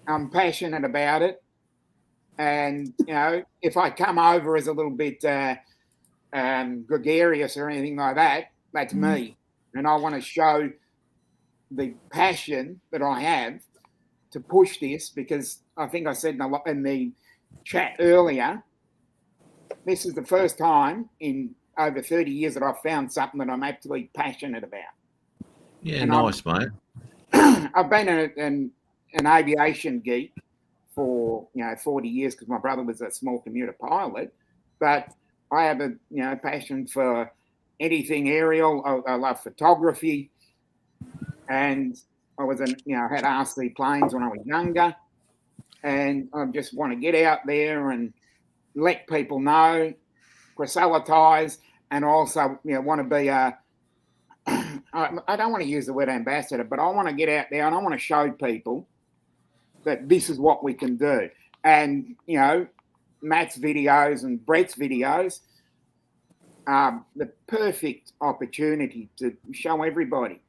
I'm passionate about it. And, if I come over as a little bit gregarious or anything like that, that's me. And I want to show the passion that I have to push this, because I think I said in the chat earlier, this is the first time in over 30 years that I've found something that I'm absolutely passionate about. Yeah, and nice, mate. I've been an aviation geek for 40 years because my brother was a small commuter pilot, but I have a passion for anything aerial. I love photography, and I was had RC planes when I was younger, and I just want to get out there and let people know, proselytize, and also want to be a. I don't want to use the word ambassador, but I want to get out there and I want to show people that this is what we can do. And Matt's videos and Brett's videos are the perfect opportunity to show everybody,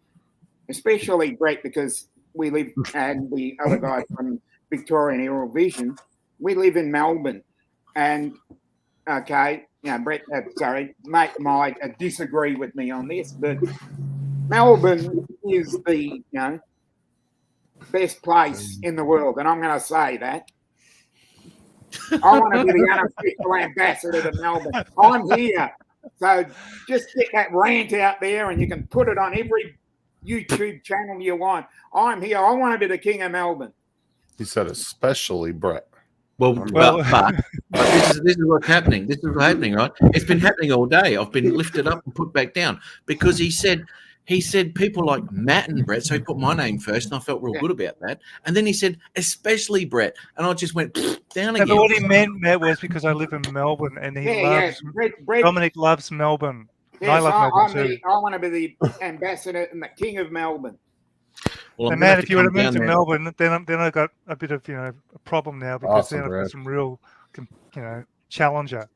especially Brett, because we live, and the other guy from Victorian Aerial Vision, we live in Melbourne. And, okay, Brett, mate might disagree with me on this, but Melbourne is the, best place in the world. And I'm going to say that. I want to be the unofficial ambassador to Melbourne. I'm here. So just get that rant out there and you can put it on every YouTube channel you want. I'm here. I want to be the king of Melbourne. He said, especially Brett. But this is what's happening. This is what's happening, right? It's been happening all day. I've been lifted up and put back down because he said people like Matt and Brett. So he put my name first, and I felt real good about that. And then he said, especially Brett, and I just went down again. But what he meant, Matt, was because I live in Melbourne, and Dominic loves Melbourne. Yes, I love Melbourne too. I want to be the ambassador and the king of Melbourne. Well, and Matt, if you would have moved to Melbourne, then I got a bit of a problem now because then I've got some real challenger.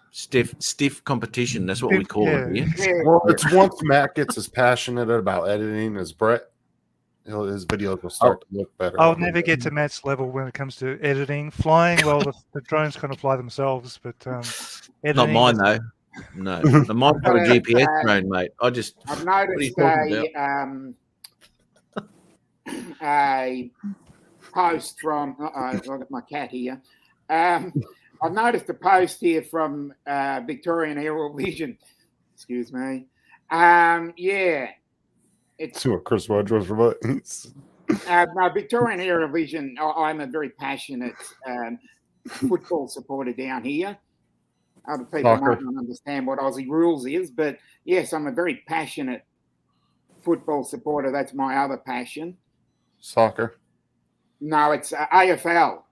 Stiff competition. That's what we call it. Yeah. Well, it's once Matt gets as passionate about editing as Brett, his videos will start to look better. I'll never get to Matt's level when it comes to editing. Flying, well, the drones kind of fly themselves, but editing. Not mine though. No, mine's got a GPS drone, mate. I've noticed a post from. I've got my cat here. I've noticed a post here from Victorian Aerial Vision. Excuse me. It's what Chris Rogers remotes. No, Victorian Aerial Vision. I'm a very passionate football supporter down here. Other people might not understand what Aussie rules is, but yes, I'm a very passionate football supporter. That's my other passion. Soccer? No, it's AFL.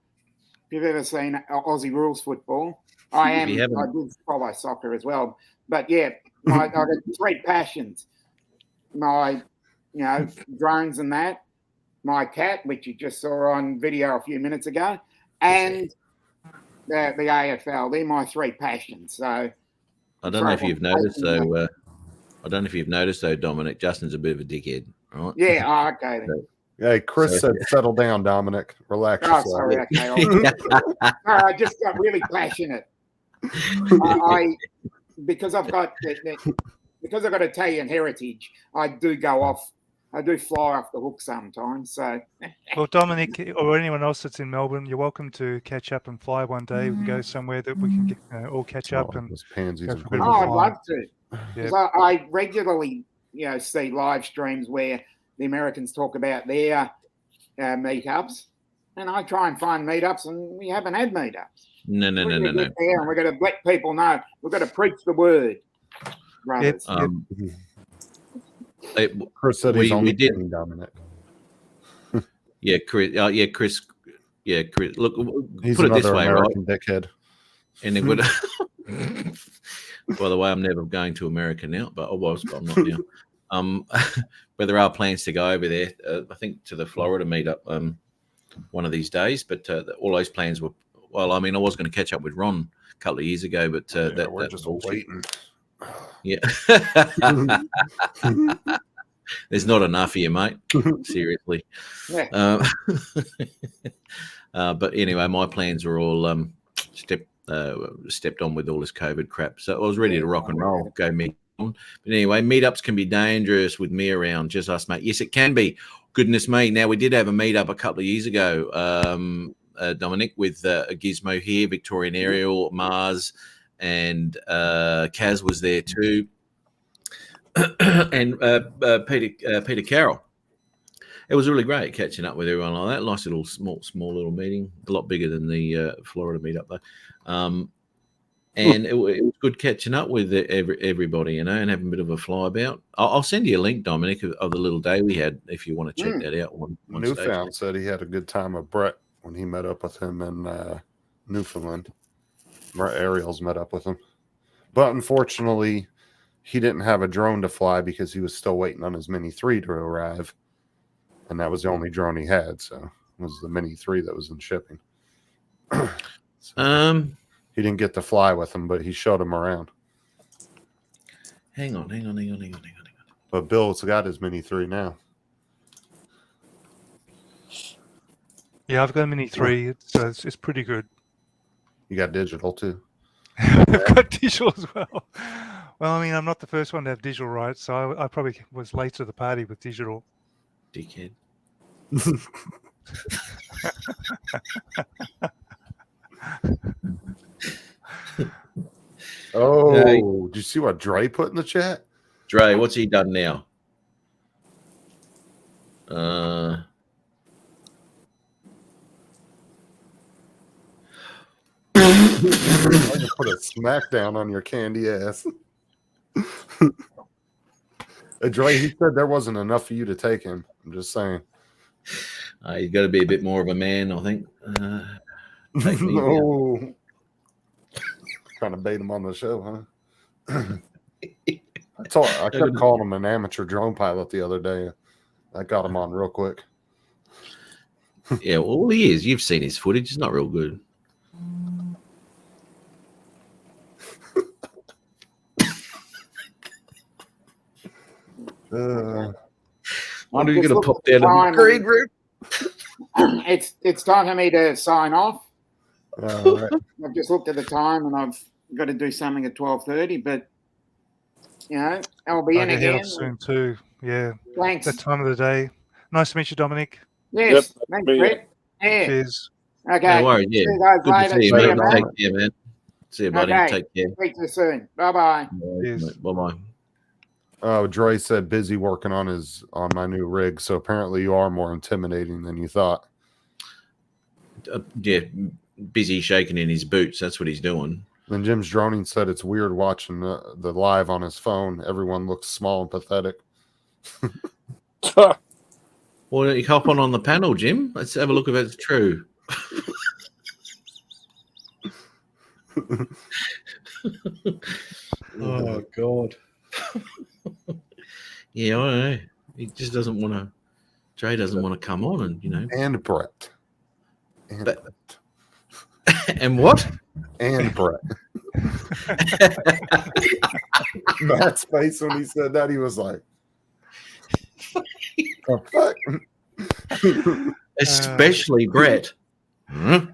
If you've ever seen Aussie rules football, I do follow soccer as well. But yeah, I've got three passions. My, drones and that, my cat, which you just saw on video a few minutes ago, and the AFL. They're my three passions. So I don't know if you've noticed though, Dominic, Justin's a bit of a dickhead, right? Yeah, okay then. Yeah, Chris said, "Settle down, Dominic. Relax." Oh, sorry. Okay. I just got really passionate. Because I've got Italian heritage. I do fly off the hook sometimes. So, well, Dominic or anyone else that's in Melbourne, you're welcome to catch up and fly one day. We can go somewhere that we can all catch up and. I'd love to. Because I regularly, see live streams where the Americans talk about their meetups, and I try and find meetups, and we haven't had meetups. No. And we're going to let people know. We've got to preach the word, brothers. Chris said he's only kidding, Dominic. Chris. Look, he's put it this way, American right? Dickhead. And it would. By the way, I'm never going to America now, but I was, but I'm not now. But there are plans to go over there. I think to the Florida meetup one of these days. But all those plans were. Well, I mean, I was going to catch up with Ron a couple of years ago, but we're just waiting. Yeah. There's not enough here, mate. Seriously. Yeah. But anyway, my plans were all stepped on with all this COVID crap. So I was ready to rock and roll, go meet on. But anyway, meetups can be dangerous with me around, just us, mate. Yes, it can be. Goodness me. Now, we did have a meetup a couple of years ago, Dominic, with Gizmo here, Victorian Aerial, Mars, and Kaz was there too. And Peter Carroll. It was really great catching up with everyone like that. Nice little small little meeting. A lot bigger than the Florida meetup though. And it was good catching up with everybody, you know, and having a bit of a fly about. I'll send you a link, Dominic, of the little day we had if you want to check that out. One Newfound said he had a good time with Brett when he met up with him in Newfoundland. Brett Ariels met up with him. But unfortunately, he didn't have a drone to fly because he was still waiting on his Mini 3 to arrive. And that was the only drone he had. So it was the Mini 3 that was in shipping. He didn't get to fly with him, but he showed him around. Hang on. But Bill's got his Mini 3 now. Yeah, I've got a Mini 3, so it's pretty good. You got digital too. I've got digital as well. Well, I mean, I'm not the first one to have digital, right? So I probably was late to the party with digital. Dickhead. Oh, did you see what Dre put in the chat? Dre, what's he done now? I just put a smackdown on your candy ass. Dre, he said there wasn't enough for you to take him. I'm just saying. He's got to be a bit more of a man, I think. Take me No. Trying to bait him on the show, huh? I kept calling him an amateur drone pilot the other day. I got him on real quick. Yeah, well, he is. You've seen his footage. It's not real good. When are you going to pop down in the green room? It's time for me to sign off. Right. I've just looked at the time and I've got to do something at 12:30, but you know, I'll be in I again. head off soon too. Yeah. Thanks. That time of the day. Nice to meet you, Dominic. Yes. Yep, Thanks, me. Brett. Yeah. Cheers. Okay. No worries. Yeah. See you guys Good to later. see you, See you, mate. man. Take care, man. See you, buddy. Okay. Take care. Speak to you soon. Bye-bye. Yes. Bye-bye. Oh, Dre said busy working on my new rig. So apparently you are more intimidating than you thought. Yeah, busy shaking in his boots. That's what he's doing. Then Jim's droning said it's weird watching the live on his phone. Everyone looks small and pathetic. Well, you hop on the panel, Jim. Let's have a look if it's true. Oh, God. Yeah, I know. He just doesn't want to. Dre doesn't want to come on, and you know. And Brett. And, But- And what? and Brett. Matt's face when he said that, he was like, "The fuck?" Especially Brett. Huh?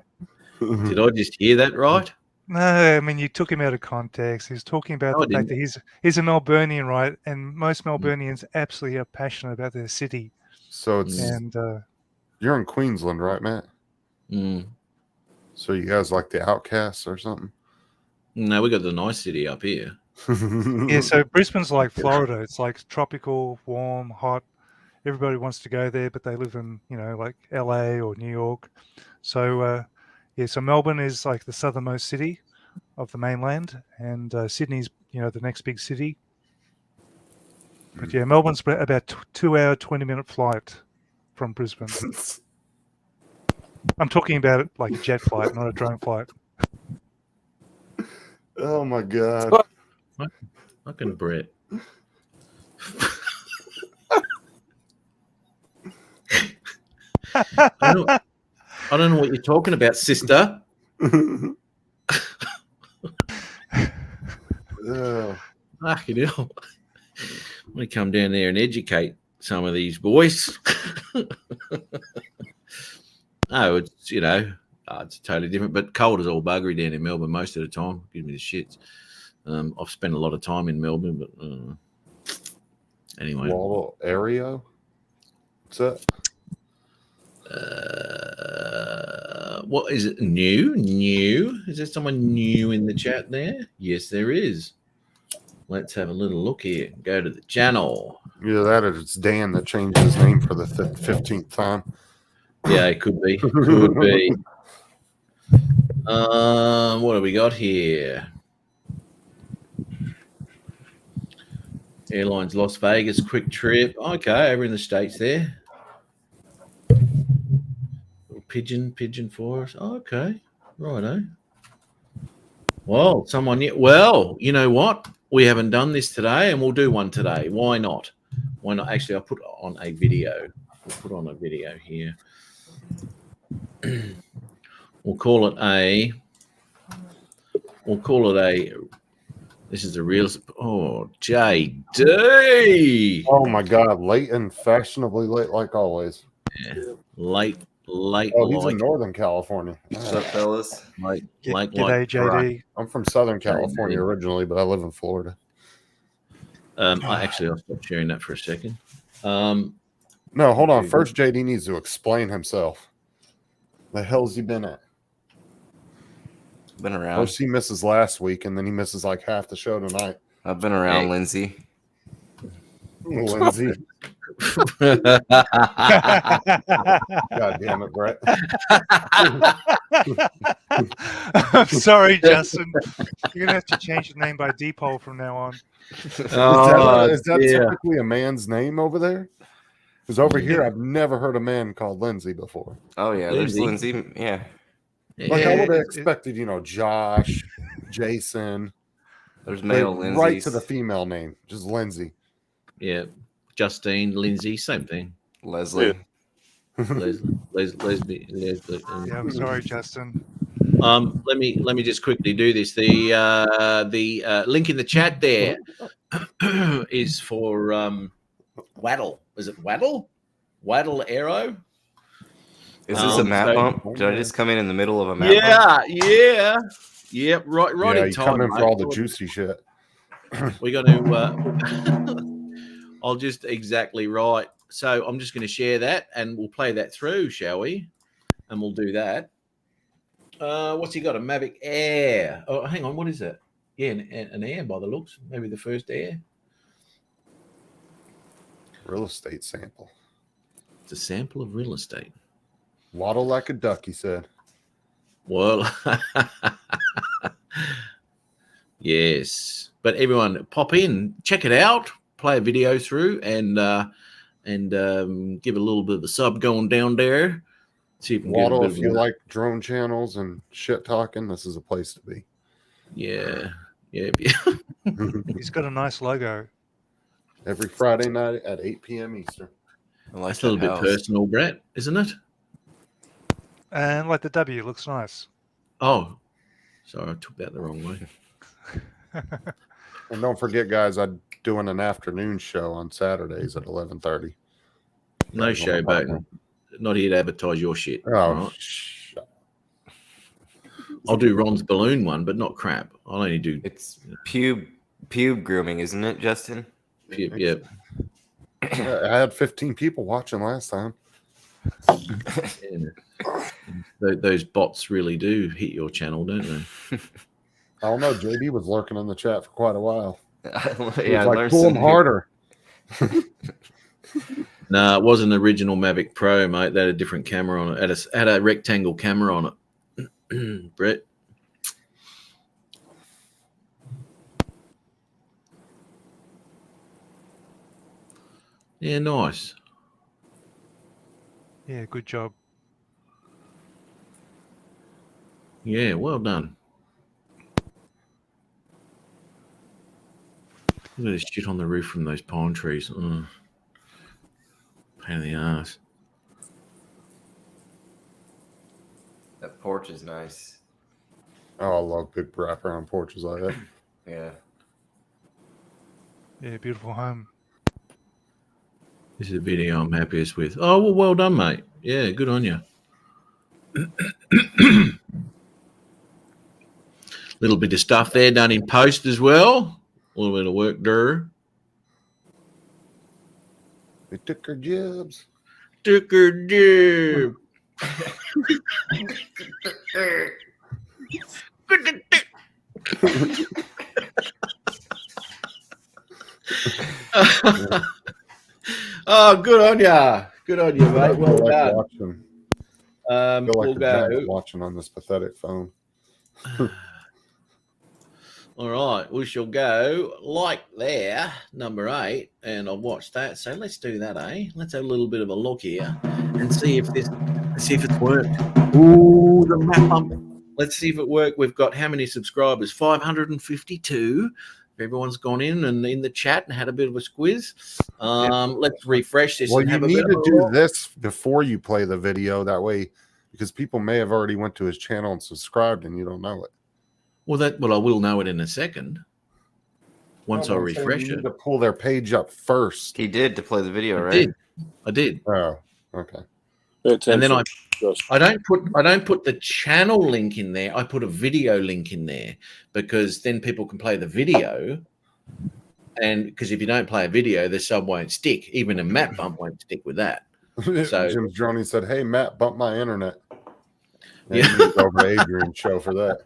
Did I just hear that right? No, I mean you took him out of context. He's talking about No, I the fact that he's a Melburnian, right? And most Melburnians absolutely are passionate about their city. So it's And you're in Queensland, right, Matt? Mm. So you guys like the Outcasts or something? No, we got the nice city up here. yeah, so Brisbane's like Florida. It's like tropical, warm, hot. Everybody wants to go there, but they live in, you know, like LA or New York. So so Melbourne is like the southernmost city of the mainland, and Sydney's, you know, the next big city. But yeah, Melbourne's about 2 hour, 20-minute flight from Brisbane. I'm talking about it like a jet flight, not a drone flight. Oh my god. Fucking Brett. I don't know what you're talking about, sister. Oh. Fucking hell. I'm going to come down there and educate some of these boys. Oh, it's, you know, it's totally different, but cold is all buggery down in Melbourne most of the time. Gives me the shits. I've spent a lot of time in Melbourne, but anyway. Wall area? What's that? What is it? New? Is there someone new in the chat there? Yes, there is. Let's have a little look here. Go to the channel. Either that or it's Dan that changed his name for the 15th time. Yeah, it could be. Could be. What have we got here? Airlines Las Vegas quick trip. Okay, over in the States there. Pigeon for us. Okay, righto. Well, well, you know what? We haven't done this today, and we'll do one today. Why not? Why not? Actually, I'll put on a video. We'll put on a video here. We'll call it a. This is a real. Oh, JD. Oh my God, late and fashionably late, like always. Yeah, late. Oh, he's in Northern California. What's up, fellas? G'day, JD. I'm from Southern California originally, but I live in Florida. I'll stop sharing that for a second. No, hold on. First, JD needs to explain himself. The hell's he been at? Been around. First, he misses last week, and then he misses like half the show tonight. I've been around, Lindsay. Lindsay. God damn it, Brett. I'm sorry, Justin. You're gonna have to change your name by Deepole from now on. Is that typically a man's name over there? Because over here, I've never heard a man called Lindsay before. Oh yeah, there's Lindsay. Yeah. Like I would have expected, Josh, Jason. There's male Lindsay. Right to the female name, just Lindsay. Yeah. Justine, Lindsay, same thing. Leslie. Leslie. Yeah, I'm sorry, Justin. Let me just quickly do this. The link in the chat there is for Waddle. Is it Waddle? Waddle Aero? Is this a map bump? Did I just come in the middle of a map bump? Yeah. Right Yeah, in you time. come in for all the juicy shit. We're going to. I'll just exactly right. So I'm just going to share that, and we'll play that through, shall we? And we'll do that. What's he got? A Mavic Air. Oh, hang on. What is it? Yeah, an Air by the looks. Maybe the first Air. Real estate sample. It's a sample of real estate. Waddle like a duck, he said. Well, yes. But everyone, pop in, check it out, play a video through, and give a little bit of the sub going down there. See if we can Waddle, get a bit if of you like drone channels and shit talking, this is a place to be. Yeah. He's got a nice logo. Every Friday night at 8 p.m. Eastern. That's a little bit personal, Brett, isn't it? And like the W looks nice. Oh, sorry, I took that the wrong way. And don't forget, guys, I'm doing an afternoon show on Saturdays at 11:30. No show, but not here to advertise your shit. Oh, right? I'll do Ron's balloon one, but not crap. I'll only do. It's pube grooming, isn't it, Justin? Pube, yeah. I had 15 people watching last time. Those bots really do hit your channel, don't they? I don't know. JD was lurking in the chat for quite a while. Yeah, like, pull him harder. No, it wasn't an original Mavic Pro, mate. They had a different camera on it. Had a rectangle camera on it. Brett. Yeah, nice. Yeah, good job. Yeah, well done. Look at this shit on the roof from those pine trees. Pain in the ass. That porch is nice. Oh, I love big wraparound porches like that. Yeah. Yeah, beautiful home. This is a video I'm happiest with. Oh, well done, mate. Yeah, good on you. Little bit of stuff there done in post as well. A little bit of work there. They took her jobs. Took her job. Oh, good on ya. Good on you, mate. Well done. Watching. I feel like We'll the go. giant watching on this pathetic phone. All right, we shall go like there, number 8, and I've watched that. So let's do that, eh? Let's have a little bit of a look here and see if it's worked. Ooh, the map bump. Let's see if it worked. We've got how many subscribers? 552. Everyone's gone in and in the chat and had a bit of a squiz. Let's refresh this. Well, and you have a need bit to of a do look. this before you play the video. That way, because people may have already went to his channel and subscribed, and you don't know it. Well, I will know it in a second. Once I No, I'm saying refresh you it. need to pull their page up first. He did to play the video, right? I did. Oh, okay. And then I Justin. don't put the channel link in there. I put a video link in there because then people can play the video. And because if you don't play a video, the sub won't stick. Even a map bump won't stick with that. So Jim Droney said, "Hey Matt, bump my internet." Yeah. You need to go over to Adrian's show for that.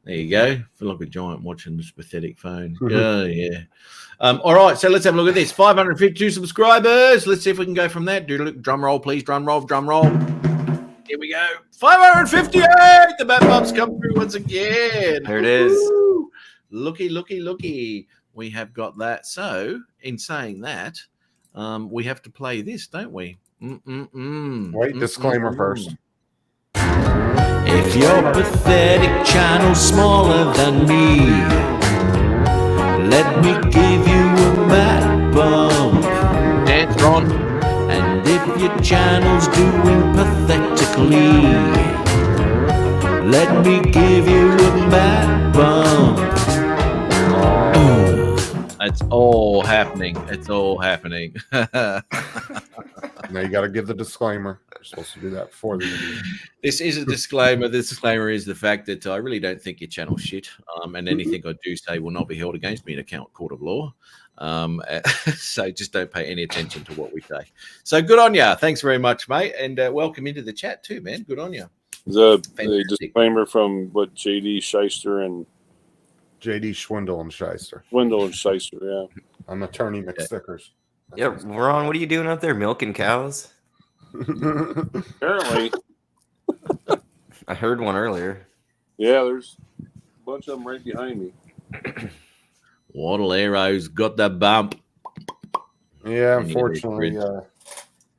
there you go. I feel like a giant watching this pathetic phone. Oh yeah. All right, so let's have a look at this. 552 subscribers. Let's see if we can go from that. Drum roll, please. Drum roll. Here we go. 558. The map bumps come through once again. There it is. Woo! Looky. We have got that. So, in saying that, we have to play this, don't we? Wait, disclaimer first. If your pathetic channel's smaller than me, let me give you a map bump. Dance, Ron. And if your channel's doing pathetically, let me give you a map bump. It's all happening. Now you got to give the disclaimer. You're supposed to do that before the video. This is a disclaimer. The disclaimer is the fact that I really don't think your channel's shit. And anything I do say will not be held against me in a court of law. So just don't pay any attention to what we say. So good on you. Thanks very much, mate. And welcome into the chat too, man. Good on you. The Fantastic. disclaimer from what JD Shyster and JD Schwindel and Shyster. Wendell and Shyster, yeah. I'm attorney McStickers. Yeah, Ron, what are you doing out there milking cows? Apparently, I heard one earlier. yeah, there's a bunch of them right behind me. Waddle Arrow's got the bump. Yeah, And you unfortunately,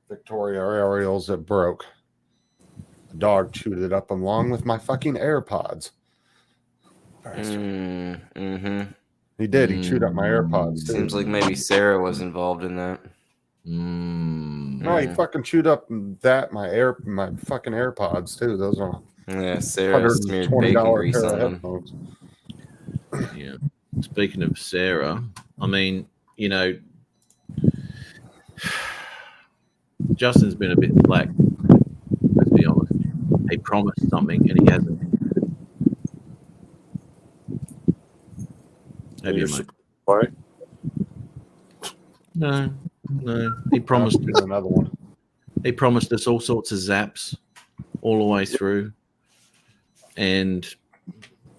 Victoria Aerials it broke. The dog chewed it up along with my fucking AirPods. Mm-hmm. He did. He chewed up my AirPods too. Seems like maybe Sarah was involved in that. No, he fucking chewed up my fucking AirPods too. Those are Yeah, Sarah smeared bacon $120 grease pair on of them. headphones. Yeah. Speaking of Sarah, I mean, you know, Justin's been a bit slack. Let's be honest. He promised something and he hasn't. Have you, mate? Why? No. He promised Here's another one. He promised us all sorts of zaps all the way through, and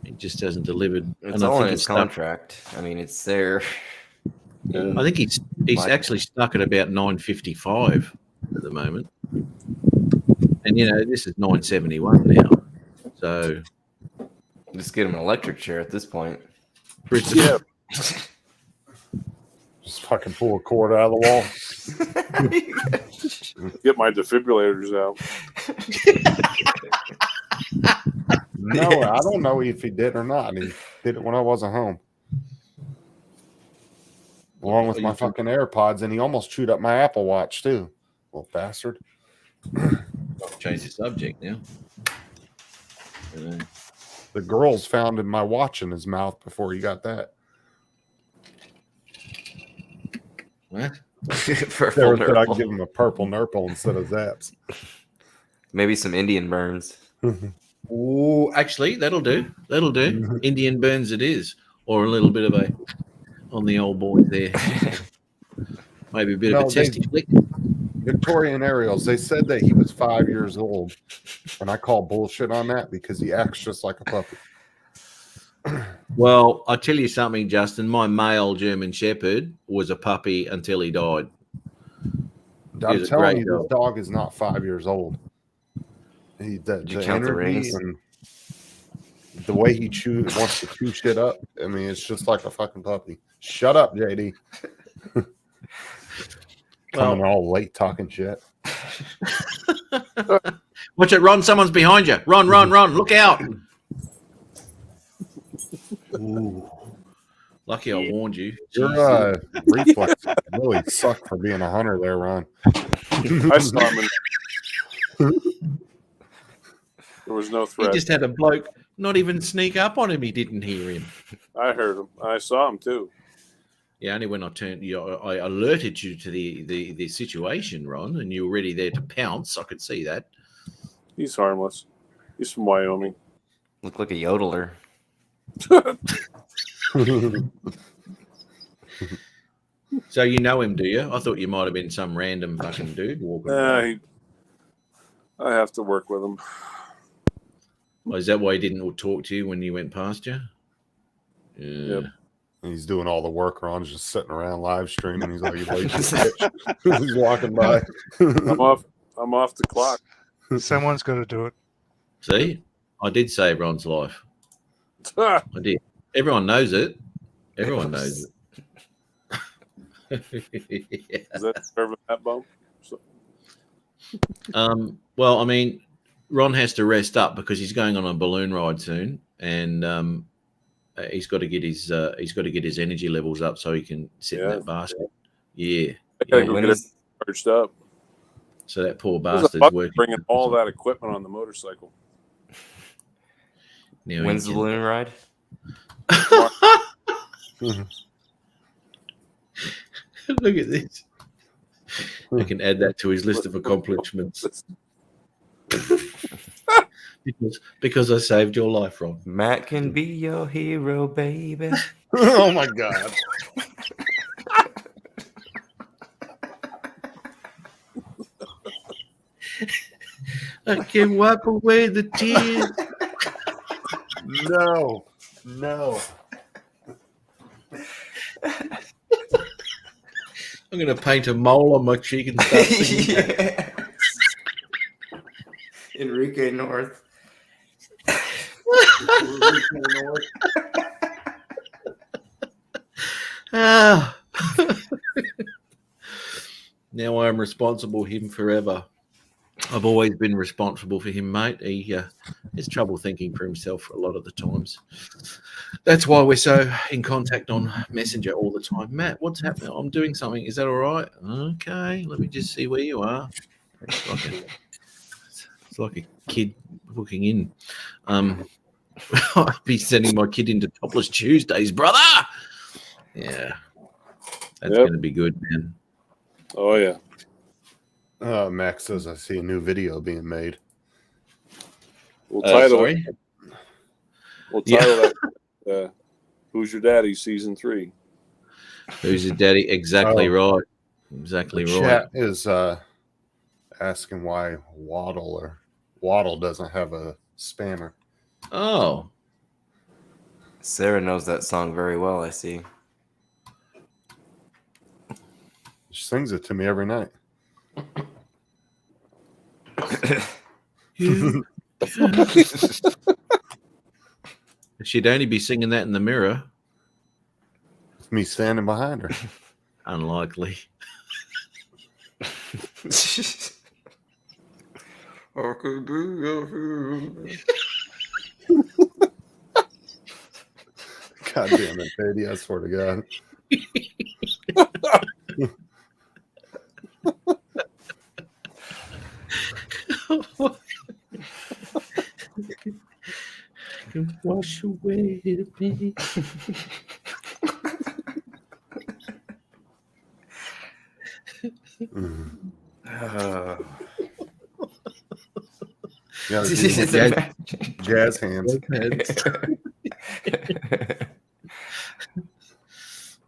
he just hasn't delivered. It's and I all think in his stuck. contract. I mean, it's there. I think he's actually stuck at about 955 at the moment, and you know this is 971 now. So Just get him an electric chair at this point. Yeah, Just fucking pull a cord out of the wall. get my defibrillators out. No, I don't know if he did or not. He did it when I wasn't home. Along with my fucking AirPods, and he almost chewed up my Apple Watch too. Little bastard. change the subject now. The girls found my watch in his mouth before he got that. What? Purple Sarah said I'd nurple. give him a purple nurple instead of Zaps. Maybe some Indian burns. Oh, actually, that'll do. That'll do. Indian burns it is, or a little bit of a on the old boy there. Maybe a bit of a testy flick. Victorian Aerials, they said that he was 5 years old, and I call bullshit on that because he acts just like a puppy. Well, I'll tell you something, Justin. My male German Shepherd was a puppy until he died. I'm He's a telling great you, this dog is not 5 years old. Did you count the rings? the way he wants to chew shit up. I mean, it's just like a fucking puppy. Shut up, JD. Coming all late talking shit. Watch it, Ron. Someone's behind you. Ron, look out. Ooh. Lucky I warned you. Your reflex really sucked for being a hunter there, Ron. I saw him. There was no He threat. just had a bloke not even sneak up on him. He didn't hear him. I heard him. I saw him too. Yeah, only when I alerted you to the situation, Ron, and you were ready there to pounce. I could see that. He's harmless. He's from Wyoming. Look like a yodeler. So you know him, do you? I thought you might have been some random fucking dude walking around. I have to work with him. Oh, is that why he didn't talk to you when you went past you? Yeah. Yep. He's doing all the work. Ron's just sitting around live streaming. He's like, he's walking by. I'm off the clock. Someone's got to do it. See, I did save Ron's life. I did. Everyone knows it. Everyone knows it. Is that serving that bump? Well, I mean, Ron has to rest up because he's going on a balloon ride soon, and he's got to get his energy levels up so he can sit in that basket. Yeah, I gotta go get it charged up. So that poor There's a bastard's fuck working. bringing all that equipment on the motorcycle. Now When's the balloon ride? Look at this. I can add that to his list of accomplishments. because I saved your life, Ron. Matt can be your hero, baby. Oh my god. I can wipe away the tears. No. I'm going to paint a mole on my cheek and start singing. Yeah. Enrique North. Now I'm responsible for him forever. I've always been responsible for him, mate. He has trouble thinking for himself a lot of the times. That's why we're so in contact on Messenger all the time. Matt, what's happening? I'm doing something. Is that all right? Okay, let me just see where you are. It's like a kid booking in. I'd be sending my kid into Topless Tuesdays, brother. Yeah, that's going to be good, man. Oh yeah. Max says I see a new video being made. We'll title sorry? that. Who's Your Daddy? Season 3. Who's your daddy? Exactly right. Exactly The right. chat is asking why Waddle doesn't have a spanner. Oh, Sarah knows that song very well, I see. She sings it to me every night. she'd only be singing that in the mirror. With me standing behind her. Unlikely. God damn it, baby. I swear to God. Can wash away the pain. Yeah, jazz hands.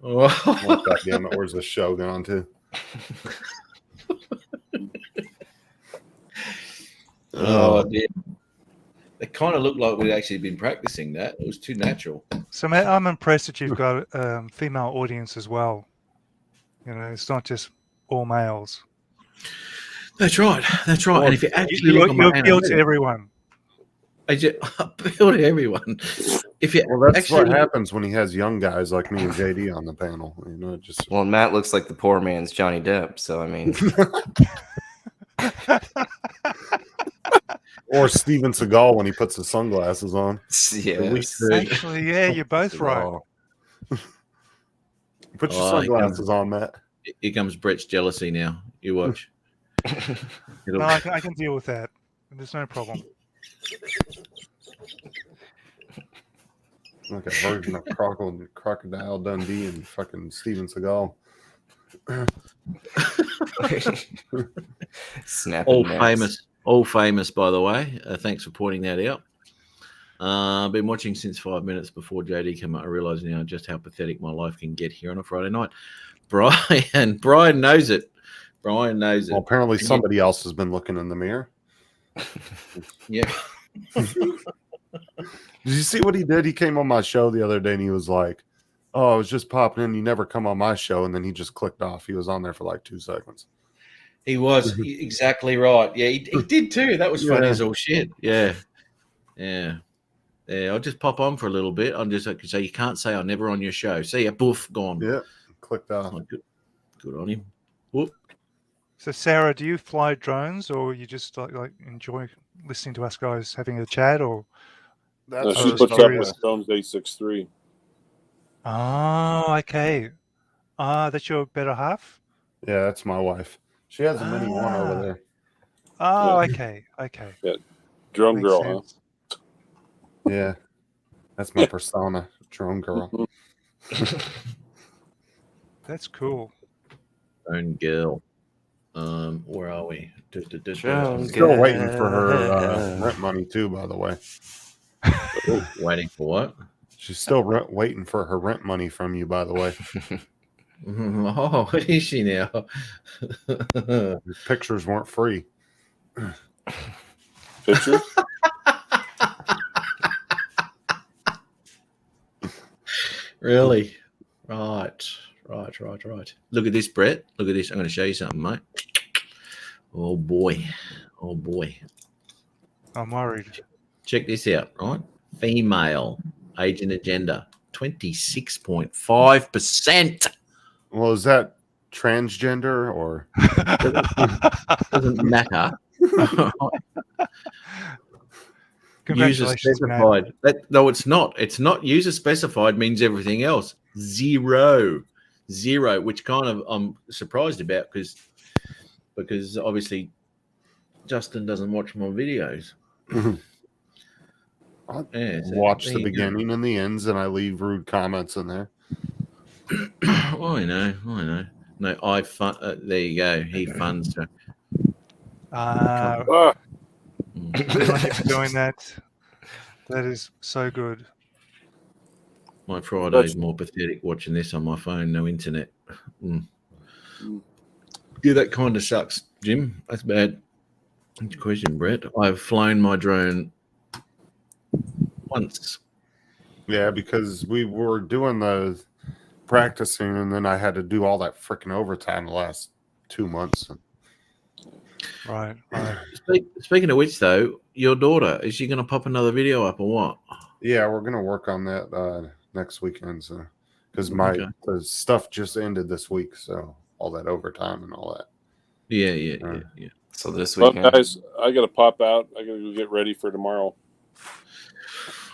Oh, God damn it. Where's the show gone to? Oh, dear. It kind of looked like we'd actually been practicing that. It was too natural. So, Matt, I'm impressed that you've got a female audience as well. You know, it's not just all males. That's right. That's right. Well, and if you actually you look on my appeal to analytics- everyone. I just appeal to everyone. If you Well, that's actually, what happens when he has young guys like me and JD on the panel. You know, just Well, Matt looks like the poor man's Johnny Depp, so I mean, or Steven Seagal when he puts his sunglasses on. yes. Actually, yeah, you're both right. Oh. Put your Oh, sunglasses on, Matt. here comes Brett's jealousy now. You watch. No, I can deal with that. There's no problem. Like a version of Crocodile Dundee and fucking Steven Seagal. Snapping All famous, by the way. Thanks for pointing that out. I've been watching since 5 minutes before JD came up. I realize now just how pathetic my life can get here on a Friday night. Brian knows it. Brian knows it. Well, apparently somebody else has been looking in the mirror. Yeah. Did you see what he did? He came on my show the other day and he was like, "Oh, I was just popping in. You never come on my show." And then he just clicked off. He was on there for like 2 seconds. He was exactly right. Yeah, he did too. That was funny as all shit. Yeah. I'll just pop on for a little bit. I'm just so you can't say I'm never on your show. See ya, boof, gone. Yeah, clicked off. Oh, good on him. Whoop. So, Sarah, do you fly drones, or you just like enjoy listening to us guys having a chat, or? No, she was puts up curious. with Stone's 863. Oh, okay. That's your better half? Yeah, that's my wife. She has a mini one over there. Oh, Yeah. okay. Drone Makes girl, sense. Yeah, that's my persona, drone girl. That's cool. Own girl. Where are we? Still waiting for her rent money too, by the way. Waiting for what? She's still waiting for her rent money from you, by the way. Oh, what is she now? Your pictures weren't free. Picture? Really? Right. Look at this, Brett. Look at this. I'm going to show you something, mate. Oh boy. I'm worried. Check this out, right? Female, age and agenda, 26.5%. Well, is that transgender or? Doesn't matter. User Congratulations, specified. No, it's not. It's not user specified means everything else. Zero, which kind of I'm surprised about because obviously Justin doesn't watch my videos. I Yeah, so watch there the you go. beginning and the ends, and I leave rude comments in there. Oh, I know. No, I fun. There you go. He funds her. good Ah, on you for doing that. That is so good. My Friday's more pathetic watching this on my phone, no internet. Yeah, that kind of sucks, Jim. That's bad. Good question, Brett. I've flown my drone once. Yeah, because we were doing the practicing, and then I had to do all that freaking overtime the last 2 months. Right. Speaking of which, though, your daughter, is she going to pop another video up or what? Yeah, we're gonna work on that next weekend, so because the stuff just ended this week, so all that overtime and all that. Yeah. So this well, weekend, guys, I got to pop out. I got to go get ready for tomorrow.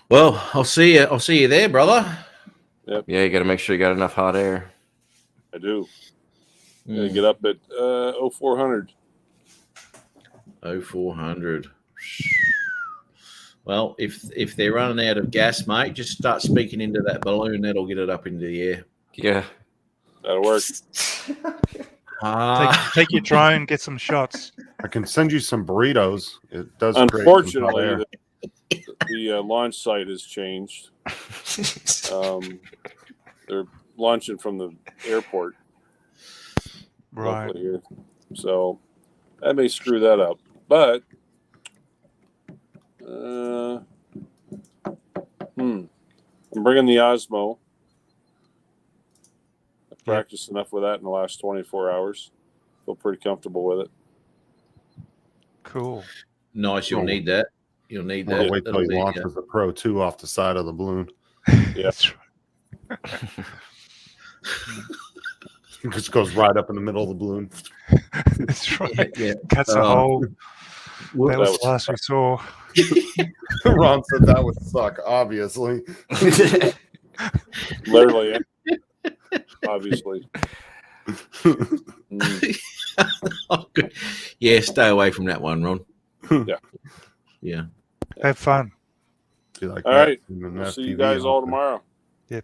Well, I'll see you. I'll see you there, brother. yeah, you got to make sure you got enough hot air. I do. I got to get up at 0400. 0400. Well, if they're running out of gas, mate, just start speaking into that balloon. That'll get it up into the air. Yeah. That'll work. Take your drone, get some shots. I can send you some burritos. It does. Unfortunately, the launch site has changed. They're launching from the airport. Right. Here. So that may screw that up. But I'm bringing the Osmo. I've practiced enough with that in the last 24 hours. Feel pretty comfortable with it. Cool. Nice. You'll need that. You'll need Well, that. wait till That'll he be, launches the Pro 2 off the side of the balloon. That's It just goes right up in the middle of the balloon. That's right. yeah. Cuts a hole. Whoop. That was the last we saw. Ron said that would suck, obviously. Literally, yeah. Obviously. Oh, good. Yeah, stay away from that one, Ron. Yeah. Yeah. Have fun. Be like All that right. in an We'll see you FPV guys all outfit. tomorrow.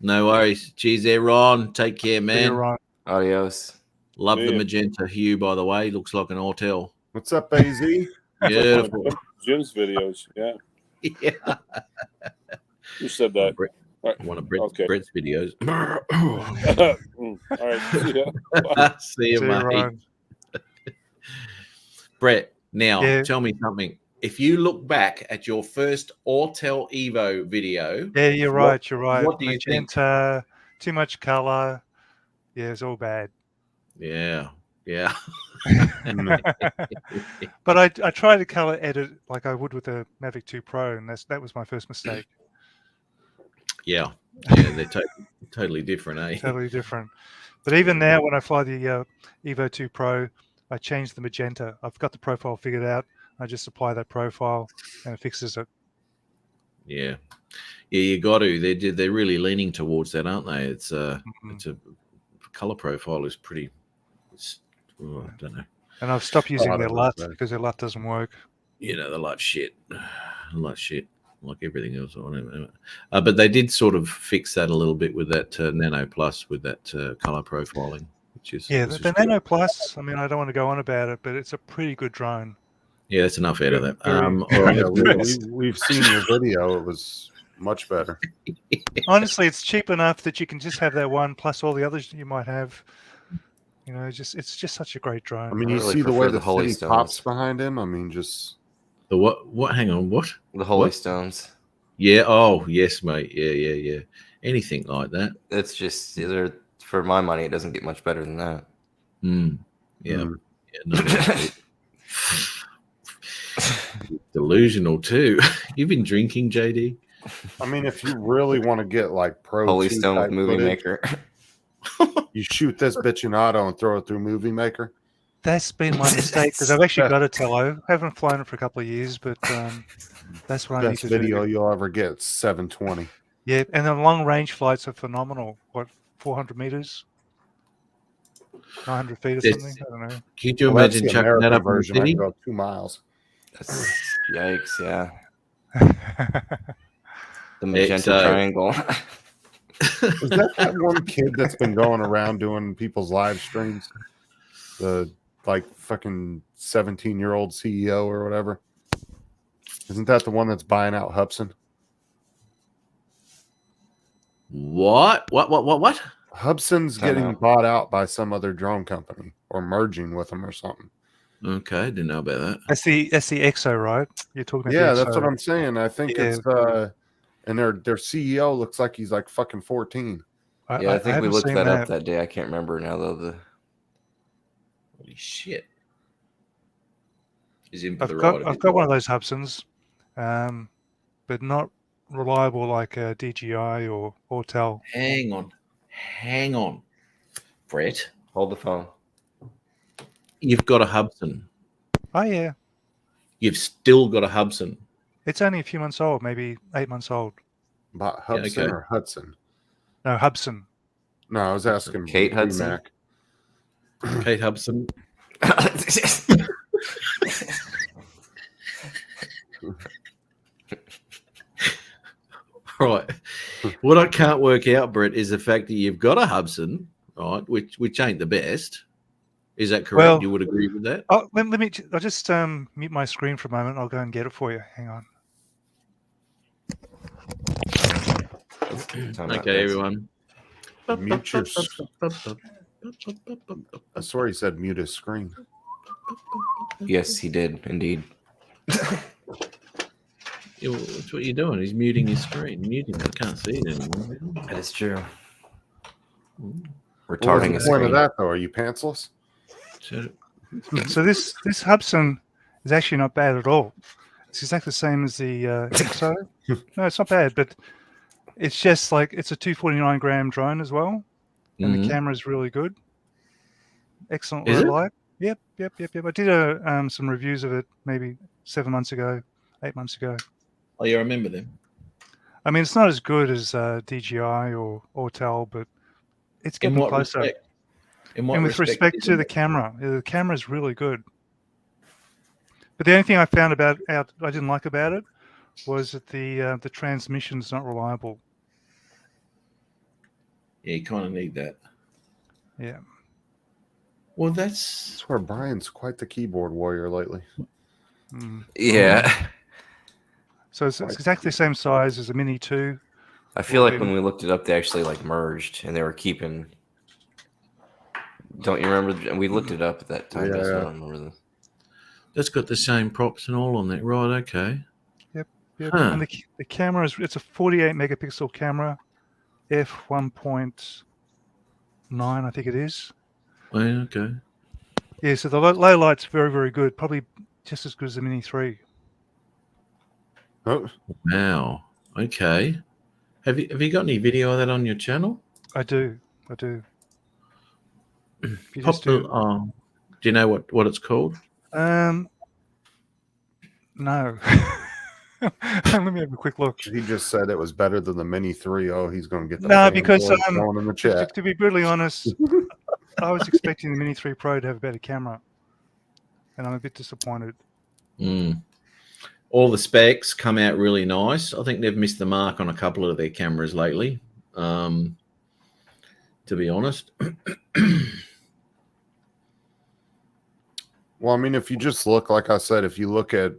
No worries. Cheers there, Ron. Take care, See you, man. Ron. Adios. Love the Yeah. magenta hue, by the way. Looks like an hotel. What's up, AZ? Beautiful. Jim's videos. Yeah. Yeah. Who said that? Brett, All right. one of Brett's, Okay. Brett's videos. All right. See ya. Bye. See you, See you, mate. Ron. Brett, now Yeah. tell me something. If you look back at your first Autel Evo video, Yeah, you're What- right. You're right. what do you think? Magenta, too much color. Yeah, it's all bad. yeah, yeah, But I try to color edit like I would with the Mavic 2 Pro, and that was my first mistake. yeah, they're totally different, eh? Totally different. But even now, when I fly the Evo 2 Pro, I change the magenta. I've got the profile figured out. I just apply that profile, and it fixes it. Yeah, you got to. They're really leaning towards that, aren't they? It's Mhm. it's a color profile is pretty. I don't know. And I've stopped using I their don't know, LUT man. because their LUT doesn't work. You know, the light shit, like everything else. But they did sort of fix that a little bit with that Nano Plus with that color profiling, which is Yeah, which is the good. Nano Plus, I mean, I don't want to go on about it, but it's a pretty good drone. Yeah, that's enough out of that. Very- All right. Yeah, we've seen your video. It was much better. Honestly, it's cheap enough that you can just have that one plus all the others you might have. You know, it's just such a great drone. I mean, I you really see the prefer way the the Holy city Stones. pops behind him. I mean, just The what? What? Hang on. What? The Holy What? Stones. Yeah. Oh, yes, mate. Yeah. Anything like that. It's just for my money, it doesn't get much better than that. Yeah. Mm. Yeah, no, that's it. Delusional too. You've been drinking, JD? I mean, if you really want to get like Pro Holy 2 Stone with type Movie footage, Maker. you shoot this bitch in auto and throw it through Movie Maker. That's been my mistake because I've actually got a Tello. I haven't flown it for a couple of years, but that's what I need Best to video do. you'll ever get. 720. Yeah, and the long range flights are phenomenal. What, 400 meters? 900 feet or That's- something? I don't know. Can you Well, that's imagine the chucking that American up in the version. I city? can go 2 miles. That's yikes, yeah. The magenta It's, triangle. Is that one kid that's been going around doing people's live streams? The like fucking 17-year-old CEO or whatever. Isn't that the one that's buying out Hubson? What? Hubson's Time getting out. bought out by some other drone company or merging with them or something. Okay, didn't know about that. That's the EXO, right? You're talking about Yeah, the that's what EXO. I'm saying. I think Yeah. it's and their CEO looks like he's like fucking 14. Yeah, I think we haven't looked seen that up that day. I can't remember now though. Holy shit. He's in for I've the got ride. one of those Hubsons, but not reliable like DJI or Autel. Hang on. Brett, Hold the phone. you've got a Hubson. Oh yeah, You've still got a Hubson. it's only a few months old, maybe 8 months old. About Hubson okay. or Hudson? No, Hubson. No, I was asking Kate B Hudson? Mac. Kate Hubson. Right. What I can't work out, Brett, is the fact that you've got a Hubson, right, which ain't the best. Is that correct? Well- You would agree with that? Oh, let me. I'll just mute my screen for a moment. I'll go and get it for you. Hang on. Time out, Okay, guys. everyone. Mute your I swear he said mute his screen. Yes, he did indeed. Yeah, well, that's what you're doing. He's muting his screen. Muting. I can't see it anymore. That is true. What was Retarding the a point screen. of that though? Are you pantsless? So, So this Hubson is actually not bad at all. It's exactly the same as the EXO. No, it's not bad, but it's just like it's a 249 gram drone as well, and the camera is really good. Excellent Is low it? light. Yep. I did some reviews of it maybe 8 months ago. Oh, you remember them? I mean, it's not as good as DJI or Autel, but it's In getting what closer. respect? In what And with respect to isn't the it? camera is really good. But the only thing I found I didn't like about it was that the transmission's not reliable. Yeah, you kind of need that. Yeah. Well, I that's swear Brian's quite the keyboard warrior lately. Yeah. So it's exactly the same size as a Mini 2. I feel like when we looked it up, they actually like merged and they were keeping. Don't you remember? We looked it up at that time. Yeah. That's what I remember. that's got the same props and all on that, right? Okay. Yep. Huh. And the camera it's a 48 megapixel camera, f1.9, I think it is. Oh, yeah, okay. Yeah, so the low light's very, very good. Probably just as good as the Mini 3. Oh, Wow. Okay. Have you got any video of that on your channel? I do. You Pop just the, do. do you know what it's called? No. Let me have a quick look. he just said it was better than the Mini 3. Oh, he's going to get the No, because going in the chat. to be brutally honest, I was expecting the Mini 3 Pro to have a better camera, and I'm a bit disappointed. All the specs come out really nice. I think they've missed the mark on a couple of their cameras lately, to be honest. Well, I mean, if you just look, like I said, if you look at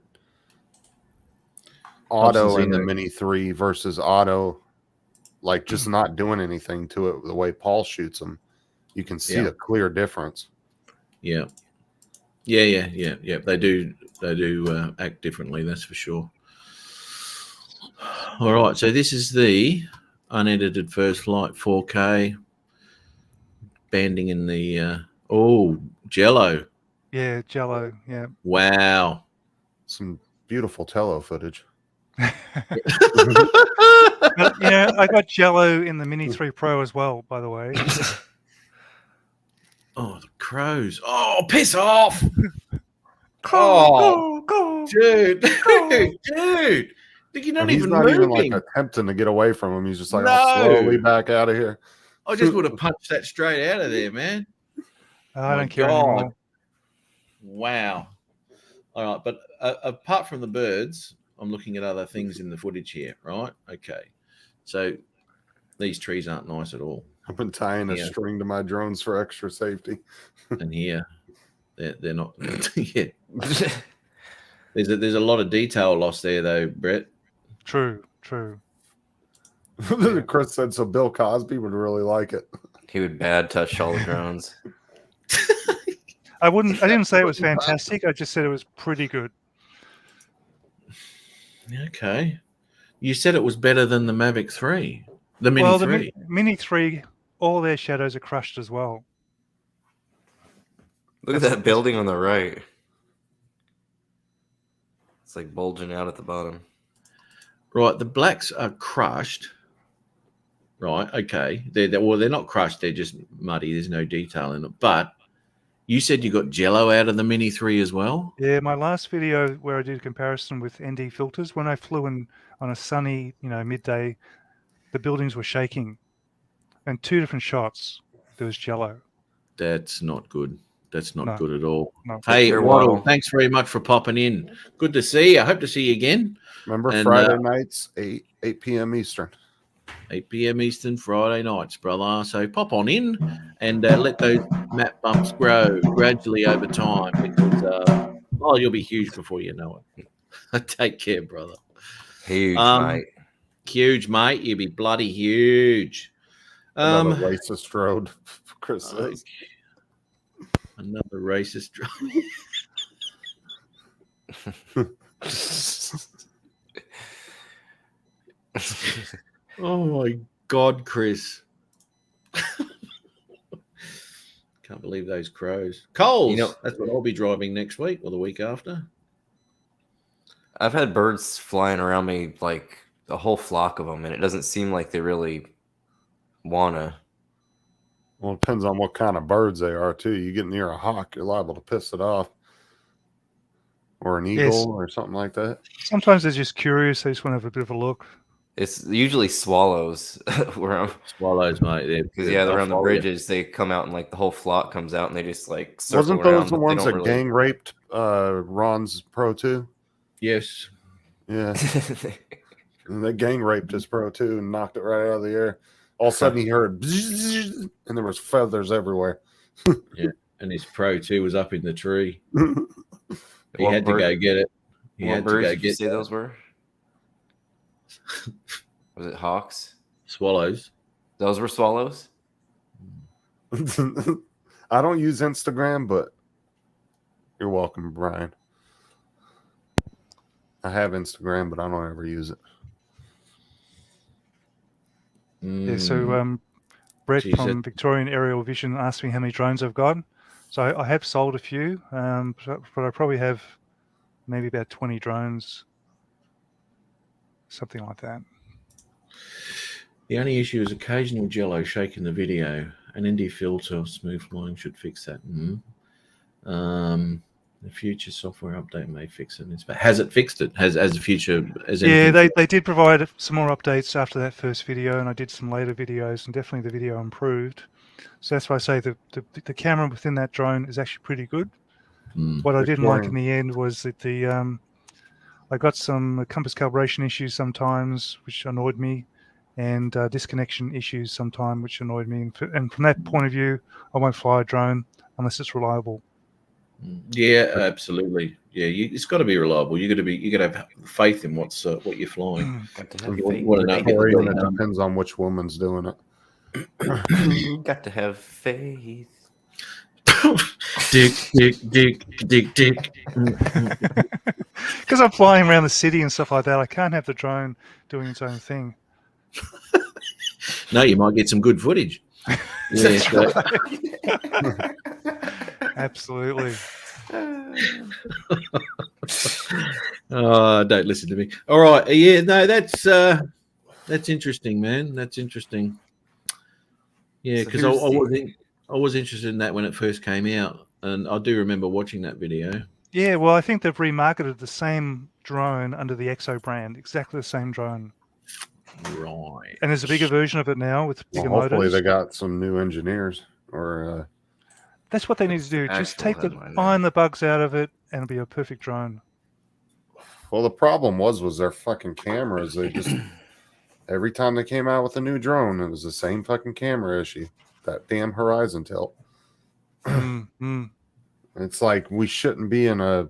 auto in the Mini 3 versus auto, like just not doing anything to it, the way Paul shoots them, you can see a clear difference. Yeah. They do act differently, that's for sure. All right, so this is the unedited First Flight 4K banding in the Jello. Yeah, Jello. Yeah. Wow. Some beautiful tello footage. But, I got Jello in the Mini 3 Pro as well, by the way. Oh, the crows. Oh, piss off. Go. Dude. Dude. You're not He's even not moving. even like attempting to get away from him. He's just like, No. I'll slowly back out of here. I just would have punched that straight out of there, man. I don't care anymore. Wow. All right, but apart from the birds, I'm looking at other things in the footage here, right? Okay. So these trees aren't nice at all. I've been tying a string to my drones for extra safety. And here, they're not. Yeah. There's a lot of detail lost there, though, Brett. True. Chris said so. Bill Cosby would really like it. He would bad touch all the drones. I didn't say it was fantastic. I just said it was pretty good. Okay. You said it was better than the Mavic 3. The Mini 3. The Mini 3, all their shadows are crushed as well. Look at that building on the right. It's like bulging out at the bottom. Right, the blacks are crushed. Right, okay. They're not crushed. They're just muddy. There's no detail in it. But you said you got Jello out of the Mini 3 as well? Yeah, my last video where I did a comparison with ND filters, when I flew in on a sunny, midday, the buildings were shaking. And 2 different shots, there was Jello. That's not good. That's not good at all. No. Hey, Waddle, thanks very much for popping in. Good to see you. I hope to see you again. Remember, Friday nights, 8 p.m. Eastern. 8 p.m. Eastern, Friday nights, brother. So pop on in and let those map bumps grow gradually over time because, you'll be huge before you know it. Take care, brother. Huge, mate. Huge, mate. You'll be bloody huge. Another racist road, Chris says. Another racist road. Oh my God, Chris. Can't believe those crows. Coles, that's what I'll be driving next week or the week after. I've had birds flying around me, like a whole flock of them, and it doesn't seem like they really wanna. Well, it depends on what kind of birds they are too. You get near a hawk, you're liable to piss it off, or an eagle Yes. or something like that. Sometimes they're just curious. They just want to have a bit of a look. It's usually swallows where I'm. Swallows, mate. Because yeah, they're on the bridges. They come out and like the whole flock comes out and they just like circle Wasn't around, those the but they ones don't that really- gang raped Ron's Pro 2? Yes. Yeah. And they gang raped his Pro 2 and knocked it right out of the air. All of a sudden he heard bzzz, and there was feathers everywhere. Yeah. And his Pro 2 was up in the tree. He What had to bird- go get it. He What had to birds go did you get say that. those were? Was it hawks? Swallows. Those were swallows? I don't use Instagram, but you're welcome, Brian. I have Instagram, but I don't ever use it. Yeah, so Brett Geez, from Victorian Aerial Vision asked me how many drones I've got. So I have sold a few, but I probably have maybe about 20 drones, something like that. The only issue is occasional jello shaking the video. An ND filter, smooth flying should fix that. The future software update may fix it. But has it fixed it? Has the future? Yeah, they did provide some more updates after that first video, and I did some later videos, and definitely the video improved. So that's why I say the camera within that drone is actually pretty good. What I didn't like in the end was that I got some compass calibration issues sometimes, which annoyed me, and disconnection issues sometimes, which annoyed me. And from that point of view, I won't fly a drone unless it's reliable. Yeah, absolutely. Yeah, it's got to be reliable. You got to have faith in what you're flying. Got to have You faith. want to know Or what even they're it depends on which woman's doing it. Got to have faith. Dick. Because I'm flying around the city and stuff like that, I can't have the drone doing its own thing. No, you might get some good footage. Yeah, so- Absolutely. Oh, don't listen to me. All right. Yeah, no, that's interesting, man. That's interesting. Yeah, So because here's I was interested in that when it first came out, and I do remember watching that video. Yeah, well, I think they've remarketed the same drone under the EXO brand, exactly the same drone. Right. And there's a bigger version of it now with bigger Hopefully motors. they got some new engineers or That's what they need to do. Just Actual take the headline there. iron the bugs out of it, and it'll be a perfect drone. well, the problem was their fucking cameras. They just every time they came out with a new drone, it was the same fucking camera issue. That damn Horizon tilt. It's like we shouldn't be in a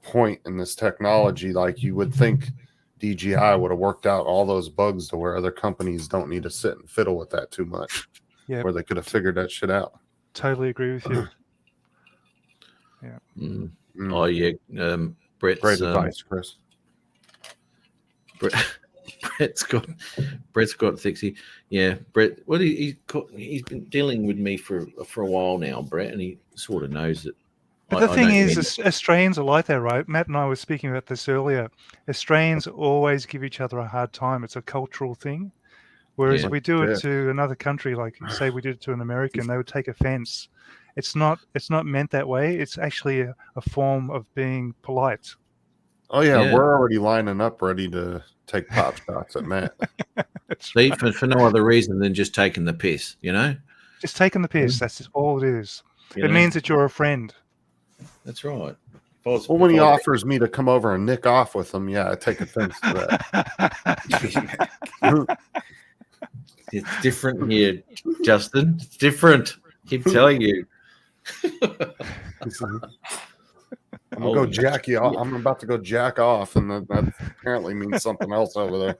point in this technology. Like you would think DJI would have worked out all those bugs to where other companies don't need to sit and fiddle with that too much. Yeah. Where they could have figured that shit out. Totally agree with you. Yeah. Mm. Oh yeah, Brett's Great advice, Chris. Brett's got Thixie. Yeah, Brett. Well, he's been dealing with me for a while now, Brett, and he sort of knows it. But the thing is, Australians are like that, right? Matt and I were speaking about this earlier. Australians always give each other a hard time. It's a cultural thing. Whereas Yeah. if we do Yeah. it to another country, like say we did it to an American, they would take offense. It's not meant that way. It's actually a form of being polite. Oh yeah, Yeah. we're already lining up ready to take pop shots at Matt. That's See, right. for no other reason than just taking the piss, you know. Just taking the piss. That's just all it is. You It know? means that you're a friend. That's right. If I was- Well, when he if I was- offers me to come over and nick off with him, yeah, I take offense to that. It's different here, Justin. It's different. Keep telling you. I'm gonna go jack you off. I'm about to go jack off, and that apparently means something else over there.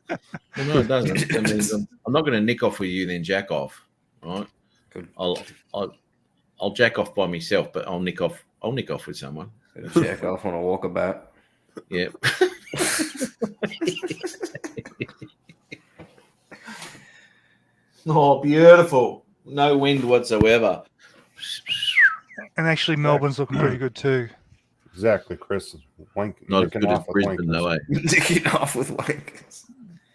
Well, no, it doesn't. That means I'm not going to nick off with you, then jack off. Right? Good. I'll jack off by myself, but I'll nick off with someone. Jack off on a walkabout. Yeah. Oh, beautiful. No wind whatsoever. And actually, Melbourne's looking pretty good too. Exactly, Chris. Wank, Not as nicking good as off with Brisbane, wankers. though, eh? Get off with wankers.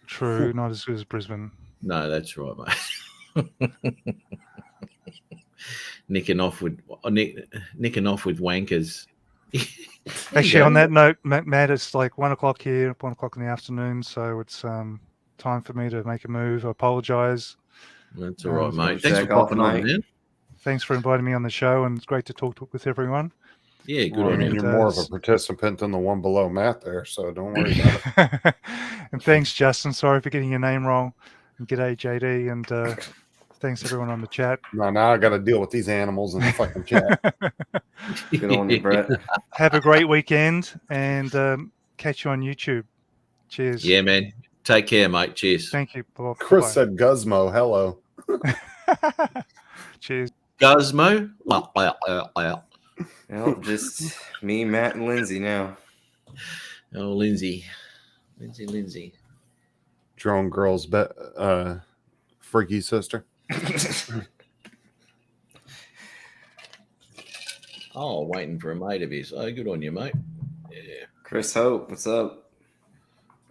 True, not as good as Brisbane. No, that's right, mate. nicking off with wankers. Actually, on that note, Matt, it's like 1 o'clock here, 1 o'clock in the afternoon, so it's time for me to make a move. I apologize. That's all right, Um, mate. Thanks for Jack off popping on, night. man. Thanks for inviting me on the show, and it's great to talk with everyone. Yeah, good Well, I on mean, you. you're more of a participant than the one below Matt there, so don't worry about it. And thanks, Justin. Sorry for getting your name wrong. And g'day, JD, and thanks everyone on the chat. Now I got to deal with these animals in the fucking chat. Good on you, Brett. Have a great weekend, and catch you on YouTube. Cheers. Yeah, man. Take care, mate. Cheers. Thank you. Bye-bye. Chris said Guzmo, hello. Cheers. Guzmo. Well, just me, Matt, and Lindsay now. Oh, Lindsay. Lindsay. Drone girl's freaky sister. Oh, waiting for a mate of his. Oh, good on you, mate. Yeah. Chris Hope, what's up?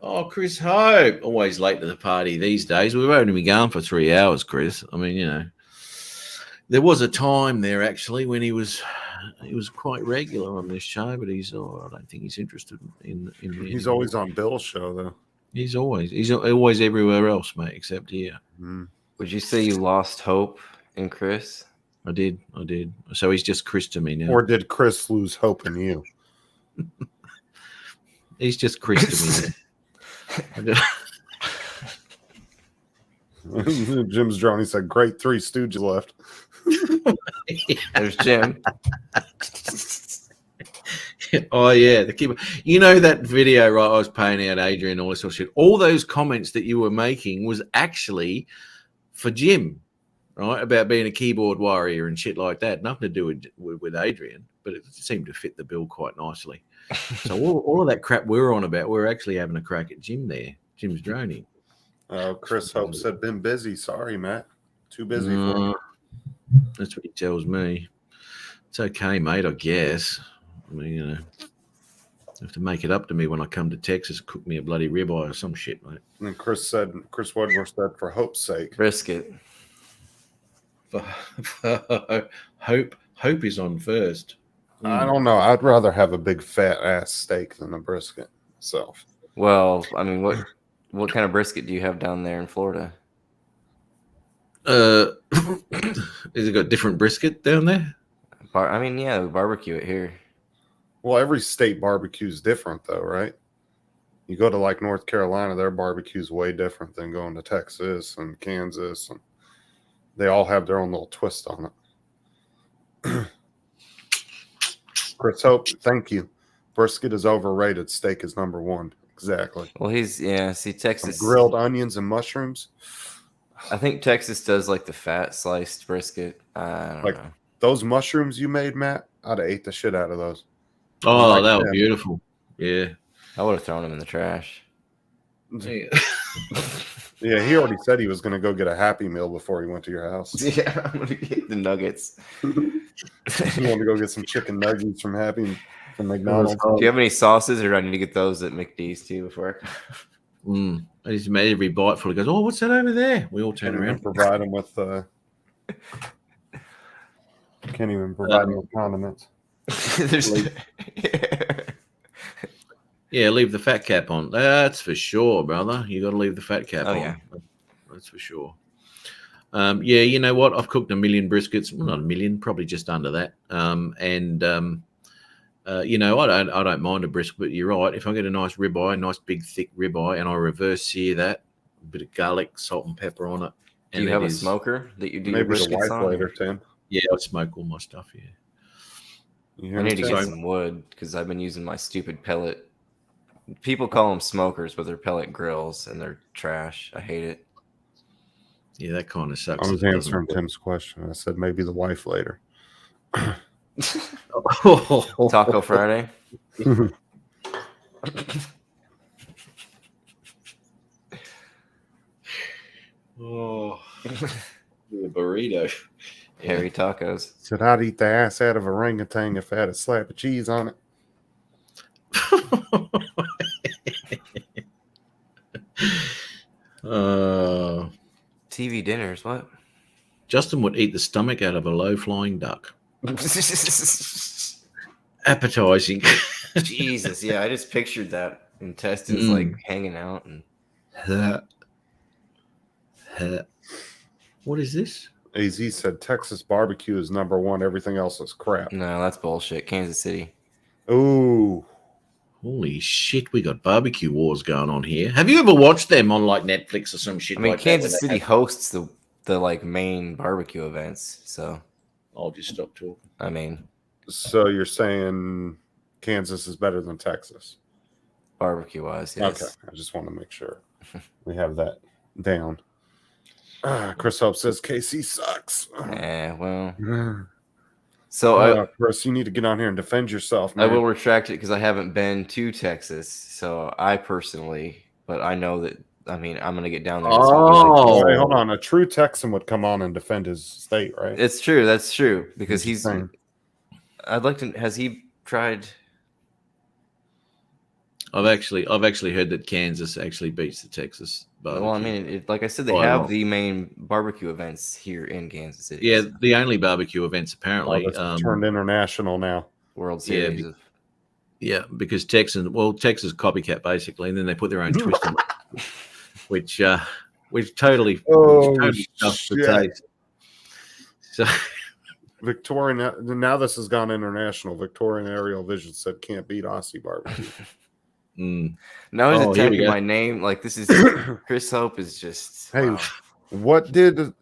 Oh, Chris Hope. Always late to the party these days. We've only been going for 3 hours, Chris. I mean, you know. There was a time there actually when he was quite regular on this show, but I don't think he's interested in He's always on Bill's show though. He's always everywhere else, mate, except here. Would you say you lost hope in Chris? I did. So he's just Chris to me now. Or did Chris lose hope in you? He's just Chris to me now. Jim's drone. He said, "Great, 3 Stooges left." There's Jim. Oh yeah, the keeper. You know that video, right? I was paying out Adrian, all this sort of shit. All those comments that you were making was actually for Jim, right? About being a keyboard warrior and shit like that. Nothing to do with Adrian, but it seemed to fit the bill quite nicely. So all of that crap we're on about, we're actually having a crack at Jim there. Jim's droning. Chris Hope said, "Been busy. Sorry, Matt. Too busy for me." That's what he tells me. It's okay, mate, I guess. I mean, you know, have to make it up to me when I come to Texas, cook me a bloody ribeye or some shit, mate. And Chris Wedmore said, "For Hope's sake." Brisket. Hope is on first. I don't know. I'd rather have a big fat ass steak than a brisket itself. Well, I mean, what kind of brisket do you have down there in Florida? Has it got different brisket down there? I mean, yeah, we barbecue it here. Well, every state barbecue is different, though, right? You go to like North Carolina, their barbecue is way different than going to Texas and Kansas, and they all have their own little twist on it. Chris Hope, thank you. Brisket is overrated. Steak is number 1. Exactly. Well, see, Texas. Some grilled onions and mushrooms. I think Texas does like the fat sliced brisket. I don't know. Those mushrooms you made, Matt, I'd have ate the shit out of those. Oh, that was beautiful. Yeah. I would have thrown them in the trash. Yeah. Yeah, he already said he was going to go get a Happy Meal before he went to your house. Yeah, I'm going to get the nuggets. You want to go get some chicken nuggets from McDonald's? Do you have any sauces, or do I need to get those at McD's too before? I just made every bite full. He goes, "Oh, what's that over there?" We all turn around. Provide them with can't even provide them with condiments. Yeah, leave the fat cap on. That's for sure, brother. You got to leave the fat cap on. Yeah. That's for sure. Yeah, you know what? I've cooked 1 million briskets. Well, not 1 million, probably just under that. You know, I don't mind a brisket, but you're right. If I get a nice ribeye, nice big thick ribeye, and I reverse sear that, a bit of garlic, salt, and pepper on it. Do you have a smoker that you do your Maybe the briskets wife on? later, Tim. Yeah, I smoke all my stuff. Yeah. I need to get some wood because I've been using my stupid pellet. People call them smokers, but they're pellet grills, and they're trash. I hate it. Yeah, that kind of sucks. I was answering Tim's question. I said maybe the wife later. Taco Friday. Oh, the burrito. Hairy tacos. Said I'd eat the ass out of a orangutan if I had a slab of cheese on it. TV dinners, what? Justin would eat the stomach out of a low-flying duck. Appetizing. Jesus, yeah, I just pictured that intestines like hanging out and. What is this? AZ said Texas barbecue is #1. Everything else is crap. No, that's bullshit. Kansas City. Ooh. Holy shit, we got barbecue wars going on here. Have you ever watched them on like Netflix or some shit? I mean, like Kansas that, City hosts the like main barbecue events, so I'll just stop talking. I mean, So you're saying Kansas is better than Texas? barbecue wise, yes. Okay, I just want to make sure we have that down. Chris Hope says KC sucks. Well. So Chris, you need to get on here and defend yourself, I man. will retract it because I haven't been to Texas. So I personally, but I know that. I mean, I'm gonna get down there. Oh, Hey, hold on. A true Texan would come on and defend his state, right? It's true. That's true because he's. Saying. I'd like to. Has he tried? I've actually heard that Kansas actually beats the Texas barbecue. Well, I mean, like I said, they Quite a have lot. the main barbecue events here in Kansas City. Yeah, the only barbecue events apparently. It's turned international now. World Series. Yeah, because Texas copycat basically, and then they put their own twist on it, which totally stuffs the taste. So Victorian, now this has gone international. Victorian Aerial Vision said can't beat Aussie barbecue. Now he's here we attacking go. my name. Like this is Chris Hope is just. Hey, wow. what did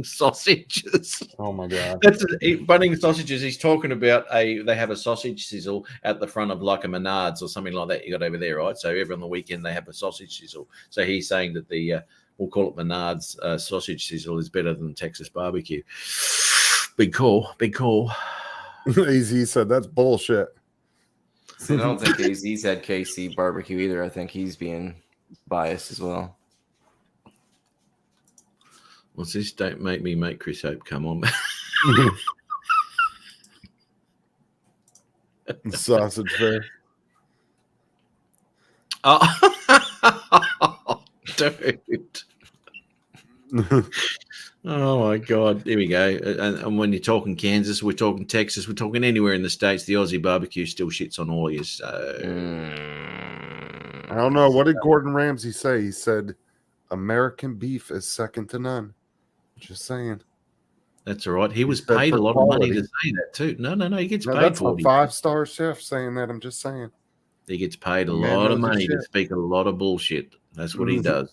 sausages? Oh my god! That's bunning sausages. He's talking about they have a sausage sizzle at the front of like a Menards or something like that. You got over there, right? So every on the weekend they have a sausage sizzle. So he's saying that the we'll call it Menards sausage sizzle is better than Texas barbecue. Big call, big call. AZ said that's bullshit. So I don't think AZ's had KC barbecue either. I think he's being biased as well. What's this? Don't make me make Chris Hope come on. Sausage fair. Oh, dude. Oh my God! Here we go. And when you're talking Kansas, we're talking Texas, we're talking anywhere in the states. The Aussie barbecue still shits on all of you. So I don't know. What did Gordon Ramsay say? He said, "American beef is second to none." Just saying. That's all right. He was paid a lot of money to say that too. No. He gets paid that's for a it. 5-star chef saying that. I'm just saying. He gets paid a The man lot of knows his money to shit. speak a lot of bullshit. That's what he does.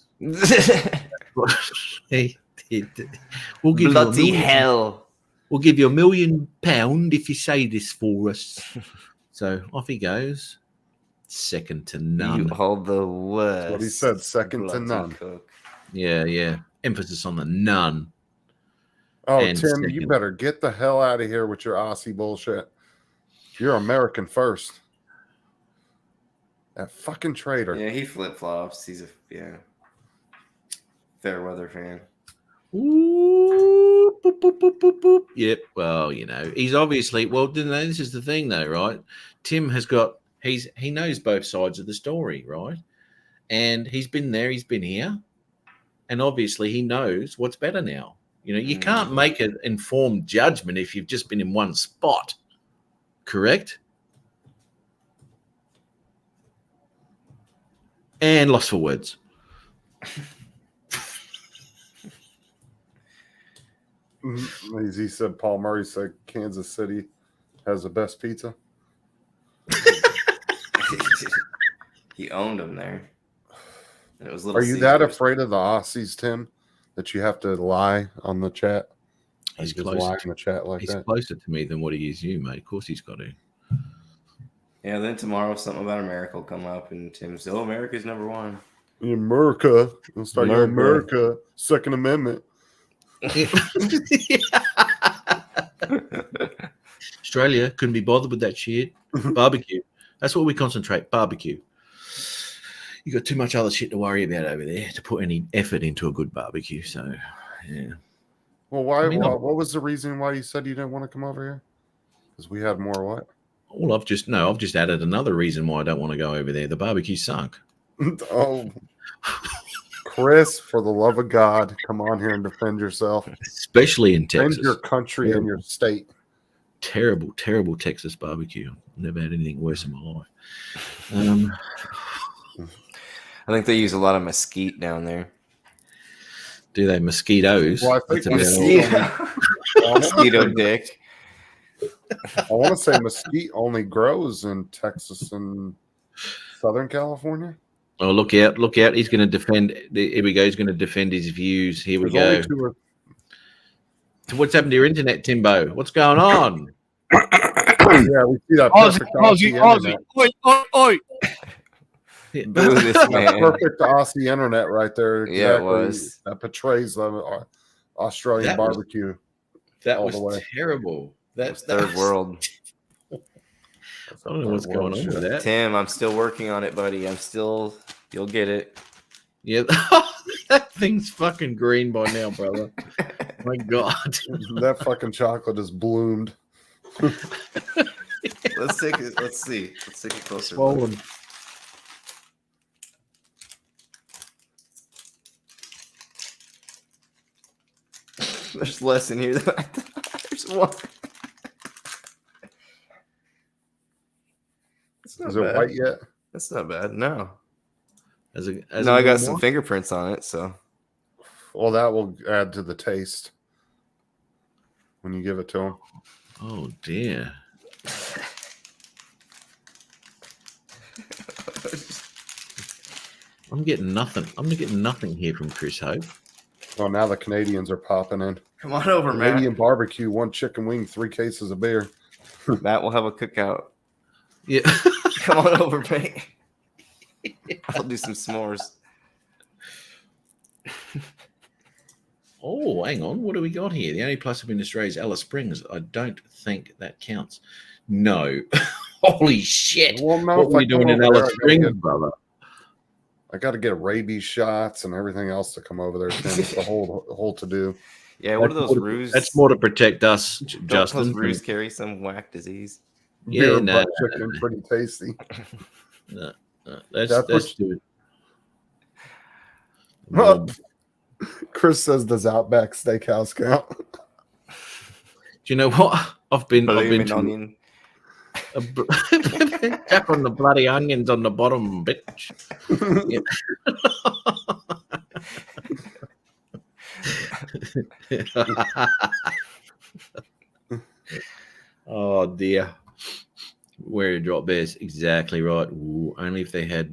We'll give Bloody you hell. We'll give you £1 million if you say this for us. So off he goes. Second to none. You hold the worst. That's what he said. Second to bloody none. cook. Yeah. Emphasis on the none. Oh, And Tim, you second. better get the hell out of here with your Aussie bullshit. You're American first. That fucking traitor. Yeah, he flip flops. He's a fair weather fan. Ooh, boop, boop, boop, boop, boop. Yep. Well, he's obviously this is the thing though, right? Tim has got he knows both sides of the story, right? And he's been there, he's been here, and obviously he knows what's better now. You can't make an informed judgment if you've just been in one spot. Correct? And lost for words. As he said, Paul Murray said Kansas City has the best pizza. He owned him there. And it was Are you that afraid of the Aussies, Tim, that you have to lie on the chat? He's just closer lie in the chat like he's that. closer to me than what he is you, mate. Of course he's got to. Yeah, then tomorrow something about America will come up and Tim says, America's #1. America. We'll start your America. Second Amendment. Australia couldn't be bothered with that shit. Barbecue. That's what we concentrate. Barbecue. You got too much other shit to worry about over there to put any effort into a good barbecue. So, yeah. Well, why? I mean, what was the reason why you said you didn't want to come over here? Because we had more what? Well, I've just added another reason why I don't want to go over there. The barbecue sunk. Oh, Chris, for the love of God, come on here and defend yourself. Especially in Defend Texas. your country and your state. Terrible, terrible Texas barbecue. Never had anything worse in my life. I think they use a lot of mesquite down there. Do they mosquitoes? Well, I think That's about all. Mosquito dick. I want to say mesquite only grows in Texas and Southern California. Oh, look out! Look out! He's going to defend. Here we go. He's going to defend his views. Here we There's go. only So what's happened to your internet, Timbo? What's going on? Yeah, we see that perfect Aussie internet. Oi. Boo this That man. perfect Aussie internet right there. Yeah, it was. That portrays the Australian That was- barbecue. That All was the way. terrible. That's third world. That's I don't know what's going on with that. Tim, I'm still working on it, buddy. You'll get it. Yeah, that thing's fucking green by now, brother. My God. That fucking chocolate is bloomed. Let's see. Let's take a closer look. Swollen. There's less in here than I thought. There's one. It's not Is it bad. white yet? That's not bad. No. As No, a I got little some more? fingerprints on it, so Well, that will add to the taste when you give it to them. Oh dear. I'm getting nothing. I'm getting nothing here from Chris Hope. Well, now the Canadians are popping in. come on over, Canadian barbecue, 1 chicken wing, 3 cases of beer. Matt. Matt will have a cookout. Yeah. Come on over, mate. I'll do some s'mores. Oh, hang on. What do we got here? The only plus I've been to Australia is Alice Springs. I don't think that counts. No. Holy shit. Well, no, What if were I you doing come in over there, Alice Springs, brother? I got to get rabies shots and everything else to come over there. Tim. It's a whole to do. Yeah, what are That's those more to- ruse? That's more to protect us, Don't Justin. those ruse carry some whack disease? Yeah, Beer, no, butt chicken, pretty tasty. No, That's that's what- stupid. Oh, Chris says, "Does Outback Steakhouse count?" Do you know what? I've been Bloomin' to onion. tap on the bloody onions on the bottom, bitch. Oh dear. Where you drop bears, exactly right. Ooh, only if they have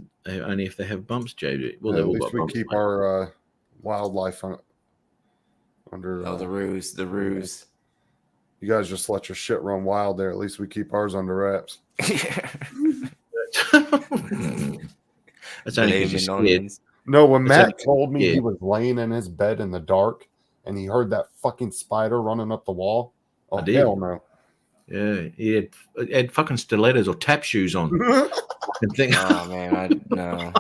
bumps, JB. Well, At they all least got we bumps. keep mate. our wildlife under. Oh, the ruse. The ruse. You guys just let your shit run wild there. At least we keep ours under wraps. That's only because Bloomin' you're scared. onions. No, when It's Matt like- told me yeah. he was laying in his bed in the dark and he heard that fucking spider running up the wall. Oh, I did. hell no. Yeah, he had fucking stilettos or tap shoes on. And think, Oh man, no.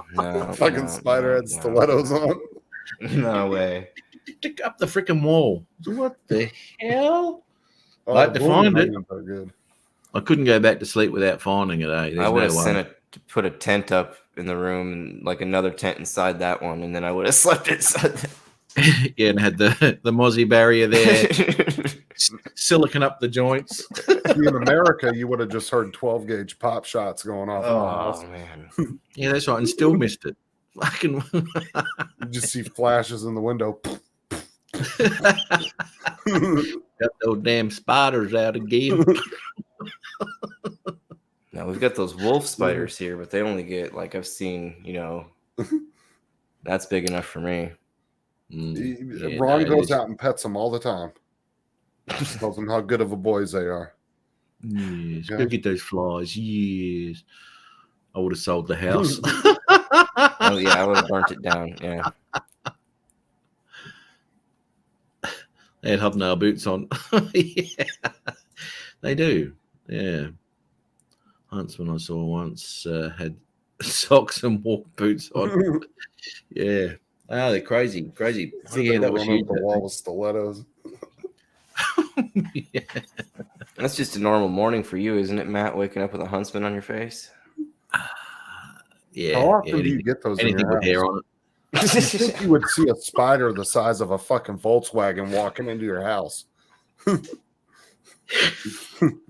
Fucking no, spider no, had stilettos on. No way. stick up the freaking wall. What the hell? Oh, Like to bloomin' find it. onions are good. I couldn't go back to sleep without finding it. Eh? There's I would have no way. sent it to put a tent up in the room and like another tent inside that one, and then I would have slept inside. Yeah, and had the Mozzie barrier there, That. silicon up the joints. See, in America, you would have just heard 12 gauge pop shots going off. in the house. Oh man. Yeah, that's right, and still missed it. Fucking. You just see flashes in the window. Got those damn spiders out again. No, we've got those wolf spiders here, but they only get like I've seen, that's big enough for me. Yeah, Ron no, it goes is. out and pets them all the time. Tells them how good of a boys they are. Yes, Yeah. go get those flies. Yes, I would have sold the house. Oh yeah, I would have burnt it down. Yeah. They had hobnail boots on. Yeah, they do. Yeah, Huntsman I saw once had socks and walk boots on. Yeah, they're crazy. Yeah, that was Running huge. up the wall with stilettos. Yeah. That's just a normal morning for you, isn't it, Matt? Waking up with a huntsman on your face. Yeah. How often yeah, do you get those in anything your with hair house? on it? I think you would see a spider the size of a fucking Volkswagen walking into your house.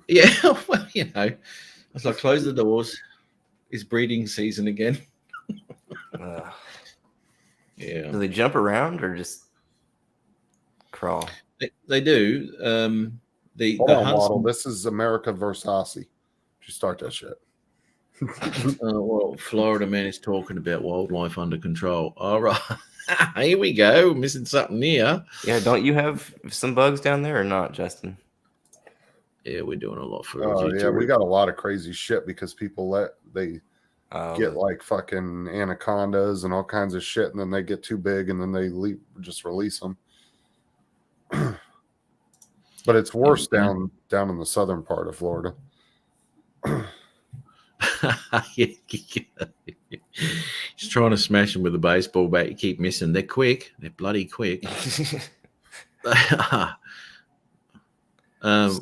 Yeah, well, you know, as I close the doors, it's breeding season again. Ugh. Yeah, Do they jump around or just crawl? they do. The Hold on, Waddle. huntsman. This is America versus Aussie. You start that shit. Well, Florida man is talking about wildlife under control. All right, here we go. Missing something here. Yeah, don't you have some bugs down there or not, Justin? Yeah, we're doing a lot for. Oh yeah, we got a lot of crazy shit because people get But like fucking anacondas and all kinds of shit, and then they get too big, and then they just release them. But it's worse down in the southern part of Florida. Just trying to smash them with a baseball bat. You keep missing. They're quick. They're bloody quick.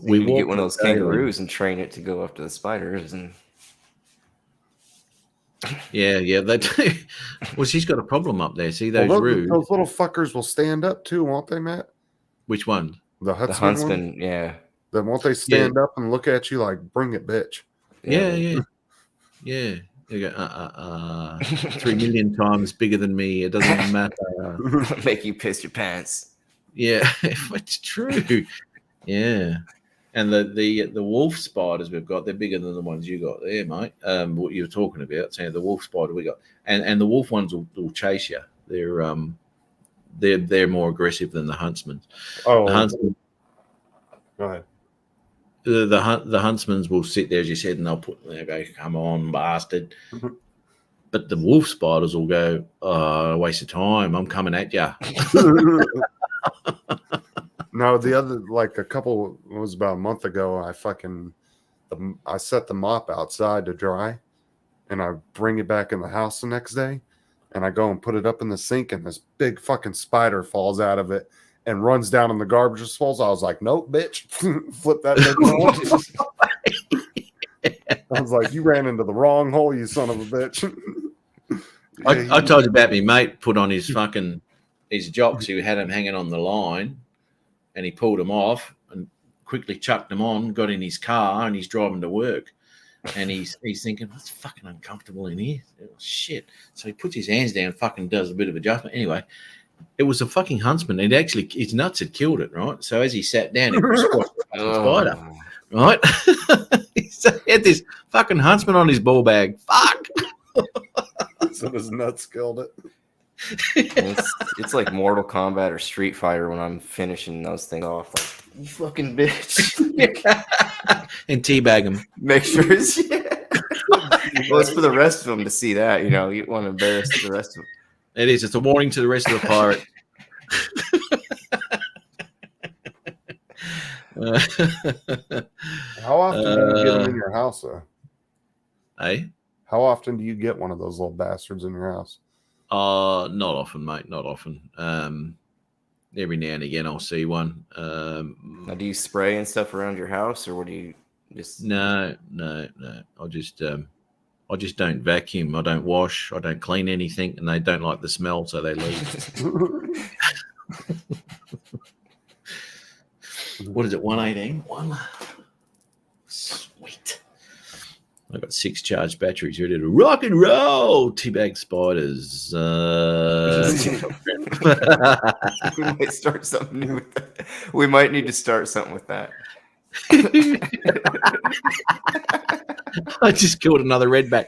we get one of those kangaroos and train it to go after the spiders. And yeah, they do. Well, she's got a problem up there. See those those little fuckers will stand up too, won't they, Matt? Which one? The the huntsman. huntsman, yeah. Then won't they stand up and look at you like, "Bring it, bitch"? Yeah. They go, 3 million times bigger than me. It doesn't matter. Make you piss your pants. Yeah, it's true. Yeah. And the wolf spiders we've got, they're bigger than the ones you got there, mate. What you're talking about, saying the wolf spider we got, and the wolf ones will chase you. They're more aggressive than the huntsmen. Oh, The huntsmen, go ahead. the huntsmen will sit there, as you said, and they'll go, "Come on, bastard." Mhm. But the wolf spiders will go, "Oh, waste of time. I'm coming at you." No, the other, like it was about a month ago, I set the mop outside to dry, and I bring it back in the house the next day, and I go and put it up in the sink, and this big fucking spider falls out of it and runs down in the garbage disposal. I was like, "Nope, bitch." Flip that bitch off. I was like, "You ran into the wrong hole, you son of a bitch." I told you about me mate put on his jocks. He had him hanging on the line, and he pulled them off and quickly chucked them on, got in his car, and he's driving to work. And he's thinking, "It's fucking uncomfortable in here." Oh, shit. So he puts his hands down, fucking does a bit of adjustment. Anyway, it was a fucking huntsman. And actually, his nuts had killed it, right? So as he sat down, he squashed the spider, right? So he had this fucking huntsman on his ball bag. Fuck. So his nuts killed it. It's like Mortal Kombat or Street Fighter when I'm finishing those things off. Like, you fucking bitch. And teabag him. Make sure it's well, it's for the rest of them to see that. You know, you want to embarrass the rest of them. It is. It's a warning to the rest of the pirate. How often do you get them in your house, though? Hey? How often do you get one of those little bastards in your house? Not often, mate. Not often. Every now and again, I'll see one. Now, do you spray and stuff around your house, or what do you just? No. I just don't vacuum. I don't wash. I don't clean anything, and they don't like the smell, so they leave. What is it? 118. One. Sweet. I've got 6 charged batteries ready to rock and roll. Teabag spiders. We might start something new with that. We might need to start something with that. I just killed another redback.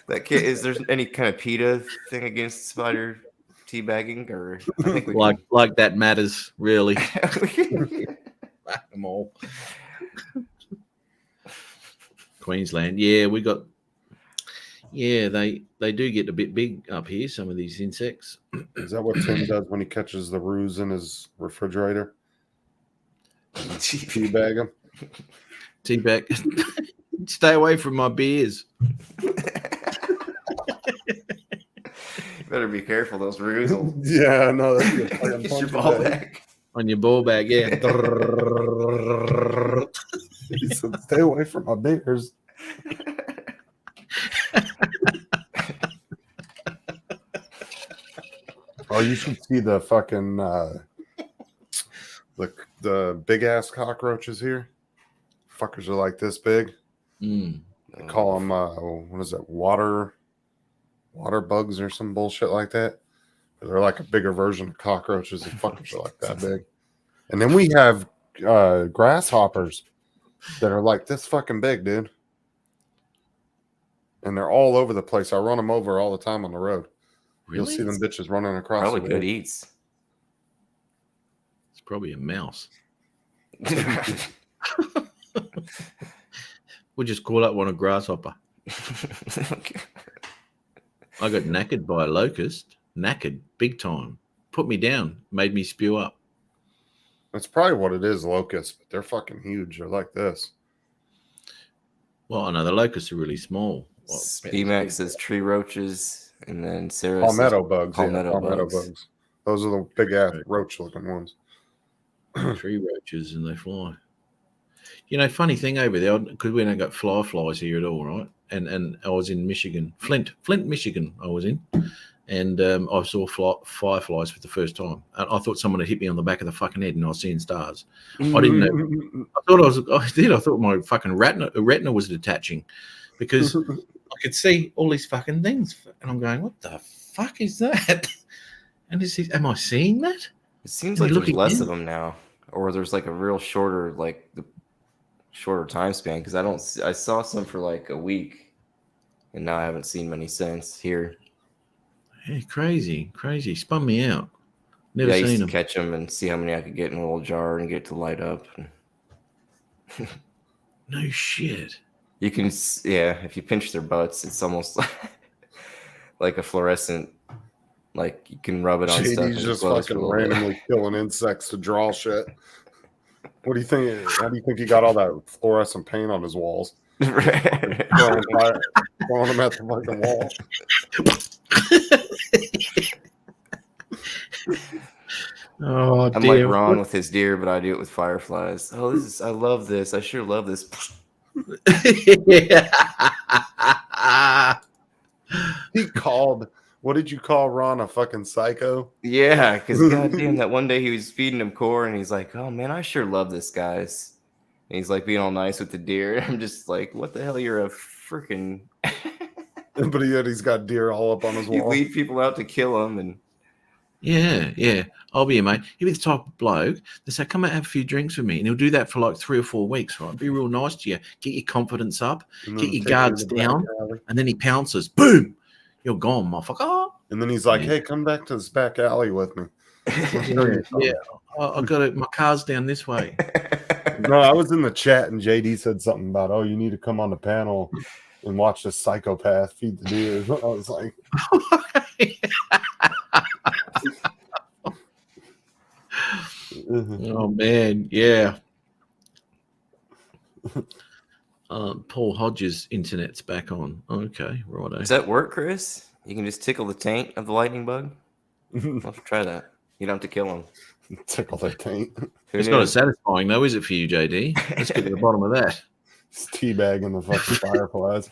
That kid, is there any kind of PETA thing against spider teabagging, or I think we like that matters really. Fuck them all. Queensland, yeah, we got. Yeah, they do get a bit big up here. Some of these insects. Is that what Tim does when he catches the ruse in his refrigerator? Teabag him. Teabag. Stay away from my beers. Better be careful, those rules. Yeah, no, that's Get your ball back. on your ball bag. Yeah. He said, "Stay away from my beers." Oh, you should see the fucking the big ass cockroaches here. Fuckers are like this big. Mm. They call them what is it? Water bugs or some bullshit like that. They're like a bigger version of cockroaches. The fuckers are like that big. And then we have grasshoppers that are like this fucking big, dude. And they're all over the place. I run them over all the time on the road. Really? You'll see them bitches running across. Probably the good road. eats. It's probably a mouse. We'll just call that one a grasshopper. Okay. I got knackered by a locust. Knackered, big time. Put me down. Made me spew up. That's probably what it is, locusts, but they're fucking huge. They're like this. Well, I know the locusts are really small. Well, BMAX says tree roaches, and then Sarah says Palmetto bugs. palmetto bugs. bugs. Those are the big ass roach looking ones. tree roaches, and they fly. You know, funny thing over there, because we don't got flies here at all, right? And I was in Michigan, Flint, Michigan. I was in, and I saw fireflies for the first time. And I thought someone had hit me on the back of the fucking head, and I was seeing stars. I didn't know. I thought my fucking retina was detaching, because I could see all these fucking things, and I'm going, "What the fuck is that?" And am I seeing that? It seems Am I like there's looking less in? of them now, or there's like a real shorter, like the shorter time span. Because I saw some for like a week, and now I haven't seen many since here. Yeah, crazy. Spun me out. Never I used seen to them. catch them and see how many I could get in a little jar and get to light up. No shit. You can, if you pinch their butts, it's almost like a fluorescent. Like you can rub it on stuff. JD's just fucking randomly killing insects to draw shit. What do you think? How do you think he got all that fluorescent paint on his walls? Throwing them at the fucking wall. Oh, I'm like Ron with his deer, but I do it with fireflies. Oh, I love this. I sure love this. He called. What did you call Ron? A fucking psycho? Yeah, because goddamn, that one day he was feeding him core, and he's like, "Oh man, I sure love this, guys." And he's like being all nice with the deer. I'm just like, "What the hell? You're a freaking." But he's got deer all up on his You wall. lead people out to kill them, and Yeah. I'll be your mate. He'll be the type of bloke that say, "Come out, have a few drinks with me," and he'll do that for like 3 or 4 weeks, right? Be real nice to you, get your confidence up, get your guards down, and then he pounces. Boom, you're gone, motherfucker. And then he's like, "Hey, come back to this back alley with me." Yeah, I got it. My car's down this way. No, I was in the chat and JD said something about, "Oh, you need to come on the panel and watch this psychopath feed the deer." I was like, Oh man, yeah. Paul Hodges' internet's back on. Okay, righto. does that work, Chris? You can just tickle the taint of the lightning bug. Let's try that. You don't have to kill him. tickle their taint. It's not as satisfying though, is it for you, JD? Let's get to the bottom of that. It's teabagging the fucking fireflies.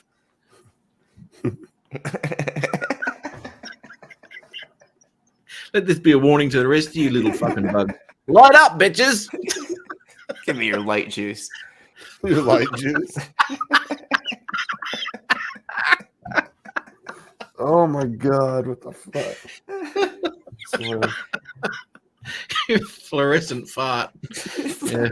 Let this be a warning to the rest of you little fucking bugs. Light up, bitches! Give me your light juice. Your light juice. Oh my god, what the fuck? Fluorescent fart. Yeah.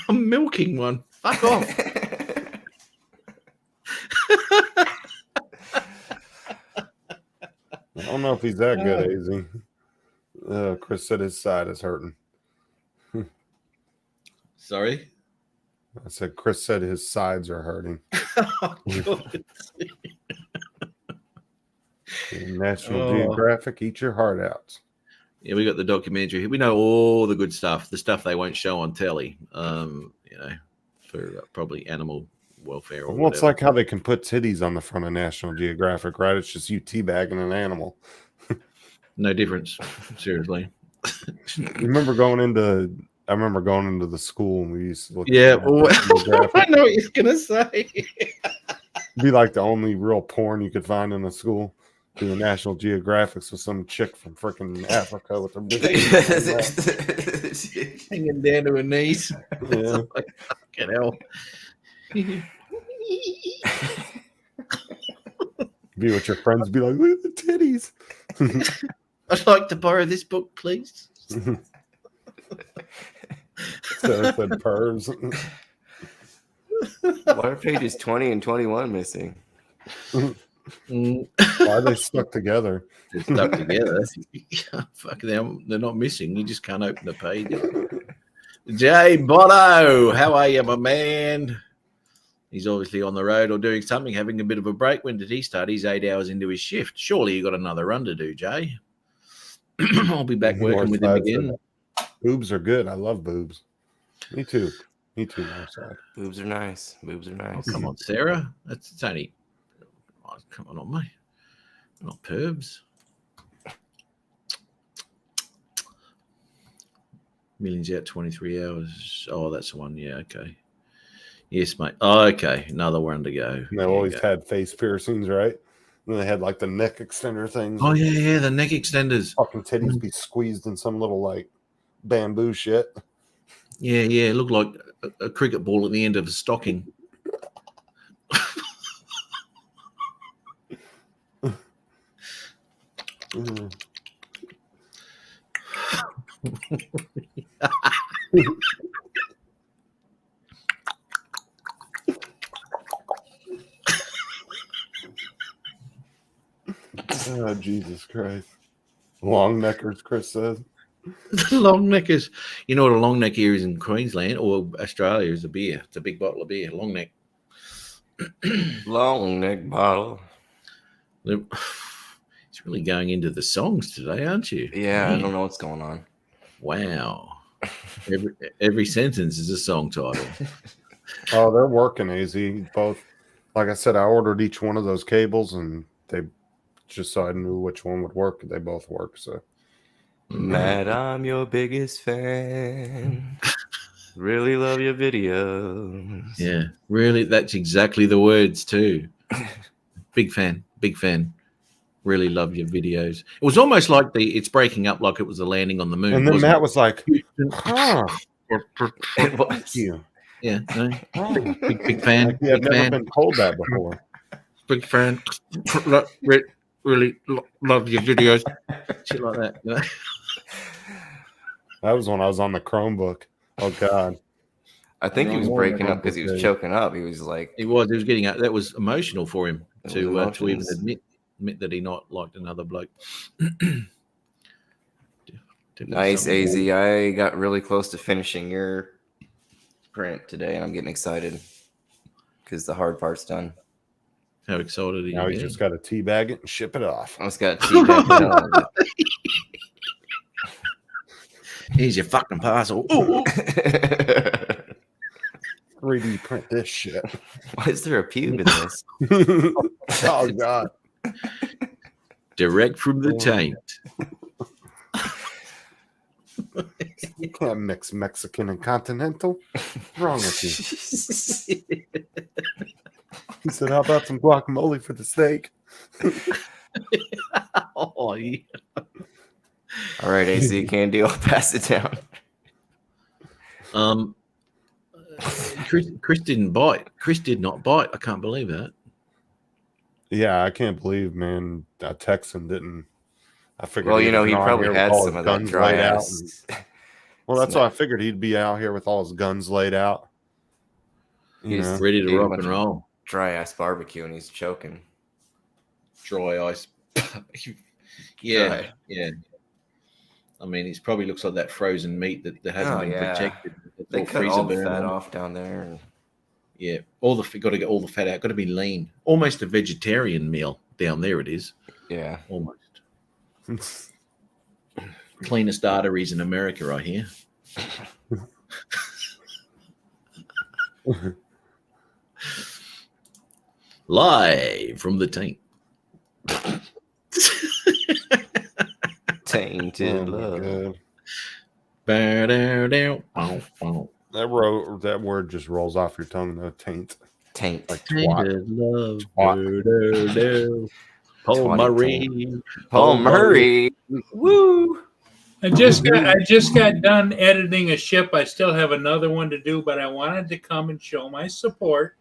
I'm milking one. Fuck off. I don't know if he's that good, AZ. Chris said his side is hurting. Sorry? I said Chris said his sides are hurting. Oh, God. National Geographic, eat your heart out. Yeah, we got the documentary. We know all the good stuff, the stuff they won't show on telly, you know, for probably animal welfare or Well, it's whatever. like how they can put titties on the front of National Geographic, right? It's just you teabagging an animal. No difference. Seriously. You remember going into? I remember going into the school and we used to look. Yeah, at well, National Geographic. I know what you're gonna say. Be like the only real porn you could find in the school. Doing National Geographics with some chick from freaking Africa with her big Hanging down to her knees. Yeah. Like, fucking hell. Be with your friends, be like, look at the titties. I'd like to borrow this book, please. So it said pervs. Why are pages 20 and 21 missing? Mm, Why are they stuck together? they're stuck together. Fuck them. They're not missing. You just can't open the page. Jay Bono, how are you, my man? He's obviously on the road or doing something, having a bit of a break. When did he start? He's 8 hours into his shift. Surely you got another run to do, Jay. I'll be back working with him again. Boobs are good. I love boobs. Me too. Me too, Northside. Boobs are nice. Boobs are Oh, nice. come on, Sarah. It's only. Oh, come on, not me. Not pervs. Millions out 23 hours. Oh, that's the one. Yeah, okay. Yes, mate. Oh, okay. Another one to go. And they always had face piercings, right? And they had like the neck extender things. Oh, yeah, the neck extenders. Fucking titties be squeezed in some little like bamboo shit. Yeah, it looked like a cricket ball at the end of a stocking. Mm. Oh, Jesus Christ. Long neckers, Chris says. Long neckers. You know what a long neck here is in Queensland or Australia is a beer. It's a big bottle of beer. Long neck. Long neck bottle. It's really going into the songs today, aren't you? Yeah, Man. I don't know what's going on. Wow. Every sentence is a song title. Oh, they're working, AZ. Both. Like I said, I ordered each one of those cables and they just so I knew which one would work. They both work. So, Matt, I'm your biggest fan. Really love your videos. Yeah, really. That's exactly the words too. Big fan. Really love your videos. It was almost like it's breaking up, like it was a landing on the moon. and then wasn't Matt it? was like, huh. It was. Thank you. Yeah, no, Oh. big fan. Like, he had Big never fan. been told that before. Big fan. Really love your videos. Shit like that. You know? That was when I was on the Chromebook. Oh, God. I think he was Wrong breaking one. up because he was Okay. choking up. He was like, He was getting out. That was emotional for him It to was even emotions. admit that he not liked another bloke. Definitely nice, something. AZ. I got really close to finishing your print today, and I'm getting excited because the hard part's done. How excited are you? Now he's getting? just got to teabag it and ship it off. I just got teabagged. Here's your fucking parcel. Ooh, ooh. 3D print this shit. Why is there a pube in this? Oh, God. Direct from the taint. You can't mix Mexican and continental. What's wrong with you? He said, how about some guacamole for the steak? Oh, yeah. All right, AC, can do. I'll pass it down. Chris didn't bite. Chris did not bite. I can't believe that. Yeah, I can't believe, man, that Texan didn't. I figured. Well, you know, he was out probably here with had all some his of that guns dry laid out ass. Well, that's why I figured he'd be out here with all his guns laid out. You He's know? Ready to Eating a rock bunch and of roll. Dry ass barbecue, and he's choking. Dry ice. Yeah, Dry. yeah. I mean, it probably looks like that frozen meat that hasn't Oh, been yeah. protected. It's They all cut freezer all the burn fat on it. off down there. And Yeah, got to get all the fat out. Got to be lean. Almost a vegetarian meal down there. It is yeah. almost cleanest arteries in America, I hear. live from the tank. Tainted Oh, my love. God. Ba-da-da-bow. That word just rolls off your tongue, though. Taint. Taint. Like twat. Tainted love. Twat. Do-do-do. Paul Twatty Murray. Paul Murray. Woo! I just got done editing a ship. I still have another one to do, but I wanted to come and show my support.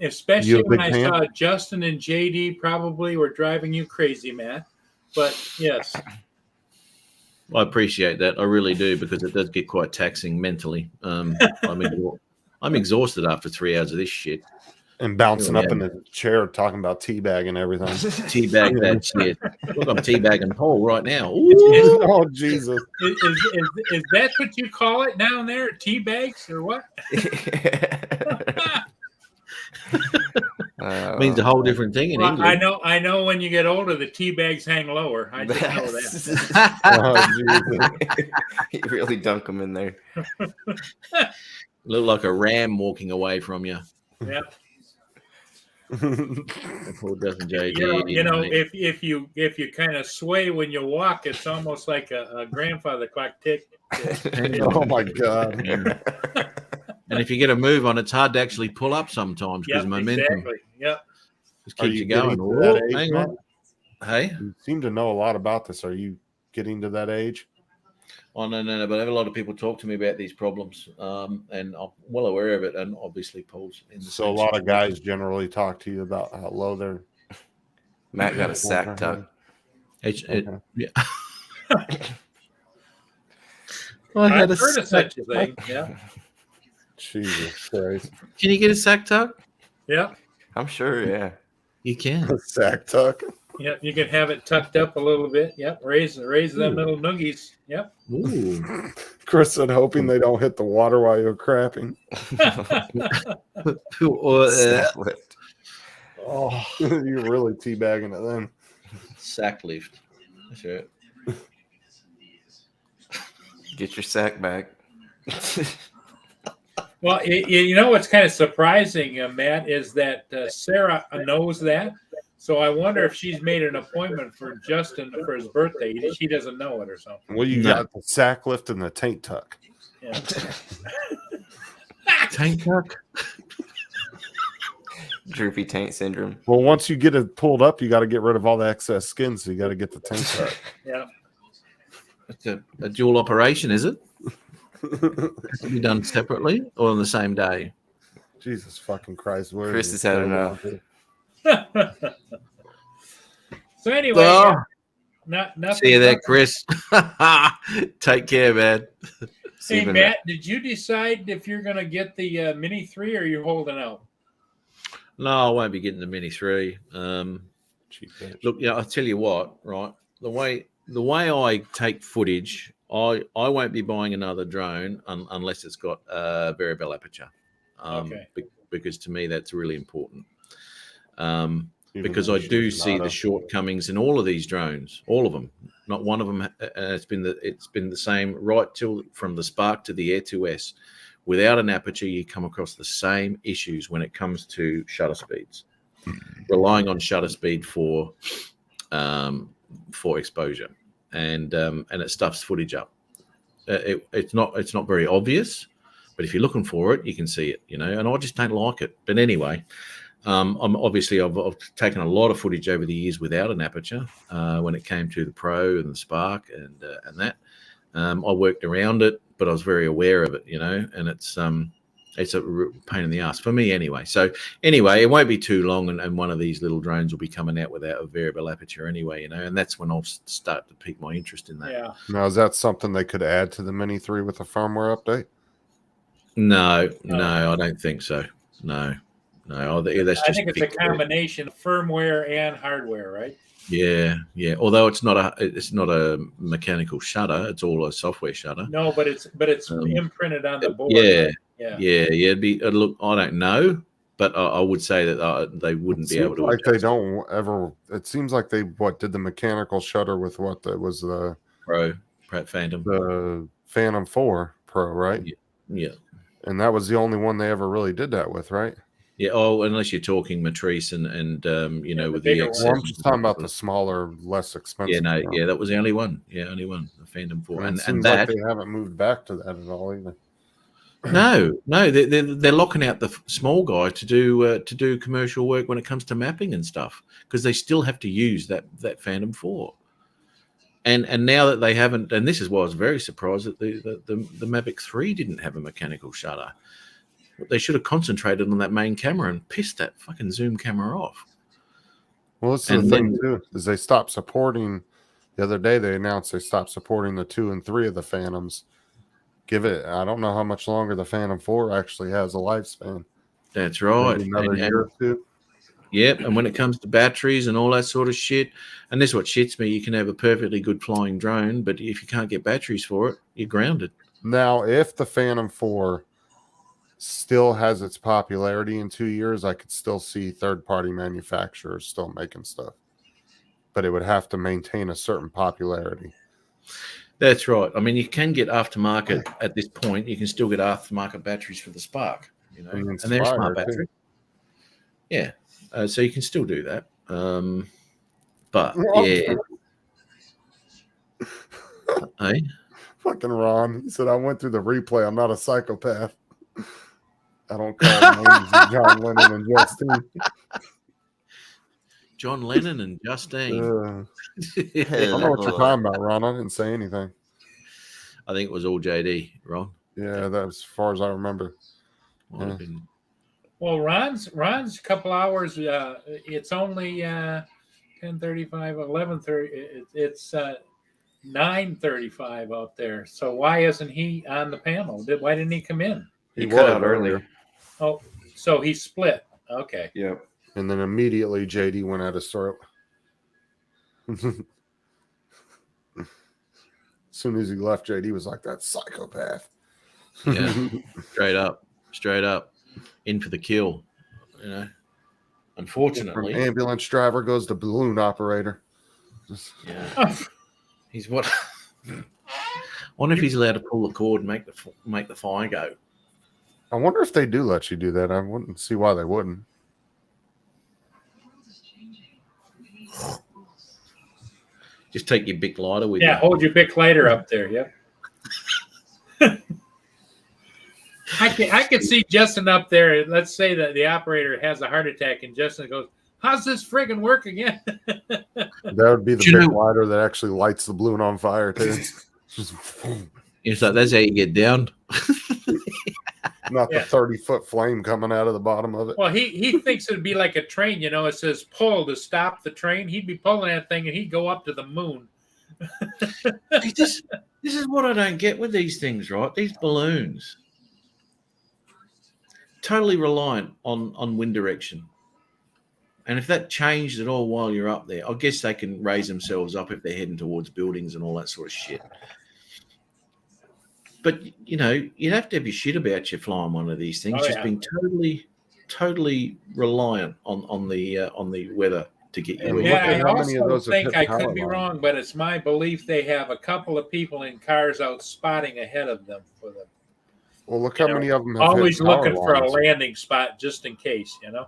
Especially You a when big I fan? saw Justin and JD probably were driving you crazy, Matt. But yes. I appreciate that. I really do, because it does get quite taxing mentally. I'm exhausted after 3 hours of this shit. And bouncing Yeah. up in the chair talking about teabag and everything. Teabag that shit. Look, I'm teabagging Paul right now. Oh, Jesus. Is that what you call it down there? Tea bags or what? Means a whole different thing in Well, England. I know when you get older, the tea bags hang lower. I just know that. Oh, Jesus. You really dunk them in there. Look like a ram walking away from you. Yeah. Paul doesn't JD. You know, if you kind of sway when you walk, it's almost like a grandfather clock tick. Oh, my God. And if you get a move on, it's hard to actually pull up sometimes because Yep, momentum exactly. Yep. just Are keeps you you going. getting to that Oh, age, hang Matt? on. Hey? You seem to know a lot about this. Are you getting to that age? Oh, no. But I have a lot of people talk to me about these problems, and I'm well aware of it. And obviously, Paul's in the So a same lot of situation. guys generally talk to you about how low they're. Matt got a sack tuck. Yeah. I had I've heard of such a thing. Yeah. Jesus Christ. Can you get a sack tuck? Yeah. I'm sure, yeah. You can. A sack tuck. Yep. You can have it tucked up a little bit. Yep. Raise them little noogies. Yep. Ooh. Chris said, hoping they don't hit the water while you're crapping. Sack lift. Oh, you're really teabagging it then. Sack lift. That's right. Get your sack back. Well, you know what's kind of surprising, Matt, is that Sarah knows that. So I wonder if she's made an appointment for Justin for his birthday. She doesn't know it or something. Well, you No. got the sack lift and the taint tuck. Yeah. Tank tuck. Droopy taint syndrome. Well, once you get it pulled up, you got to get rid of all the excess skin, so you got to get the taint tuck. Yeah. It's a dual operation, is it? Has to be done separately or on the same day? Jesus fucking Christ. Where Chris is has it? had enough. So anyway, Oh. nothing. See you there, Chris. Take care, man. Hey, Matt, did you decide if you're going to get the Mini 3 or you're holding out? No, I won't be getting the Mini 3. Cheap bitch. Look, yeah, I'll tell you what, right? The way I take footage, I won't be buying another drone unless it's got a variable aperture. Okay. Because to me that's really important. Even Because though I she's do not see the a- shortcomings in all of these drones, all of them. Not one of them. It's been the same right till from the Spark to the Air 2S. Without an aperture, you come across the same issues when it comes to shutter speeds. Relying on shutter speed for exposure, and it stuffs footage up. It's not very obvious, but if you're looking for it, you can see it. You know, and I just don't like it. But anyway. I've taken a lot of footage over the years without an aperture when it came to the Pro and the Spark and that. I worked around it, but I was very aware of it, you know, and it's a pain in the ass for me anyway. So anyway, it won't be too long and one of these little drones will be coming out without a variable aperture anyway, you know, and that's when I'll start to pique my interest in that. Yeah. Now, is that something they could add to the Mini 3 with a firmware update? No, I don't think so. No, that's just I think it's a pick- combination of firmware and hardware, right? Yeah. Although it's not a mechanical shutter; it's all a software shutter. No, but it's imprinted on the board. Yeah, Yeah. It'd look. I don't know, but I would say that they wouldn't be able to. Like they adjust don't ever. It seems like they did the mechanical shutter with what that was the Pratt Phantom, the Phantom 4 Pro, right? Yeah. And that was the only one they ever really did that with, right? Yeah. Oh, unless you're talking Matrice and you know, the with bigger the ones. XS. Well, I'm just talking about the smaller, less expensive. Yeah, no, one. yeah, that was the only one. Yeah, only one. The Phantom 4, And it and seems that. like they haven't moved back to that at all either. No, they're locking out the small guy to do commercial work when it comes to mapping and stuff, because they still have to use that Phantom 4. And now that they haven't, and this is why I was very surprised that the Mavic 3 didn't have a mechanical shutter. They should have concentrated on that main camera and pissed that fucking zoom camera off. Well, this is the thing too, is they stopped supporting. The other day they announced they stopped supporting the 2 and 3 of the Phantoms. I don't know how much longer the Phantom 4 actually has a lifespan. That's right. Maybe another year or two. Yep, and when it comes to batteries and all that sort of shit, and this is what shits me, you can have a perfectly good flying drone, but if you can't get batteries for it, you're grounded. Now, if the Phantom 4 still has its popularity in 2 years, I could still see third-party manufacturers still making stuff. But it would have to maintain a certain popularity. That's right. I mean, you can get aftermarket at this point. You can still get aftermarket batteries for the Spark, you know, and they're a smart battery. Yeah, so you can still do that. But yeah, hey, fucking Ron. He said, "I went through the replay. I'm not a psychopath. I don't call names of John Lennon and Justine." John Lennon and Justine. I don't know what you're talking about, Ron. I didn't say anything. I think it was all JD, Ron. Yeah, that's as far as I remember. Might have been. Well, Ron's a couple hours. It's only 10:35, 11:30. It's 9:35 out there. So why isn't he on the panel? Why didn't he come in? He cut out earlier. Oh, so he split. Okay. Yep. And then immediately JD went at his throat. As soon as he left, JD was like, "That psychopath." Yeah, straight up, in for the kill. You know, unfortunately, From ambulance driver goes to balloon operator. Yeah, he's what? I wonder if he's allowed to pull the cord and make the fire go. I wonder if they do let you do that. I wouldn't see why they wouldn't. Just take your big lighter with you. Yeah, hold your big lighter up there. Yep. I could see Justin up there. Let's say that the operator has a heart attack, and Justin goes, "How's this friggin' work again?" That would be the big lighter that actually lights the balloon on fire too. It's like that's how you get down. Not the 30-foot flame coming out of the bottom of it. Well, he thinks it'd be like a train. You know, it says pull to stop the train. He'd be pulling that thing, and he'd go up to the moon. This is what I don't get with these things, right? These balloons, totally reliant on wind direction. And if that changed at all while you're up there, I guess they can raise themselves up if they're heading towards buildings and all that sort of shit. But, you know, you'd have to have your shit about you flying one of these things, being totally reliant on the weather to get you. Yeah, I also think I could be wrong, but it's my belief they have a couple of people in cars out spotting ahead of them for them. Well, look how many of them have always looking for a landing spot just in case, you know.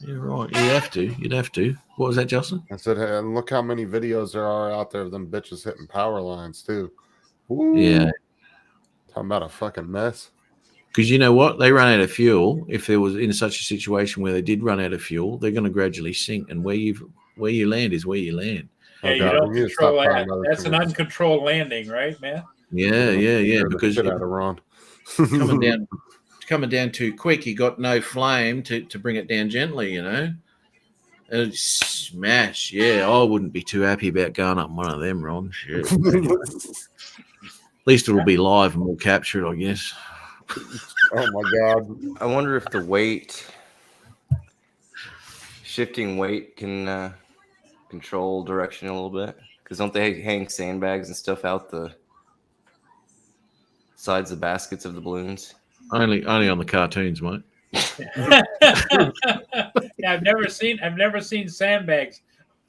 You're right. You'd have to. What was that, Justin? I said, hey, and look how many videos there are out there of them bitches hitting power lines too. Woo. Yeah. Talking about a fucking mess. Because you know what? They run out of fuel. If there was in such a situation where they did run out of fuel, they're going to gradually sink. And where you land is where you land. Yeah, you don't control that. That's an uncontrolled landing, right, man? Yeah. Because out of Ron. coming down too quick, you got no flame to bring it down gently, you know. And smash. Yeah, I wouldn't be too happy about going up one of them, Ron. Shit. At least it'll be live and we'll capture it, I guess. Oh my God. I wonder if the shifting weight can control direction a little bit. Because don't they hang sandbags and stuff out the sides of baskets of the balloons? Only on the cartoons, mate. Yeah, I've never seen sandbags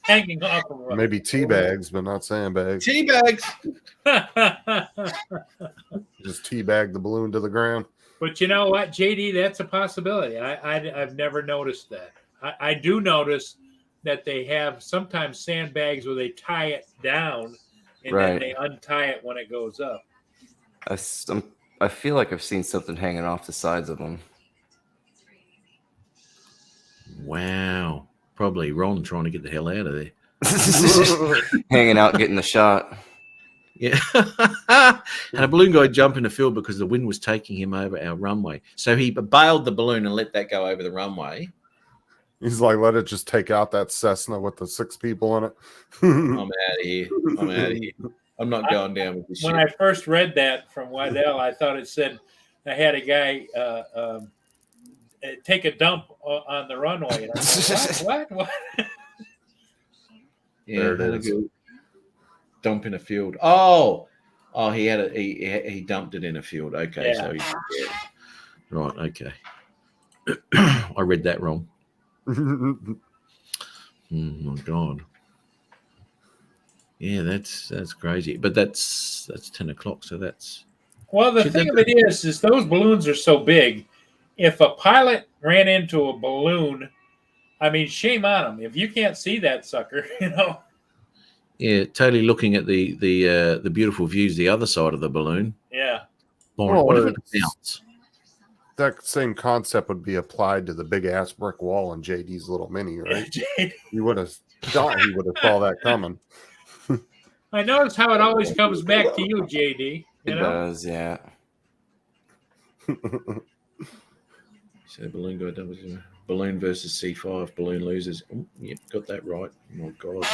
hanging off of them. Maybe tea bags, but not sandbags. Tea bags. Just teabag the balloon to the ground. But you know what, JD, that's a possibility. I've never noticed that. I do notice that they have sometimes sandbags where they tie it down and then they untie it when it goes up. I feel like I've seen something hanging off the sides of them. Wow. Probably Ron trying to get the hell out of there. Hanging out, getting the shot. Yeah. And a balloon guy jumped in the field because the wind was taking him over our runway. So he bailed the balloon and let that go over the runway. He's like, let it just take out that Cessna with the 6 people in it. I'm out of here. I'm not going down with this When shit. I first read that from Waddell, I thought it said I had a guy take a dump on the runway. And I'm like, what? Yeah, there it is. Dump in a field. Oh, he had he dumped it in a field. Okay, so right. Okay, I read that wrong. Oh my god. Yeah, that's crazy. But that's 10 o'clock. So that's Well, the thing of it is those balloons are so big. If a pilot ran into a balloon, I mean, shame on them. If you can't see that sucker, Yeah, totally looking at the beautiful views the other side of the balloon. Yeah. Lauren, what if it bounce? That same concept would be applied to the big ass brick wall in JD's little mini, right? You would have thought he would have saw that coming. I notice how it always comes back to you, JD. It does, yeah. So balloon guy doubles balloon versus C5. Balloon loses. Oh, yep, got that right. Oh my god.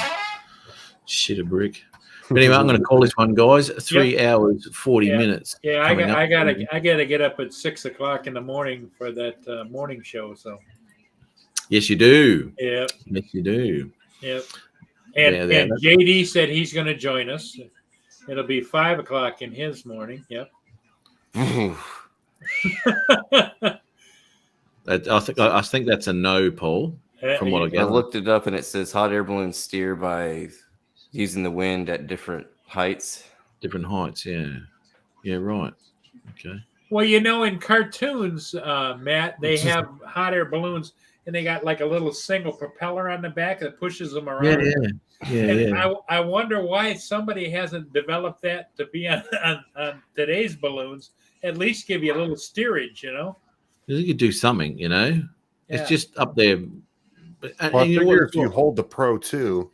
Shit a brick. But anyway, I'm going to call this one, guys. 3 hours 40 minutes. Yeah, I gotta get up at 6 o'clock in the morning for that morning show. So yes, you do. Yeah. Yes, you do. Yep. And JD said he's going to join us. It'll be 5 o'clock in his morning. Yep. I think that's a no, Paul. From what I I gather. looked it up and it says hot air balloons steer by using the wind at different heights. Different heights, yeah. Yeah, right. Okay. Well, in cartoons, Matt, they have hot air balloons and they got like a little single propeller on the back that pushes them around. Yeah. I wonder why somebody hasn't developed that to be on today's balloons. At least give you a little steerage, You could do something, Yeah. It's just up there. But Well, I figure if you hold the Pro 2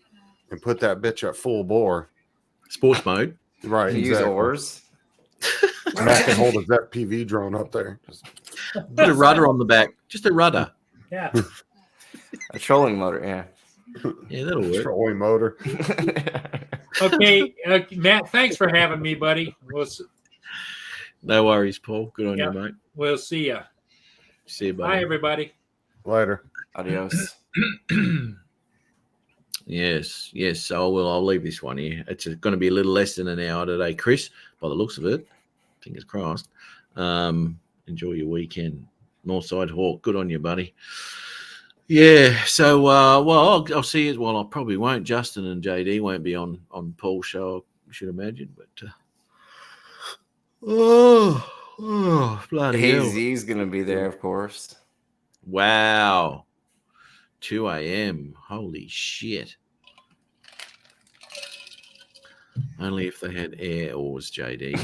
and put that bitch at full bore, sports mode, right? Use oars. And I can hold a ZPV drone up there. Put a rudder on the back. Just a rudder. Yeah. A trolling motor, yeah. Yeah, that'll work. Trolling motor. Okay, Matt, thanks for having me, buddy. No worries, Paul. Good on you, mate. We'll see you. See you, buddy. Bye, everybody. Later. Adios. Yes. So I'll leave this one here. It's going to be a little less than an hour today, Chris, by the looks of it. Fingers crossed. Enjoy your weekend. Northside Hawk. Good on you, buddy. Yeah. So, I'll see you. Well, I probably won't. Justin and JD won't be on Paul's show, I should imagine. But, bloody hell. AZ's going to be there, of course. Wow. 2 a.m. Holy shit. Only if they had air oars, JD.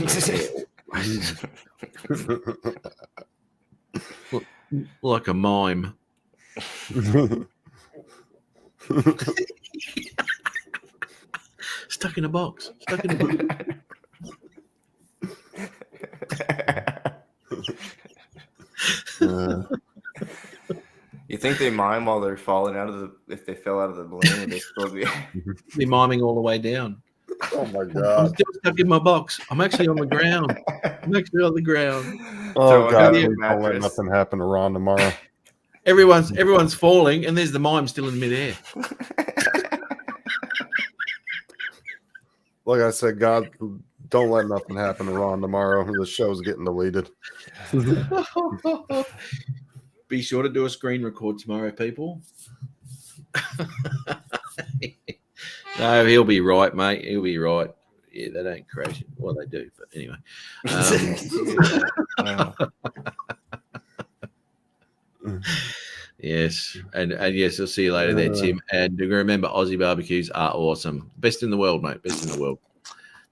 Like a mime. Stuck in a box. You think they mime while they're falling if they fell out of the balloon, would they still be miming all the way down? Oh my I'm god. still stuck in my box. I'm actually on the ground. Oh god, please don't let nothing happen to Ron tomorrow. Everyone's falling, and there's the mime still in midair. Like I said, God, don't let nothing happen to Ron tomorrow. The show's getting deleted. Be sure to do a screen record tomorrow, people. No, he'll be right, mate. He'll be right. Yeah, they don't crash it. Well, they do, but anyway. Yes, and yes, I'll see you later there, Tim. And remember, Aussie barbecues are awesome. Best in the world, mate. Best in the world.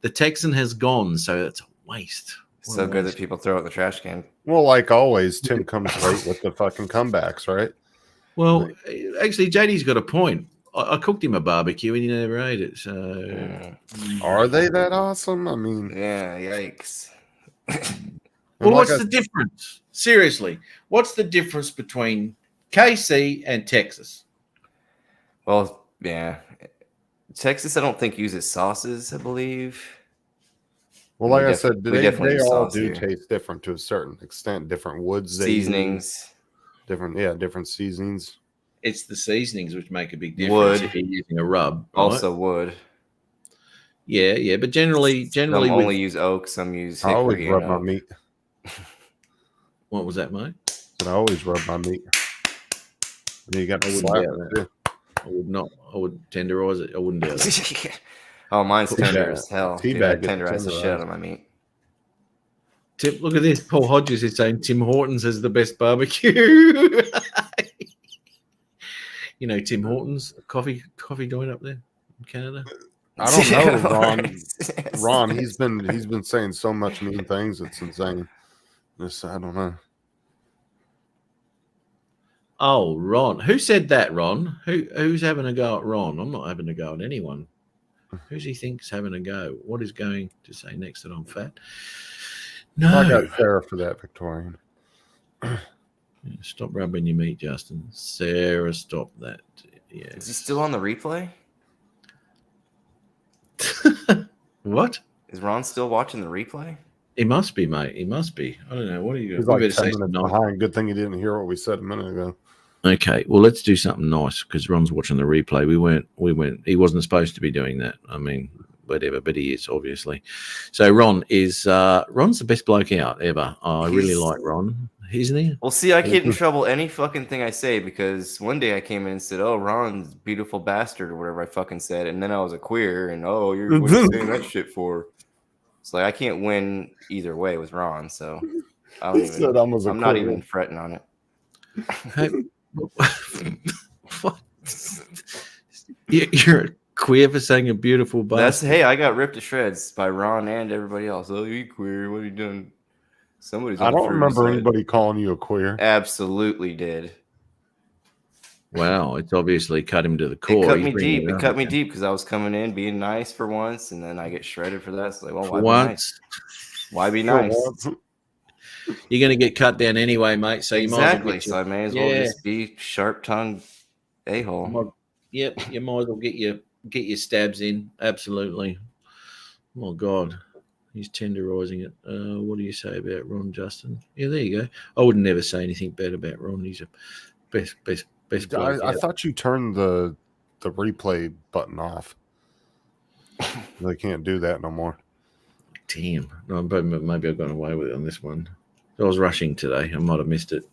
The Texan has gone, so it's a waste. What So a good waste. that people throw it in the trash can. Well, like always, Tim comes late with the fucking comebacks, right? Well, actually, JD's got a point. I cooked him a barbecue and he never ate it. So, Are they that awesome? I mean, Yeah, yikes. well, like what's I- the difference? Seriously, what's the difference between KC and Texas? Well, yeah. Texas, I don't think uses sauces, I believe. well, We like I def- said, we they definitely use all sauce do here. taste different to a certain extent. Different woods, they use, Seasonings. different seasonings. It's the seasonings which make a big difference Wood. if you're using a rub. Right? Also wood. Yeah, but generally, Some with, only use oak, some use I always hickory rub and my oak. meat. what was that, mate? But I always rub my meat. And you got to I wouldn't slap doubt it too. I would not. I would tenderize it. I wouldn't do that. Oh, mine's Teabag- tender as hell. Dude, I teabag it, tenderize the shit tenderize. out of my meat. Tim, look at this. Paul Hodges is saying Tim Hortons is the best barbecue. You know Tim Hortons coffee joint up there in Canada. I don't know, Ron. Right. Ron, he's been saying so much mean things. It's insane. I don't know. Oh, Ron. Who said that, Ron? Who's having a go at Ron? I'm not having a go at anyone. Who's he thinks having a go? What is going to say next that I'm fat? No. I got Sarah for that, Victorian. Stop rubbing your meat, Justin. Sarah, stop that. Yeah. Is he still on the replay? What? Is Ron still watching the replay? He must be, mate. He must be. I don't know. What are you? He's We like better 10 say minutes something nice. behind. Good thing you didn't hear what we said a minute ago. Okay, well, let's do something nice because Ron's watching the replay. We weren't. He wasn't supposed to be doing that. I mean, whatever, but he is obviously. So Ron's the best bloke out ever. I really He's- like Ron, isn't he? Well, see, I get in trouble any fucking thing I say because one day I came in and said, "Oh, Ron's a beautiful bastard" or whatever I fucking said, and then I was a queer, and what are you saying that shit for? It's like I can't win either way with Ron, so I don't He even. said I was a I'm not queer. even fretting on it. Hey, what? You're queer for saying a beautiful That's bastard. hey, I got ripped to shreds by Ron and everybody else. Oh, you queer? What are you doing? Somebody's. I on the don't fruit remember side. anybody calling you a queer. Absolutely did. Wow, it's obviously cut him to the It core. cut He's me bringing deep. it It up cut me again. deep because I was coming in being nice for once, and then I get shredded for that. It's like, well, For why be nice? once, Why be For nice? once. you're going to get cut down anyway, mate. So you might as well Exactly. get So I your, may as well Yeah. just be sharp-tongued a-hole. Yep, you might as well get your stabs in. Absolutely. Oh God, he's tenderizing it. What do you say about Ron, Justin? Yeah, there you go. I would never say anything bad about Ron. He's a best bloke I out. thought you turned the replay button off. They can't do that no more. Damn. No, but maybe I've gone away with it on this one. I was rushing today. I might have missed it.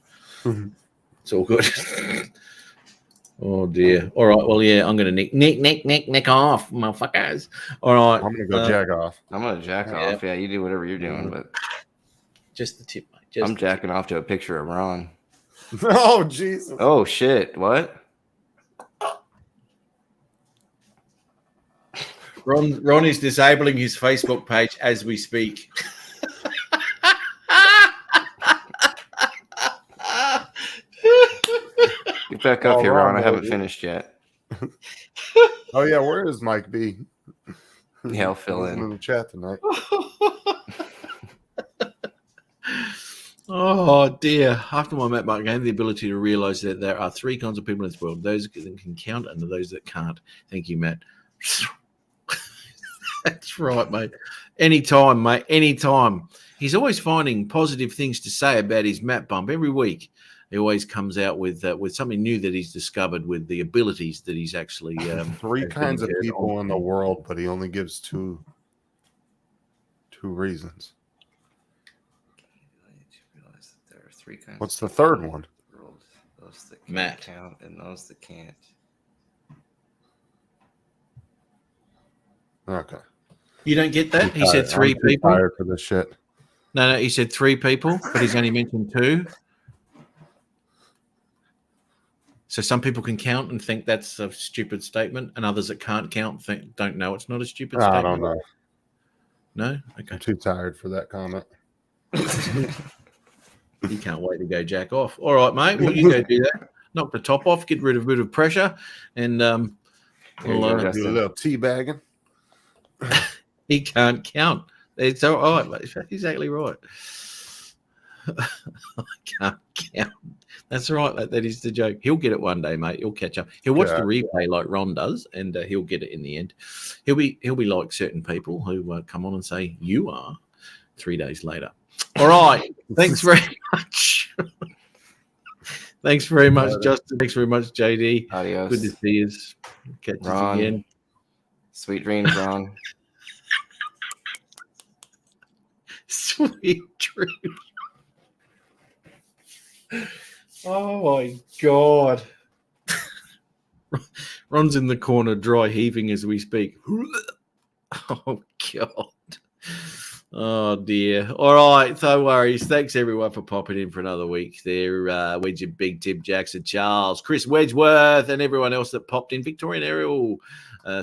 It's all good. Oh dear. All right. Well, yeah, I'm gonna nick off, motherfuckers. All right. I'm gonna go jack off. I'm going to jack Yeah. off. Yeah, you do whatever you're doing, but Just the tip, mate. Just I'm jacking off to a picture of Ron. Oh Jesus! Oh, shit. What? Ron is disabling his Facebook page as we speak. Get back up Oh, here, Ron. I Ron, haven't baby. finished yet. Oh yeah, where is Mike B? Yeah, I'll fill He's in. in the chat tonight. Oh dear. After my map, I gained the ability to realize that there are three kinds of people in this world: those that can count and those that can't. Thank you, Matt. That's right, mate. Anytime, mate. Anytime. He's always finding positive things to say about his map bump every week. He always comes out with something new that he's discovered with the abilities that he's actually Three has been kinds of carried people on. in the world, but he only gives two reasons. Realize that there are three kinds What's of the third people in one? the world. Those that can Matt. count and those that can't. Okay. You don't get that? He said I'm three too people. tired for this shit. No, he said three people, but he's only mentioned two. So some people can count and think that's a stupid statement, and others that can't count don't know it's not a stupid statement. I don't know. No? Okay. I'm too tired for that comment. You can't wait to go jack off. All right, mate. Well, you go do that. Knock the top off, get rid of a bit of pressure, and we'll do a little teabagging. He can't count. It's all right, mate. That's exactly right. I can't count. That's right. That is the joke. He'll get it one day, mate. He'll catch up. He'll watch the replay like Ron does, and he'll get it in the end. He'll be like certain people who come on and say, "You are," 3 days later. All right. Thanks very much. Thanks very much, Justin. Thanks very much, JD. Adios. Good to see you. Catch us again. Sweet dreams, Ron. Sweet dreams. Oh my God. Ron's in the corner, dry heaving as we speak. Oh God. Oh dear. All right, no worries. Thanks everyone for popping in for another week. There, Wedge, Big Tim, Jackson, Charles, Chris Wedgeworth, and everyone else that popped in. Victorian Ariel,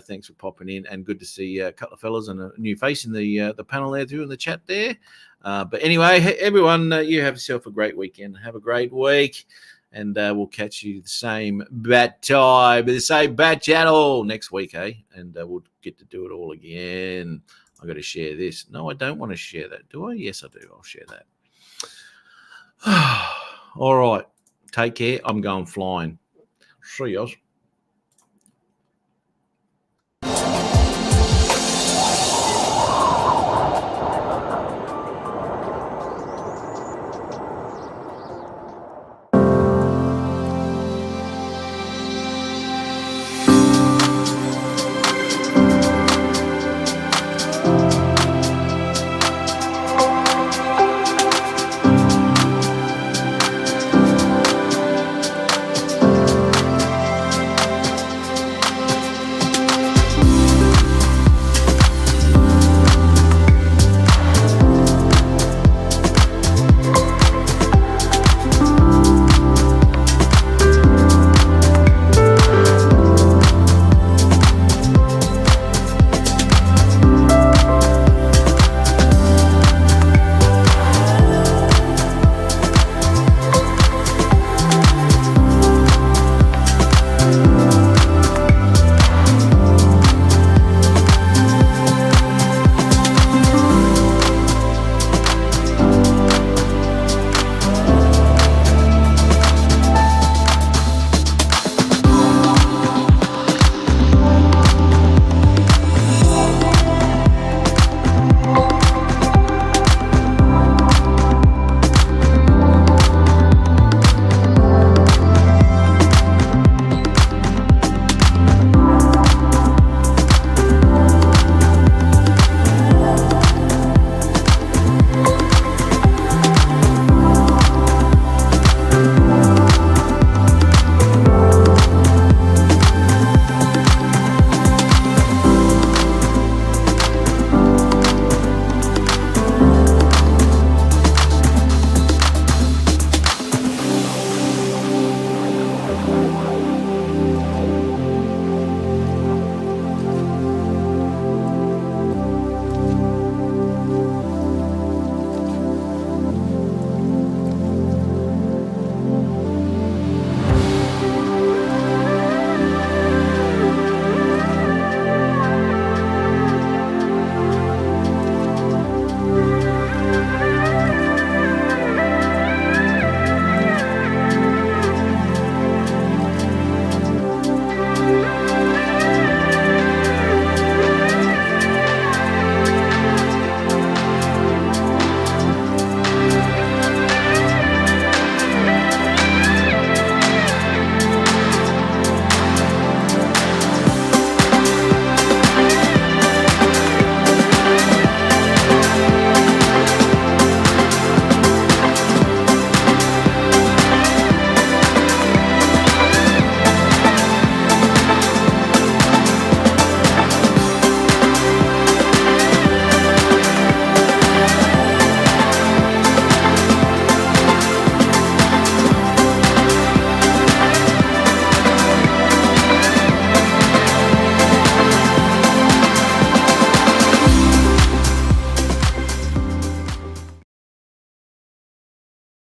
thanks for popping in, and good to see a couple of fellas and a new face in the panel there too in the chat there. But anyway, everyone, you have yourself a great weekend. Have a great week, and we'll catch you the same bat time, the same bat channel next week, eh? And we'll get to do it all again. I got to share this. No, I don't want to share that, do I? Yes, I do. I'll share that. All right. Take care. I'm going flying. See yous.